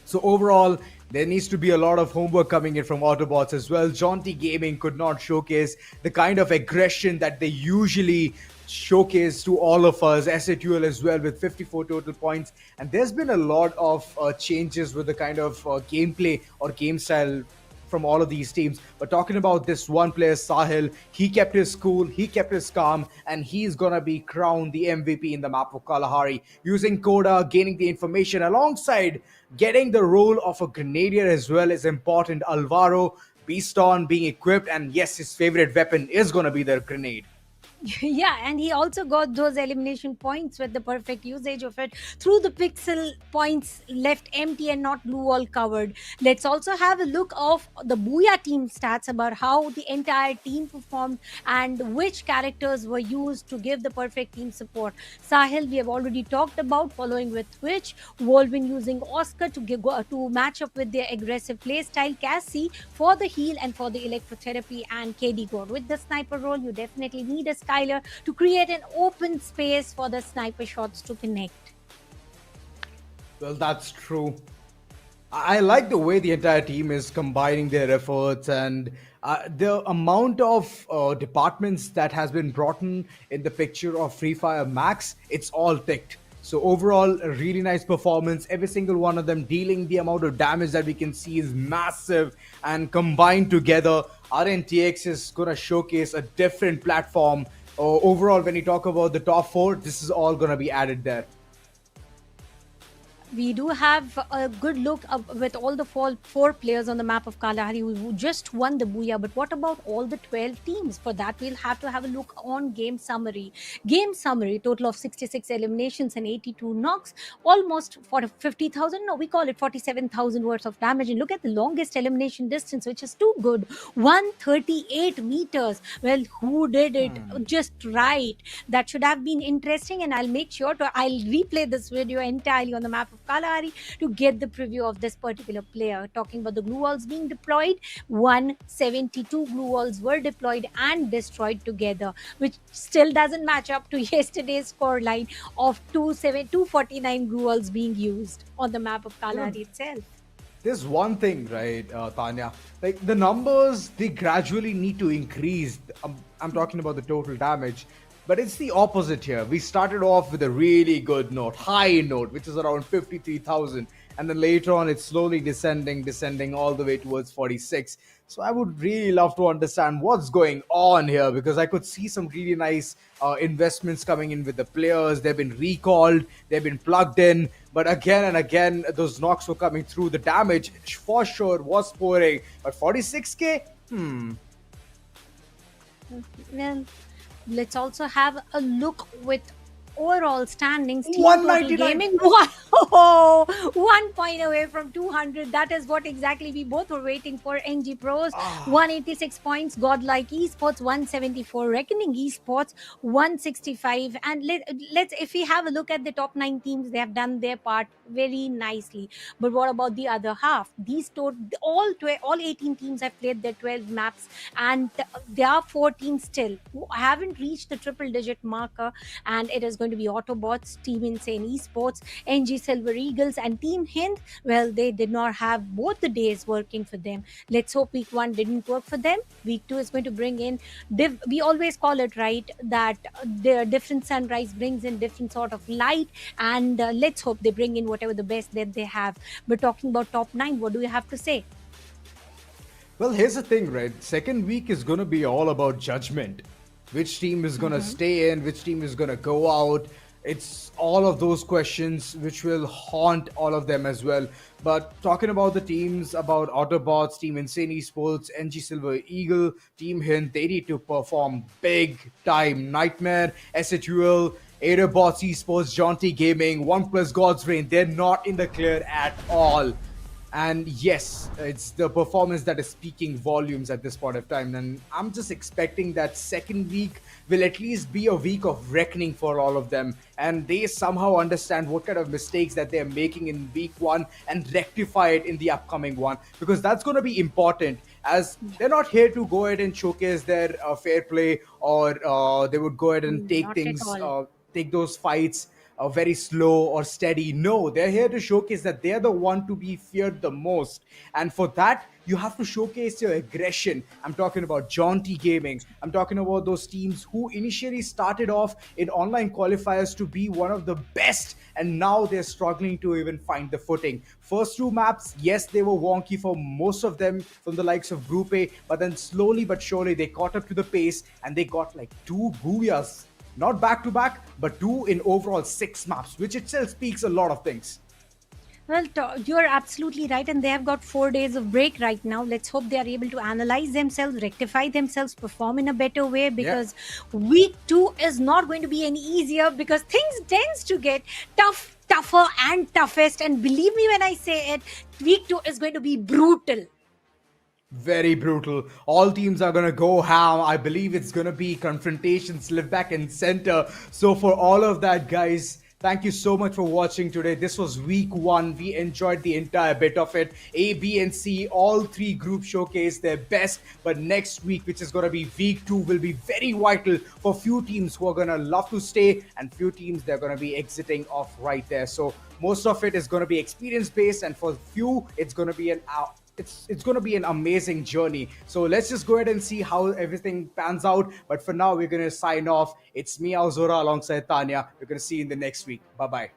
So overall, there needs to be a lot of homework coming in from Autobots as well. Jaunty Gaming could not showcase the kind of aggression that they usually showcase to all of us. SATUL as well with 54 total points. And there's been a lot of changes with the kind of gameplay or game style from all of these teams. But talking about this one player, Sahil, he kept his cool, he kept his calm, and he's gonna be crowned the MVP in the map of Kalahari. Using Coda, gaining the information alongside getting the role of a grenadier as well is important. Alvaro, Beaston being equipped, and yes, his favorite weapon is gonna be the grenade. Yeah, and he also got those elimination points with the perfect usage of it through the pixel points left empty and not blue wall covered. Let's also have a look of the Booyah team stats about how the entire team performed and which characters were used to give the perfect team support. Sahil, we have already talked about, following with which Wolverine using Oscar to match up with their aggressive playstyle, Cassie for the heal and for the electrotherapy, and KD Gore with the sniper role. You definitely need a Skylar to create an open space for the sniper shots to connect. Well, that's true. I like the way the entire team is combining their efforts and the amount of departments that has been brought in the picture of Free Fire Max. It's all ticked. So overall, a really nice performance. Every single one of them dealing the amount of damage that we can see is massive, and combined together, RNTX is gonna showcase a different platform. Overall, when you talk about the top four, this is all gonna be added there. We do have a good look with all the four players on the map of Kalahari who just won the Booyah. But what about all the 12 teams? For that, we'll have to have a look on game summary. Game summary, total of 66 eliminations and 82 knocks, almost 50,000. No, we call it 47,000 worth of damage. And look at the longest elimination distance, which is too good, 138 meters. Well, who did it just right? That should have been interesting, and I'll make sure I'll replay this video entirely on the map of Kalahari to get the preview of this particular player. Talking about the glue walls being deployed, 172 glue walls were deployed and destroyed together, which still doesn't match up to yesterday's scoreline of 249 glue walls being used on the map of Kalahari itself. There's one thing, right, Tanya? Like, the numbers, they gradually need to increase. I'm talking about the total damage. But it's the opposite here. We started off with a really good note, high note, which is around 53,000. And then later on, it's slowly descending all the way towards 46. So I would really love to understand what's going on here, because I could see some really nice investments coming in with the players. They've been recalled, they've been plugged in. But again and again, those knocks were coming through. The damage, for sure, was pouring. But 46k? Well, let's also have a look with overall standings. Team 199. Total Gaming, wow, 1 point away from 200. That is what exactly we both were waiting for. NG Pros, 186 points. Godlike Esports, 174. Reckoning Esports, 165. And let's, if we have a look at the top 9 teams, they have done their part very nicely. But what about the other half? These all 18 teams have played their 12 maps, and there are 4 teams still who haven't reached the triple digit marker, and it is going to be Autobots, Team Insane Esports, NG Silver Eagles, and Team Hind. Well, they did not have both the days working for them. Let's hope week 1 didn't work for them. Week 2 is going to bring in we always call it, right, that the different sunrise brings in different sort of light, and let's hope they bring in whatever the best that they have. But talking about top 9, what do you have to say? Well, here's the thing, right? Second week is going to be all about judgment. Which team is going to stay in, which team is going to go out. It's all of those questions which will haunt all of them as well. But talking about the teams, about Autobots, Team Insane Esports, NG Silver Eagle, Team Hind, they need to perform big time. Nightmare, SHUL, Aerobots Esports, Jaunty Gaming, OnePlus God's Reign, they're not in the clear at all. And yes, it's the performance that is speaking volumes at this point of time. And I'm just expecting that second week will at least be a week of reckoning for all of them. And they somehow understand what kind of mistakes that they're making in week 1 and rectify it in the upcoming one. Because that's going to be important, as they're not here to go ahead and showcase their fair play, or they would go ahead and take take those fights very slow or steady. No, they're here to showcase that they're the one to be feared the most. And for that, you have to showcase your aggression. I'm talking about Jaunty Gaming. I'm talking about those teams who initially started off in online qualifiers to be one of the best, and now they're struggling to even find the footing. First 2 maps, yes, they were wonky for most of them from the likes of Group A, but then slowly but surely they caught up to the pace and they got like 2 Booyahs. Not back to back, but 2 in overall 6 maps, which itself speaks a lot of things. Well, you're absolutely right, and they have got 4 days of break right now. Let's hope they are able to analyze themselves, rectify themselves, perform in a better way, because week 2 is not going to be any easier, because things tends to get tougher and toughest. And believe me when I say it, week 2 is going to be brutal. Very brutal. All teams are gonna go ham. I believe it's gonna be confrontations left, back, and center. So for all of that, guys, thank you so much for watching today. This was week 1. We enjoyed the entire bit of it. A, B, and C, all 3 groups showcased their best. But next week, which is gonna be week 2, will be very vital for few teams who are gonna love to stay, and few teams they're gonna be exiting off right there. So most of it is gonna be experience based, and for few, it's gonna be it's going to be an amazing journey. So let's just go ahead and see how everything pans out. But for now, we're going to sign off. It's me, Alzora, alongside Tanya. We're going to see you in the next week. Bye-bye.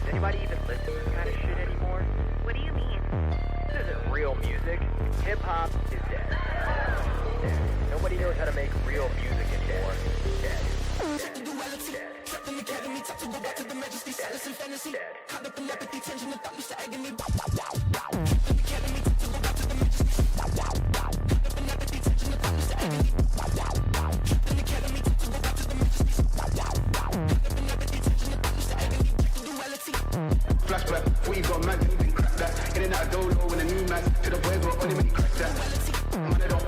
Anybody even listen to this kind of shit anymore? What do you mean? This isn't real music. duality. Trapped in the academy, top to go back to the majesty. Status and fantasy. Caught up in apathy, tension and thought, used to agony. Trapped in the academy, top to go back to the majesty. Caught up in apathy, tension and thought, used to agony. Trapped in the academy, top to go back to the majesty. Caught up in apathy, tension and thought, used to agony. Back to duality. Flashback, we got mad, we crack that. In and out of dolo in a new match. To the boys, we're only when you crack that. Man, I don't